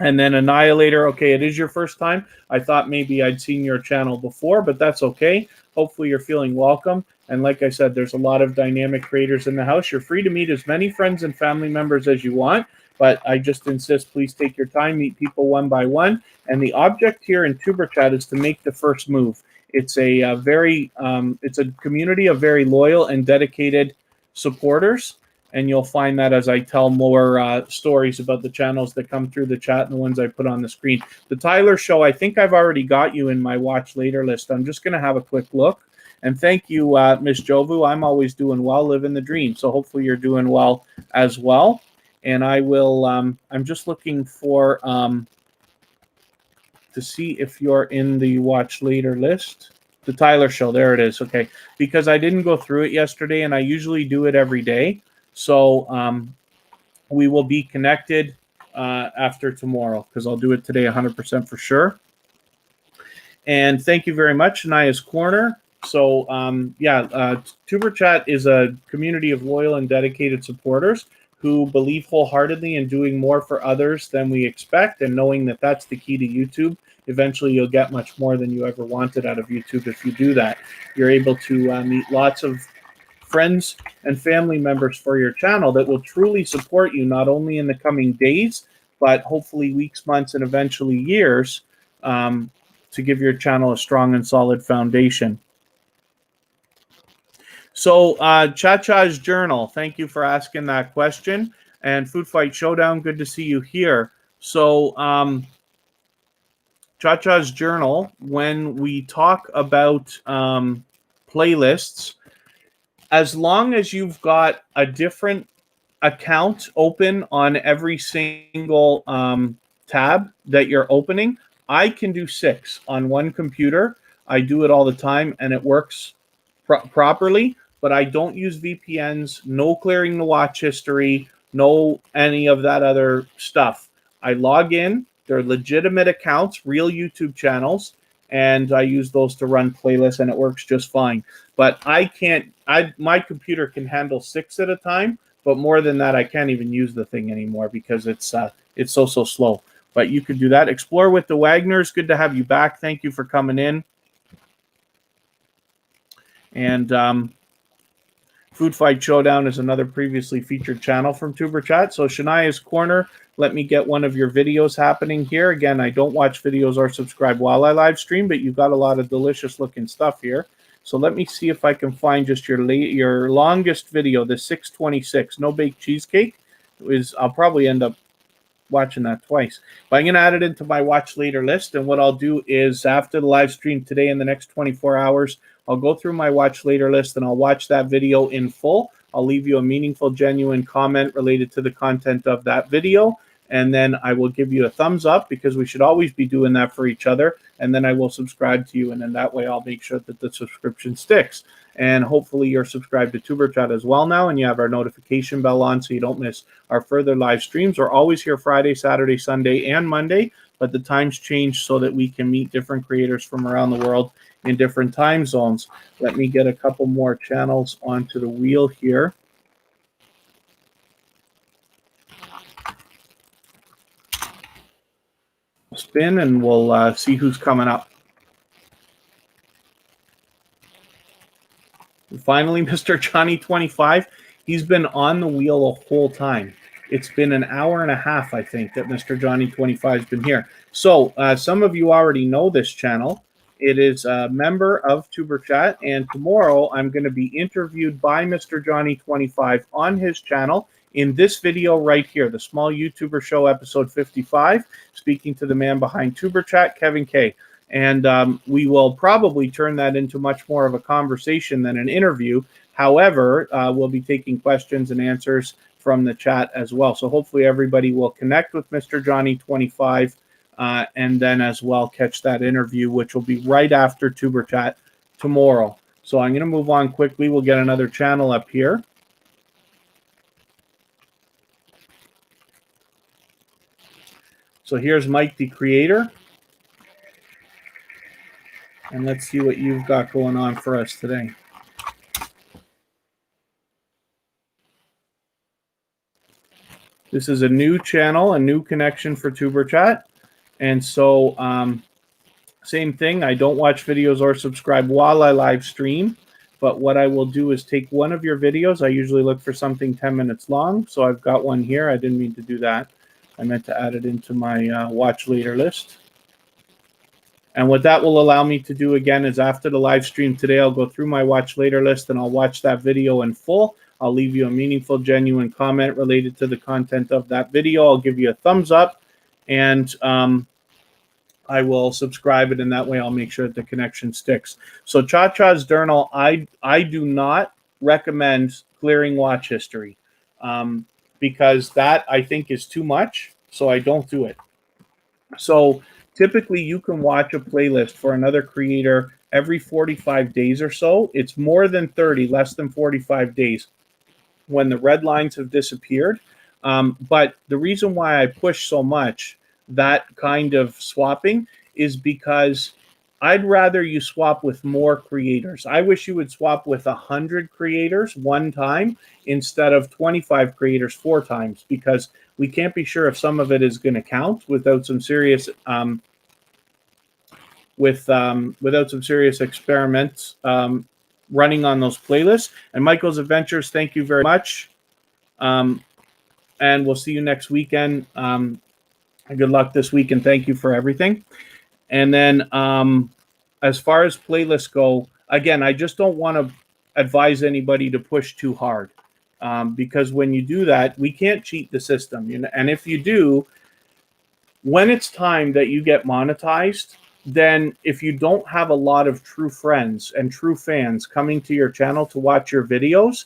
And then Annihilator, okay, it is your first time. I thought maybe I'd seen your channel before, but that's okay. Hopefully you're feeling welcome. And like I said, there's a lot of dynamic creators in the house. You're free to meet as many friends and family members as you want, but I just insist, please take your time, meet people one by one. And the object here in tuberchat is to make the first move. It's a it's a community of very loyal and dedicated supporters. And you'll find that as I tell more stories about the channels that come through the chat and the ones I put on the screen. The Tyler Show, I think I've already got you in my watch later list. I'm just going to have a quick look. And thank you, Miss Jovu. I'm always doing well, living the dream. So hopefully you're doing well as well. And I will, I'm just looking for, to see if you're in the watch later list. The Tyler Show, there it is. Okay. Because I didn't go through it yesterday, and I usually do it every day. So we will be connected after tomorrow, because I'll do it today 100% for sure. And thank you very much, Shania's Corner. So tuberchat is a community of loyal and dedicated supporters who believe wholeheartedly in doing more for others than we expect, and knowing that that's the key to YouTube. Eventually, you'll get much more than you ever wanted out of YouTube if you do that. You're able to meet lots of friends and family members for your channel that will truly support you, not only in the coming days, but hopefully weeks, months, and eventually years, to give your channel a strong and solid foundation. So Cha-Cha's Journal, thank you for asking that question. And Food Fight Showdown, good to see you here. So Cha-Cha's Journal, when we talk about playlists, as long as you've got a different account open on every single tab that you're opening, I can do 6 on one computer. I do it all the time, and it works properly, but I don't use VPNs, no clearing the watch history, no any of that other stuff. I log in, they're legitimate accounts, real YouTube channels, and I use those to run playlists, and it works just fine. But I can't, my computer can handle 6 at a time, but more than that, I can't even use the thing anymore because it's so slow. But you could do that. Explore with the Wagners, good to have you back. Thank you for coming in. And Food Fight Showdown is another previously featured channel from tuberchat. So Shania's Corner, let me get one of your videos happening here. Again, I don't watch videos or subscribe while I live stream, but you've got a lot of delicious looking stuff here. So let me see if I can find just your longest video, the 626, no baked cheesecake. I'll probably end up watching that twice. But I'm going to add it into my watch later list. And what I'll do is after the live stream today, in the next 24 hours, I'll go through my watch later list and I'll watch that video in full. I'll leave you a meaningful, genuine comment related to the content of that video. And then I will give you a thumbs up, because we should always be doing that for each other. And then I will subscribe to you. And then that way I'll make sure that the subscription sticks. And hopefully you're subscribed to tuberchat as well now, and you have our notification bell on so you don't miss our further live streams. We're always here Friday, Saturday, Sunday, and Monday, but the times change so that we can meet different creators from around the world in different time zones. Let me get a couple more channels onto the wheel here. Spin and we'll see who's coming up. And finally, Mr. Johnny 25, he's been on the wheel the whole time. It's been an hour and a half, I think, that Mr. Johnny 25 has been here. So some of you already know this channel. It is a member of tuberchat, and tomorrow I'm going to be interviewed by Mr. Johnny 25 on his channel in this video right here, the Small YouTuber Show episode 55, speaking to the man behind tuberchat, Kevin K. And we will probably turn that into much more of a conversation than an interview. However, we'll be taking questions and answers from the chat as well. So hopefully everybody will connect with Mr. Johnny 25 and then as well catch that interview, which will be right after tuberchat tomorrow. So I'm going to move on quickly. We'll get another channel up here. So here's Mike the Creator. And let's see what you've got going on for us today. This is a new channel, a new connection for tuberchat. And so same thing, I don't watch videos or subscribe while I live stream. But what I will do is take one of your videos. I usually look for something 10 minutes long. So I've got one here. I didn't mean to do that. I meant to add it into my watch later list. And what that will allow me to do again is after the live stream today, I'll go through my watch later list and I'll watch that video in full. I'll leave you a meaningful, genuine comment related to the content of that video. I'll give you a thumbs up and I will subscribe it, and that way I'll make sure that the connection sticks. So Cha-Cha's journal, I do not recommend clearing watch history because that I think is too much, so I don't do it. So typically you can watch a playlist for another creator every 45 days or so. It's more than 30, less than 45 days when the red lines have disappeared. But the reason why I push so much that kind of swapping is because I'd rather you swap with more creators. I wish you would swap with 100 creators one time instead of 25 creators 4 times, because we can't be sure if some of it is going to count without some serious without some serious experiments running on those playlists. And Michael's Adventures, thank you very much. And we'll see you next weekend. Good luck this week, and thank you for everything. And then as far as playlists go, again, I just don't want to advise anybody to push too hard because when you do that, we can't cheat the system. You know? And if you do, when it's time that you get monetized, then if you don't have a lot of true friends and true fans coming to your channel to watch your videos,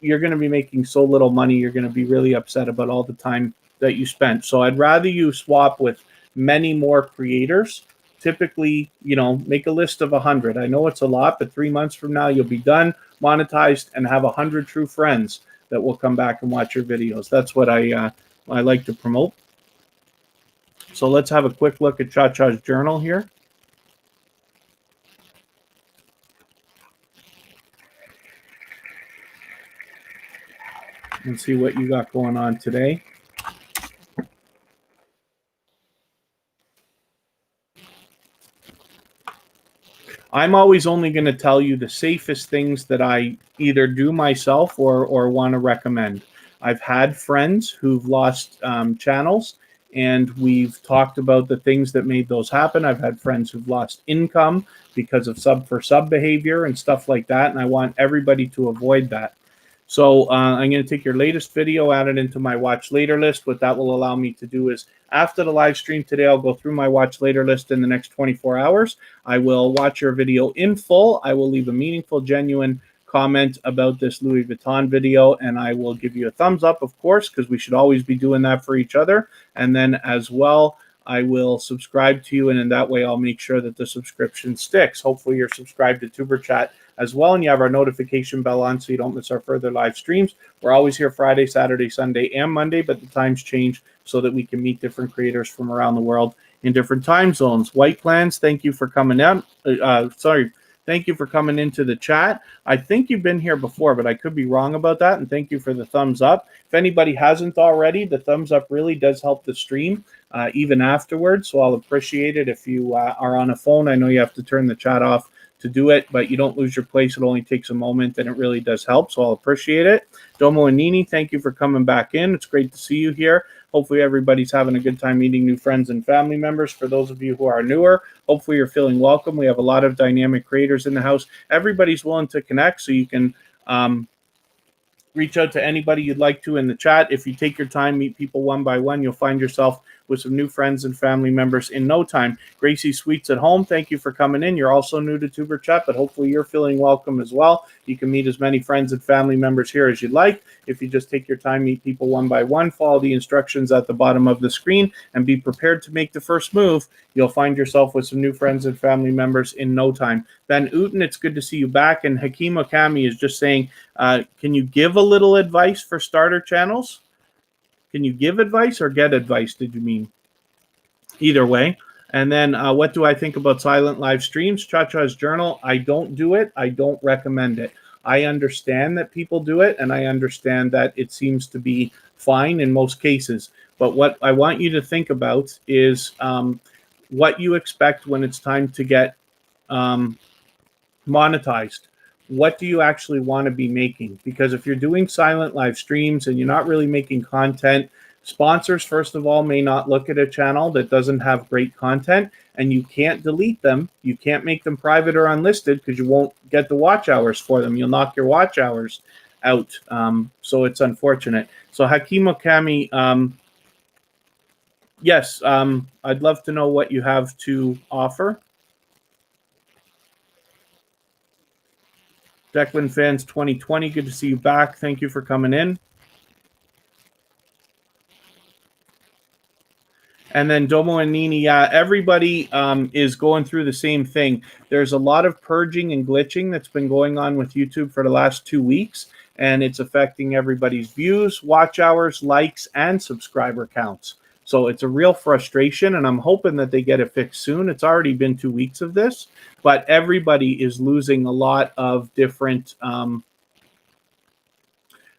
you're going to be making so little money, you're going to be really upset about all the time that you spent. So I'd rather you swap with many more creators. Typically, you know, make a list of 100. I know it's a lot, but 3 months from now, you'll be done, monetized, and have 100 true friends that will come back and watch your videos. That's what I like to promote. So let's have a quick look at Cha-Cha's journal here. And see what you got going on today. I'm always only going to tell you the safest things that I either do myself or want to recommend. I've had friends who've lost channels, and we've talked about the things that made those happen. I've had friends who've lost income because of sub-for-sub behavior and stuff like that, and I want everybody to avoid that. So I'm going to take your latest video, add it into my watch later list. What that will allow me to do is after the live stream today, I'll go through my watch later list in the next 24 hours. I will watch your video in full. I will leave a meaningful, genuine comment about this Louis Vuitton video, and I will give you a thumbs up, of course, because we should always be doing that for each other. And then as well, I will subscribe to you, and in that way, I'll make sure that the subscription sticks. Hopefully, you're subscribed to tuberchat as well, and you have our notification bell on so you don't miss our further live streams. We're always here Friday, Saturday, Sunday, and Monday, but the times change so that we can meet different creators from around the world in different time zones. White Plans, thank you for coming in. Thank you for coming into the chat. I think you've been here before, but I could be wrong about that, and thank you for the thumbs up. If anybody hasn't already, the thumbs up really does help the stream even afterwards, so I'll appreciate it. If you are on a phone, I know you have to turn the chat off to do it, but you don't lose your place. It only takes a moment, and it really does help, so I'll appreciate it. Domo and Nini, thank you for coming back in. It's great to see you here. Hopefully everybody's having a good time meeting new friends and family members. For those of you who are newer, hopefully you're feeling welcome. We have a lot of dynamic creators in the house. Everybody's willing to connect, so you can reach out to anybody you'd like to in the chat. If you take your time, meet people one by one, you'll find yourself with some new friends and family members in no time. Gracie Sweets at home, thank you for coming in. You're also new to tuberchat, but hopefully you're feeling welcome as well. You can meet as many friends and family members here as you'd like. If you just take your time, meet people one by one, follow the instructions at the bottom of the screen, and be prepared to make the first move, you'll find yourself with some new friends and family members in no time. Ben Uten, it's good to see you back. And Hakeem Okami is just saying, can you give a little advice for starter channels? Can you give advice or get advice, did you mean? Either way. And then what do I think about silent live streams? Cha-Cha's journal, I don't do it. I don't recommend it. I understand that people do it, and I understand that it seems to be fine in most cases. But what I want you to think about is what you expect when it's time to get monetized. What do you actually want to be making? Because if you're doing silent live streams and you're not really making content, sponsors, first of all, may not look at a channel that doesn't have great content, and you can't delete them. You can't make them private or unlisted because you won't get the watch hours for them. You'll knock your watch hours out. So it's unfortunate. So Hakeem Okami, yes, I'd love to know what you have to offer. Declan Fans 2020, good to see you back. Thank you for coming in. And then Domo and Nini, yeah, everybody is going through the same thing. There's a lot of purging and glitching that's been going on with YouTube for the last 2 weeks, and it's affecting everybody's views, watch hours, likes, and subscriber counts. So it's a real frustration, and I'm hoping that they get it fixed soon. It's already been 2 weeks of this, but everybody is losing a lot of different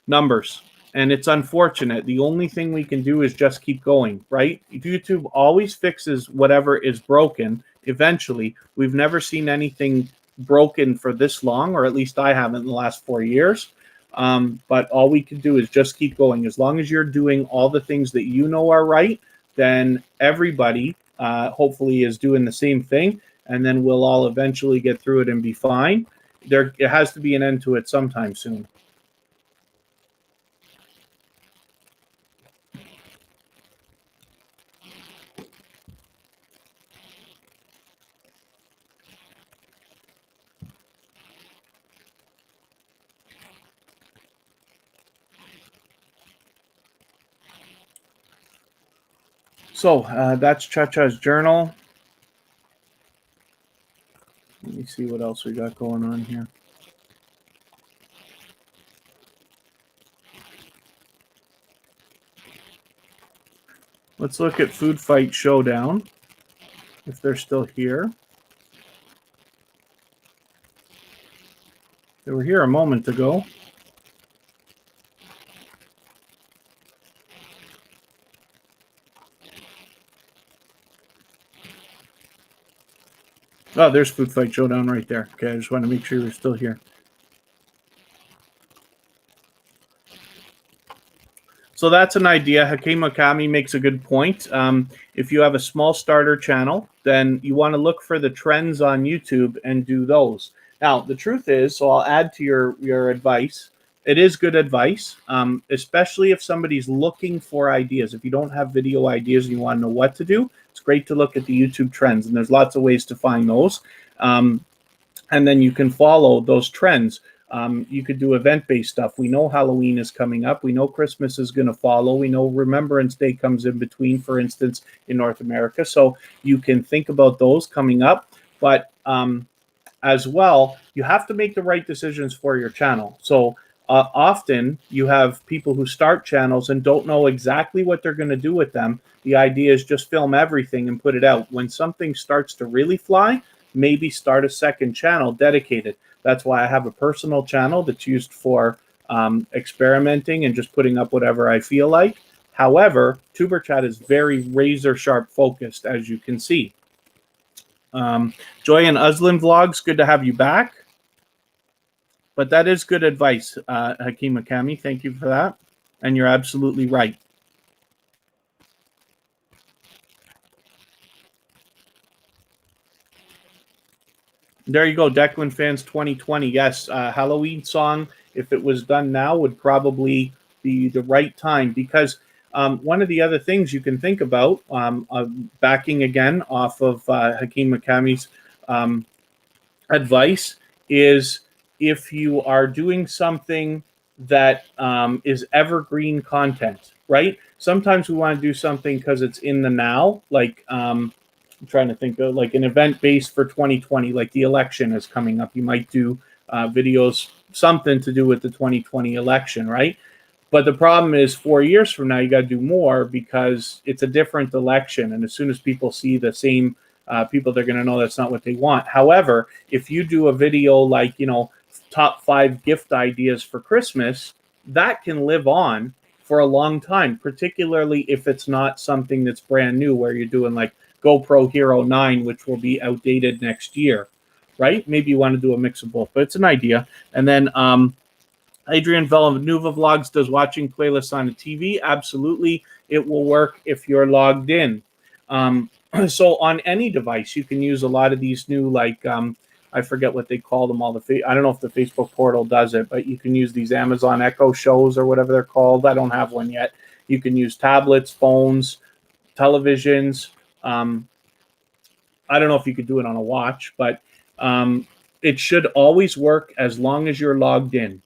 numbers. And it's unfortunate. The only thing we can do is just keep going, right? YouTube always fixes whatever is broken eventually. We've never seen anything broken for this long, or at least I haven't in the last 4 years. But all we can do is just keep going. As long as you're doing all the things that you know are right, then everybody hopefully is doing the same thing, and then we'll all eventually get through it and be fine. It has to be an end to it sometime soon. So that's Cha-Cha's journal. Let me see what else we got going on here. Let's look at Food Fight Showdown, if they're still here. They were here a moment ago. Oh, there's Food Fight Showdown right there. Okay, I just want to make sure you're still here. So that's an idea. Hakeem Okami makes a good point. If you have a small starter channel, then you want to look for the trends on YouTube and do those. Now, the truth is, so I'll add to your advice. It is good advice, especially if somebody's looking for ideas. If you don't have video ideas and you want to know what to do, it's great to look at the YouTube trends, and there's lots of ways to find those. And then you can follow those trends. You could do event-based stuff. We know Halloween is coming up. We know Christmas is going to follow. We know Remembrance Day comes in between, for instance, in North America. So you can think about those coming up. But as well, you have to make the right decisions for your channel. So often you have people who start channels and don't know exactly what they're going to do with them. The idea is just film everything and put it out. When something starts to really fly, maybe start a second channel dedicated. That's why I have a personal channel that's used for experimenting and just putting up whatever I feel like. However, TuberChat is very razor sharp focused, as you can see. Joy and Uzlin Vlogs, good to have you back. But that is good advice, Hakeem Okami. Thank you for that. And you're absolutely right. There you go, Declan Fans 2020. Yes, Halloween song, if it was done now, would probably be the right time, because one of the other things you can think about, backing again off of Hakeem Okami's advice, is if you are doing something that is evergreen content, right? Sometimes we want to do something because it's in the now, like I'm trying to think of like an event based for 2020, like the election is coming up. You might do videos, something to do with the 2020 election, right? But the problem is 4 years from now, you got to do more because it's a different election. And as soon as people see the same people, they're going to know that's not what they want. However, if you do a video like, top 5 gift ideas for Christmas, that can live on for a long time, particularly if it's not something that's brand new where you're doing like GoPro Hero 9, which will be outdated next year, right? Maybe you want to do a mix of both, but it's an idea. And then Adrian Villanueva Vlogs does watching playlists on the TV. Absolutely, it will work if you're logged in. So on any device, you can use a lot of these new, like, I forget what they call them all. I don't know if the Facebook portal does it, but you can use these Amazon Echo shows or whatever they're called. I don't have one yet. You can use tablets, phones, televisions. I don't know if you could do it on a watch, but it should always work as long as you're logged in.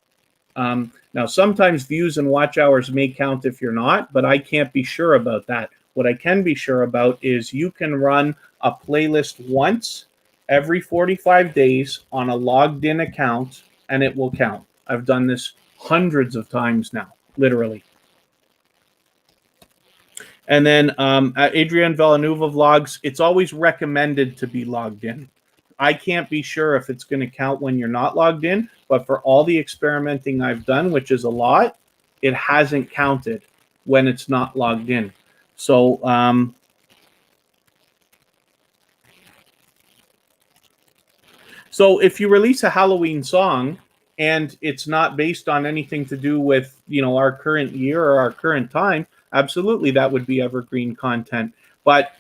Now, sometimes views and watch hours may count if you're not, but I can't be sure about that. What I can be sure about is you can run a playlist once every 45 days on a logged in account, and it will count. I've done this hundreds of times now, literally. And then Adrian Villanueva Vlogs, it's always recommended to be logged in. I can't be sure if it's going to count when you're not logged in, but for all the experimenting I've done, which is a lot, it hasn't counted when it's not logged in. So so if you release a Halloween song and it's not based on anything to do with, our current year or our current time, absolutely that would be evergreen content. But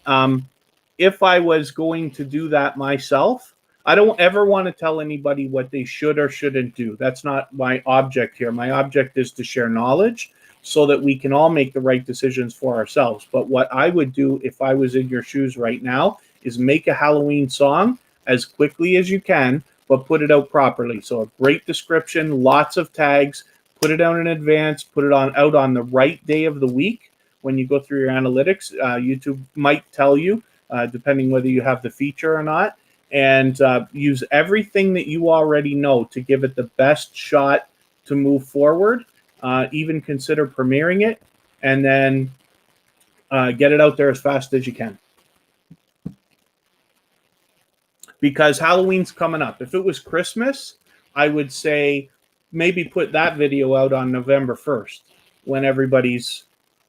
if I was going to do that myself, I don't ever want to tell anybody what they should or shouldn't do. That's not my object here. My object is to share knowledge so that we can all make the right decisions for ourselves. But what I would do if I was in your shoes right now is make a Halloween song as quickly as you can, but put it out properly. So a great description, lots of tags, put it out in advance, put it out on the right day of the week. When you go through your analytics, YouTube might tell you, depending whether you have the feature or not, and use everything that you already know to give it the best shot to move forward. Even consider premiering it, and then get it out there as fast as you can. Because Halloween's coming up. If it was Christmas, I would say maybe put that video out on November 1st when everybody's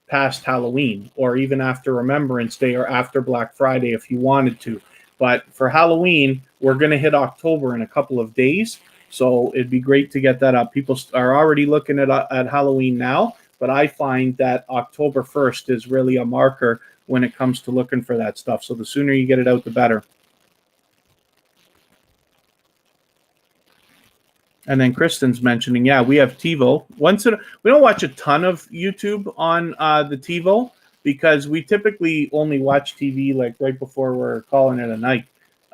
past Halloween, or even after Remembrance Day or after Black Friday if you wanted to. But for Halloween, we're going to hit October in a couple of days. So it'd be great to get that up. People are already looking at Halloween now, but I find that October 1st is really a marker when it comes to looking for that stuff. So the sooner you get it out, the better. And then Kristen's mentioning, yeah, we have TiVo. We don't watch a ton of YouTube on the TiVo because we typically only watch TV like right before we're calling it a night.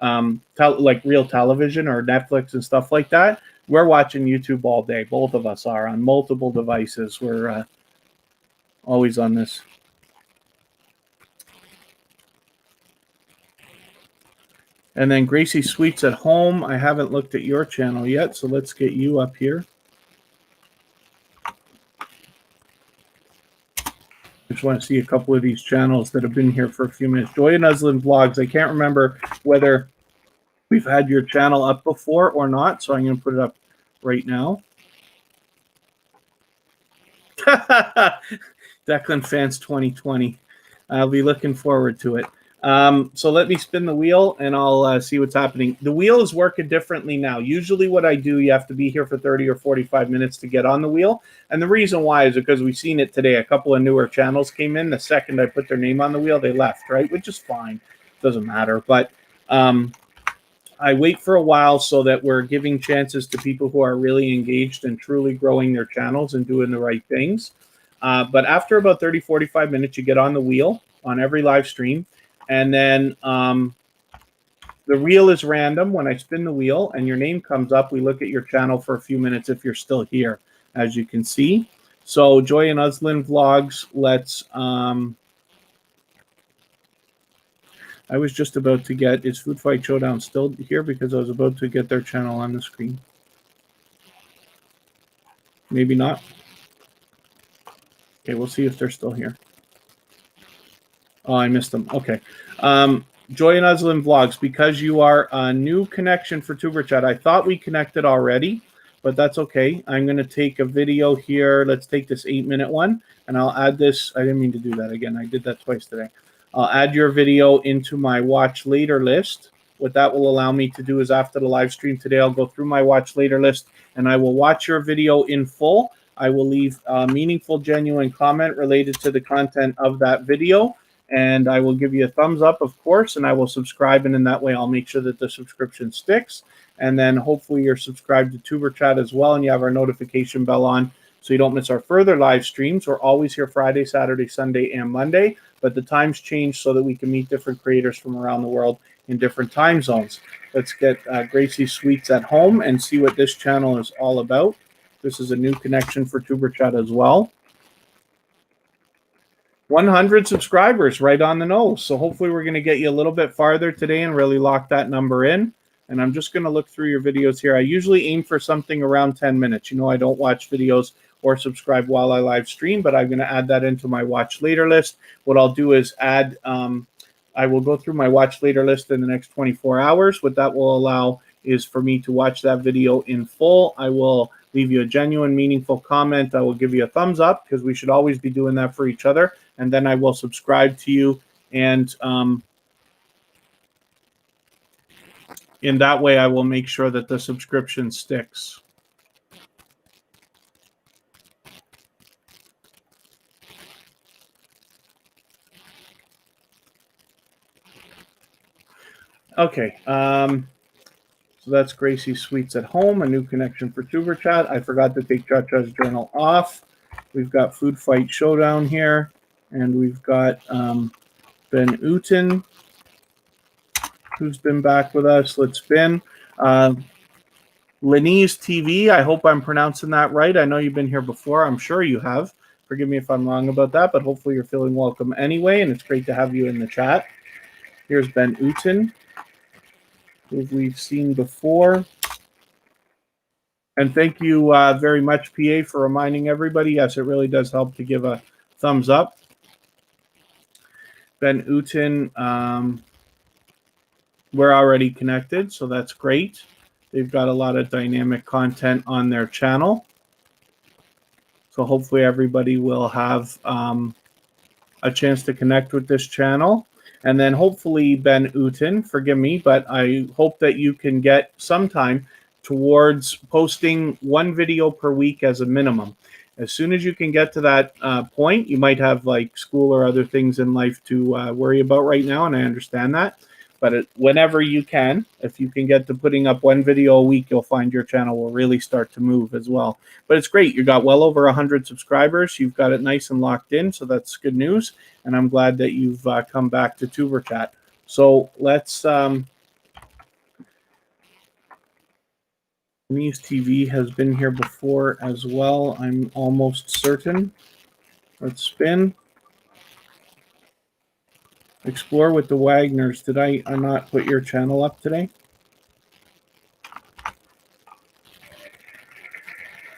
Like real television or Netflix and stuff like that. We're watching YouTube all day. Both of us are on multiple devices. We're always on this. And then Gracie Sweets at Home. I haven't looked at your channel yet, so let's get you up here. I just want to see a couple of these channels that have been here for a few minutes. Joy and Uslin Vlogs. I can't remember whether we've had your channel up before or not, so I'm going to put it up right now. Declan Fans 2020. I'll be looking forward to it. So let me spin the wheel and I'll see what's happening. The wheel is working differently now. Usually what I do, you have to be here for 30 or 45 minutes to get on the wheel. And the reason why is because we've seen it today. A couple of newer channels came in. The second I put their name on the wheel, they left, right? Which is fine. Doesn't matter. But I wait for a while so that we're giving chances to people who are really engaged and truly growing their channels and doing the right things. But after about 30, 45 minutes, you get on the wheel on every live stream. And then the reel is random. When I spin the wheel and your name comes up, we look at your channel for a few minutes if you're still here, as you can see. So Joy and Uslin Vlogs, let's... I was just about to get... Is Food Fight Showdown still here? Because I was about to get their channel on the screen. Maybe not. Okay, we'll see if they're still here. Oh, I missed them. Okay. Joy and Uslin Vlogs, because you are a new connection for TuberChat. I thought we connected already, but that's okay. I'm going to take a video here. Let's take this 8-minute one, and I'll add this. I didn't mean to do that again. I did that twice today. I'll add your video into my watch later list. What that will allow me to do is after the live stream today, I'll go through my watch later list, and I will watch your video in full. I will leave a meaningful, genuine comment related to the content of that video, and I will give you a thumbs up, of course, and I will subscribe, and in that way I'll make sure that the subscription sticks. And then hopefully you're subscribed to TuberChat as well, and you have our notification bell on so you don't miss our further live streams. We're always here Friday, Saturday, Sunday, and Monday, but the times change so that we can meet different creators from around the world in different time zones. Let's get Gracie Sweets at home and see what this channel is all about. This is a new connection for TuberChat as well. 100 subscribers, right on the nose. So hopefully we're going to get you a little bit farther today and really lock that number in. And I'm just going to look through your videos here. I usually aim for something around 10 minutes. You know, I don't watch videos or subscribe while I live stream, but I'm going to add that into my watch later list. What I'll do is add, I will go through my watch later list in the next 24 hours. What that will allow is for me to watch that video in full. I will leave you a genuine, meaningful comment. I will give you a thumbs up because we should always be doing that for each other. And then I will subscribe to you. And in that way, I will make sure that the subscription sticks. Okay. So that's Gracie Sweets at home, a new connection for TuberChat. I forgot to take Chacha's journal off. We've got Food Fight Showdown here, and we've got Ben Uten, who's been back with us. Let's spin. Lenise TV, I hope I'm pronouncing that right. I know you've been here before. I'm sure you have. Forgive me if I'm wrong about that, but hopefully you're feeling welcome anyway, and it's great to have you in the chat. Here's Ben Uten, who we've seen before. And thank you very much, PA, for reminding everybody. Yes, it really does help to give a thumbs up. Ben Uten, we're already connected, so that's great. They've got a lot of dynamic content on their channel. So hopefully everybody will have a chance to connect with this channel. And then hopefully, Ben Uten, forgive me, but I hope that you can get some time towards posting one video per week as a minimum. As soon as you can get to that point, you might have like school or other things in life to worry about right now, and I understand that. But whenever you can, if you can get to putting up one video a week, you'll find your channel will really start to move as well. But it's great. You got well over 100 subscribers. You've got it nice and locked in, so that's good news. And I'm glad that you've come back to TuberChat. So let's... News TV has been here before as well, I'm almost certain. Let's spin. Explore with the Wagners. Did I not put your channel up today?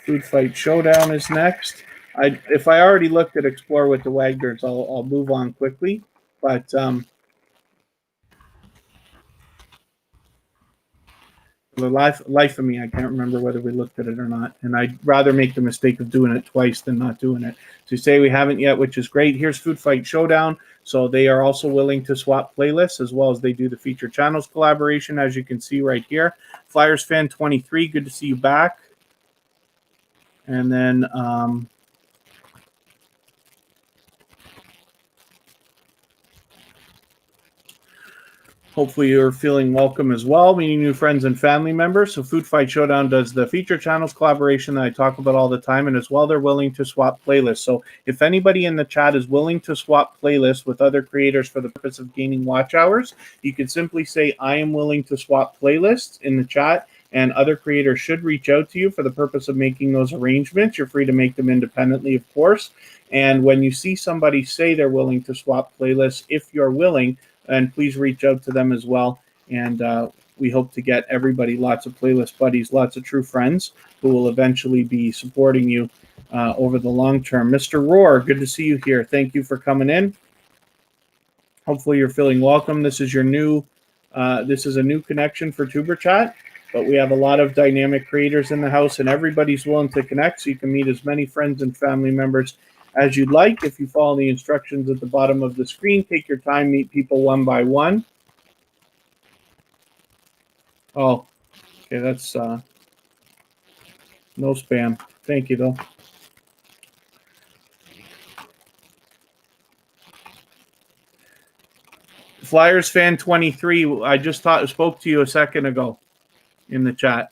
Food Fight Showdown is next. If I already looked at Explore with the Wagners, I'll move on quickly. But the life of me, I can't remember whether we looked at it or not. And I'd rather make the mistake of doing it twice than not doing it. So you say we haven't yet, which is great. Here's Food Fight Showdown. So they are also willing to swap playlists as well as they do the feature channels collaboration, as you can see right here. Flyers Fan 23, good to see you back. And then hopefully you're feeling welcome as well, meeting new friends and family members. So Food Fight Showdown does the feature channels collaboration that I talk about all the time, and as well they're willing to swap playlists. So if anybody in the chat is willing to swap playlists with other creators for the purpose of gaining watch hours, you can simply say, I am willing to swap playlists in the chat, and other creators should reach out to you for the purpose of making those arrangements. You're free to make them independently, of course. And when you see somebody say they're willing to swap playlists, if you're willing, and please reach out to them as well. And we hope to get everybody lots of playlist buddies, lots of true friends who will eventually be supporting you over the long term. Mr. Roar, good to see you here. Thank you for coming in. Hopefully you're feeling welcome. This is your new, this is a new connection for TuberChat. But we have a lot of dynamic creators in the house, and everybody's willing to connect, so you can meet as many friends and family members as you'd like. If you follow the instructions at the bottom of the screen, take your time, meet people one by one. Oh, okay, that's no spam. Thank you, though. Flyers fan 23. I just spoke to you a second ago in the chat.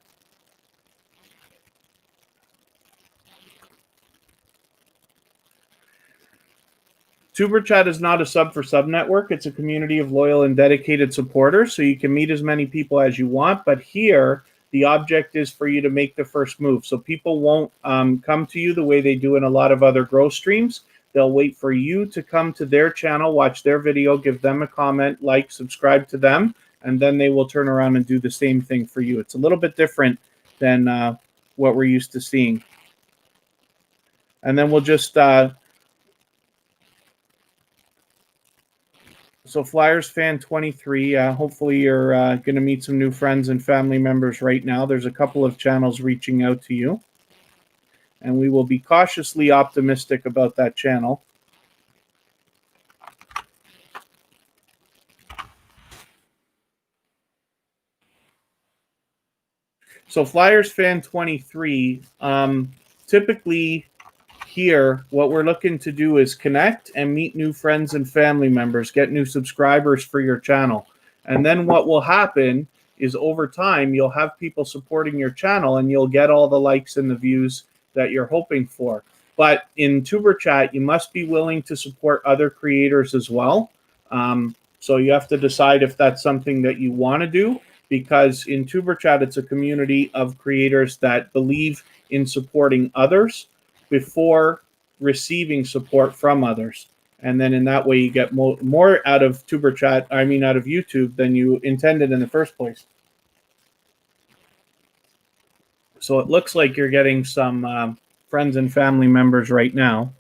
TuberChat is not a sub for sub network. It's a community of loyal and dedicated supporters, so you can meet as many people as you want. But here, the object is for you to make the first move. So people won't come to you the way they do in a lot of other growth streams. They'll wait for you to come to their channel, watch their video, give them a comment, like, subscribe to them, and then they will turn around and do the same thing for you. It's a little bit different than what we're used to seeing. And then we'll just... So Flyers fan 23, hopefully you're going to meet some new friends and family members right now. There's a couple of channels reaching out to you, and we will be cautiously optimistic about that channel. So Flyers fan 23, typically here, what we're looking to do is connect and meet new friends and family members, get new subscribers for your channel. And then what will happen is over time, you'll have people supporting your channel and you'll get all the likes and the views that you're hoping for. But in TuberChat, you must be willing to support other creators as well. So you have to decide if that's something that you want to do, because in TuberChat, it's a community of creators that believe in supporting others before receiving support from others. And then in that way, you get more out of TuberChat, out of YouTube, than you intended in the first place. So it looks like you're getting some friends and family members right now.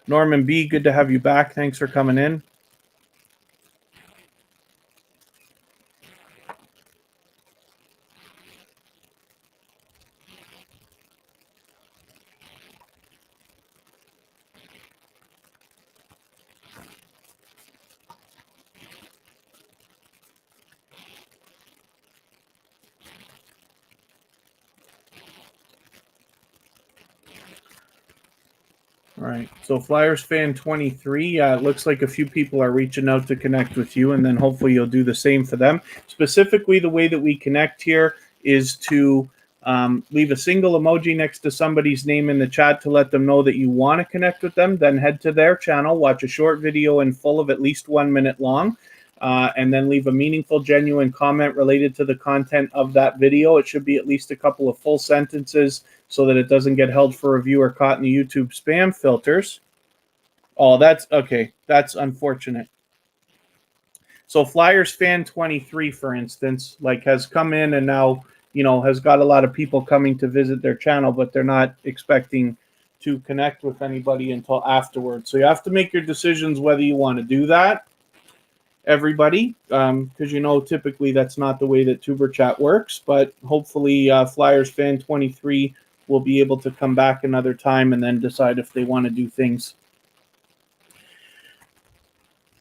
Norman B., good to have you back. Thanks for coming in. All right, so Flyers fan 23, it looks like a few people are reaching out to connect with you, and then hopefully you'll do the same for them. Specifically, the way that we connect here is to leave a single emoji next to somebody's name in the chat to let them know that you want to connect with them. Then head to their channel, watch a short video in full of at least 1 minute long, and then leave a meaningful, genuine comment related to the content of that video. It should be at least a couple of full sentences so that it doesn't get held for review or caught in the YouTube spam filters. Oh, that's okay. That's unfortunate. So Flyers fan 23, for instance, has come in and now, has got a lot of people coming to visit their channel, but they're not expecting to connect with anybody until afterwards. So you have to make your decisions whether you want to do that, everybody, because typically that's not the way that TuberChat works. But hopefully Flyers fan 23 will be able to come back another time and then decide if they want to do things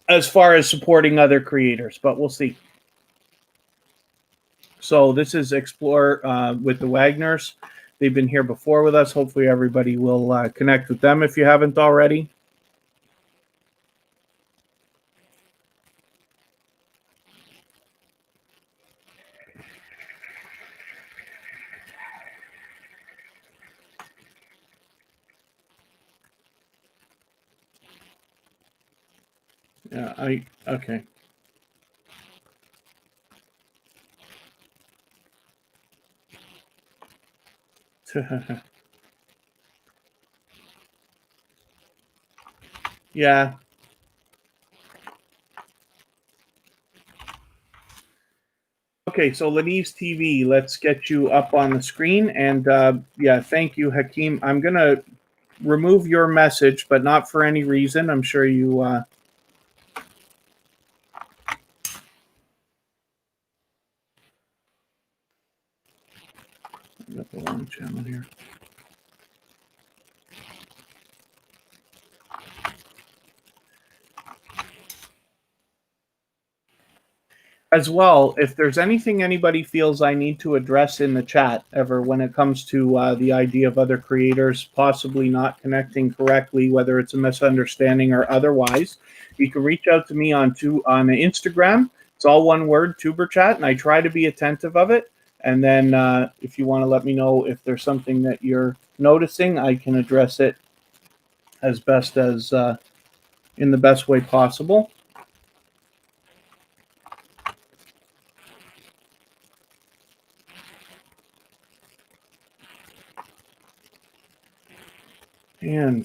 as far as supporting other creators, but we'll see. So this is Explore with the Wagners. They've been here before with us. Hopefully everybody will connect with them if you haven't already. Yeah, okay. Yeah. Okay, so Lenise TV, let's get you up on the screen. And yeah, thank you, Hakeem. I'm going to remove your message, but not for any reason. I'm sure you... the wrong channel here. As well, if there's anything anybody feels I need to address in the chat ever when it comes to the idea of other creators possibly not connecting correctly, whether it's a misunderstanding or otherwise, you can reach out to me on Instagram. It's all one word, tuberchat, and I try to be attentive of it. And then if you want to let me know if there's something that you're noticing, I can address it as best as in the best way possible. And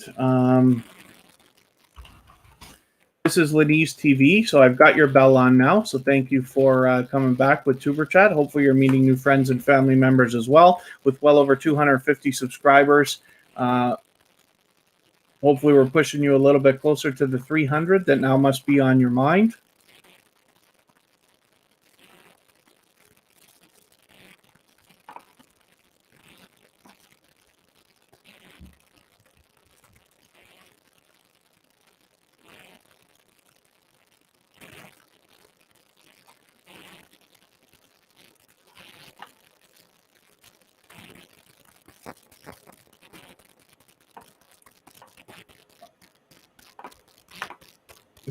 this is Lenise TV, so I've got your bell on now. So thank you for coming back with tuberchat. Hopefully you're meeting new friends and family members as well. With well over 250 subscribers, hopefully we're pushing you a little bit closer to the 300 that now must be on your mind.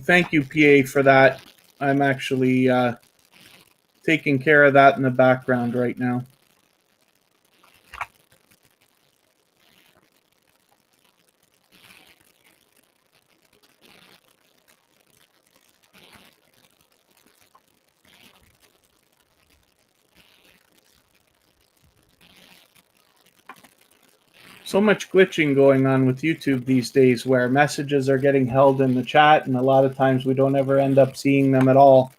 Thank you, PA, for that. I'm actually taking care of that in the background right now. So much glitching going on with YouTube these days where messages are getting held in the chat, and a lot of times we don't ever end up seeing them at all.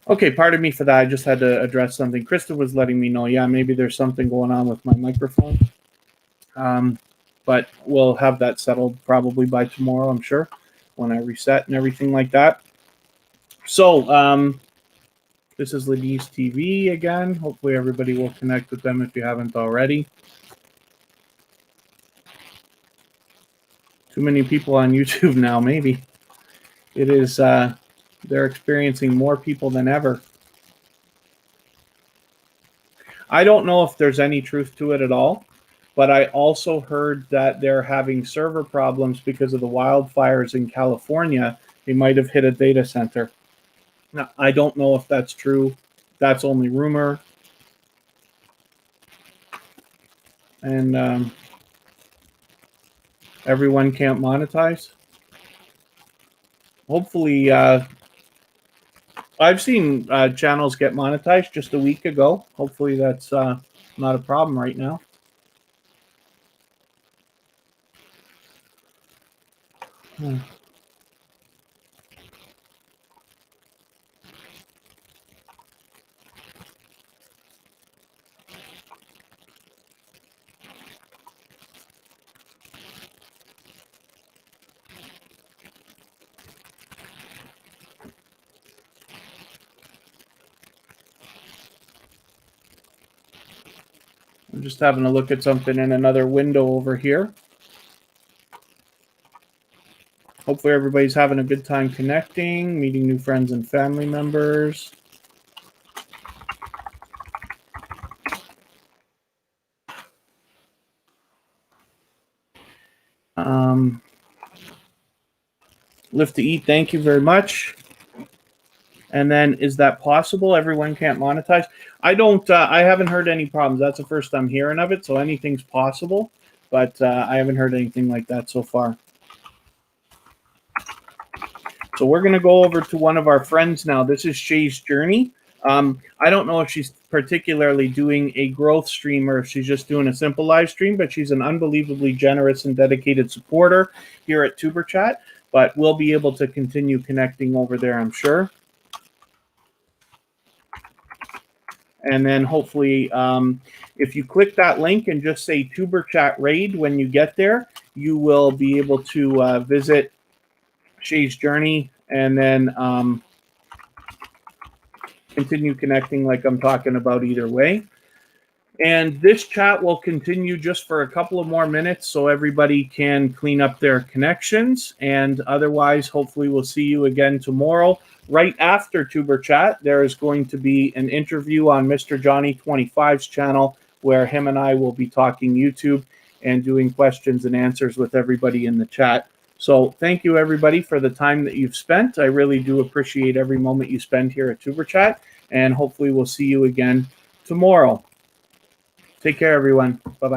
Okay, pardon me for that. I just had to address something. Krista was letting me know, yeah, maybe there's something going on with my microphone. But we'll have that settled probably by tomorrow, I'm sure, when I reset and everything like that. So this is Lenise TV again. Hopefully everybody will connect with them if you haven't already. Too many people on YouTube now, maybe. It is, they're experiencing more people than ever. I don't know if there's any truth to it at all, but I also heard that they're having server problems because of the wildfires in California. They might have hit a data center. Now, I don't know if that's true. That's only rumor. And everyone can't monetize. Hopefully, I've seen channels get monetized just a week ago. Hopefully that's not a problem right now. I'm just having a look at something in another window over here. Hopefully everybody's having a good time connecting, meeting new friends and family members. Live to Eat, thank you very much. And then, is that possible? Everyone can't monetize? I don't. I haven't heard any problems. That's the first I'm hearing of it. So anything's possible, but I haven't heard anything like that so far. So we're going to go over to one of our friends now. This is Shay's Journey. I don't know if she's particularly doing a growth stream or if she's just doing a simple live stream, but she's an unbelievably generous and dedicated supporter here at tuberchat. But we'll be able to continue connecting over there, I'm sure. And then hopefully, if you click that link and just say tuberchat raid when you get there, you will be able to visit Shay's journey and then continue connecting like I'm talking about either way. And this chat will continue just for a couple of more minutes so everybody can clean up their connections. And otherwise, hopefully we'll see you again tomorrow. Right after Tuber Chat, there is going to be an interview on Mr. Johnny 25's channel where him and I will be talking YouTube and doing questions and answers with everybody in the chat. So thank you, everybody, for the time that you've spent. I really do appreciate every moment you spend here at Tuber Chat. And hopefully we'll see you again tomorrow. Take care, everyone. Bye-bye.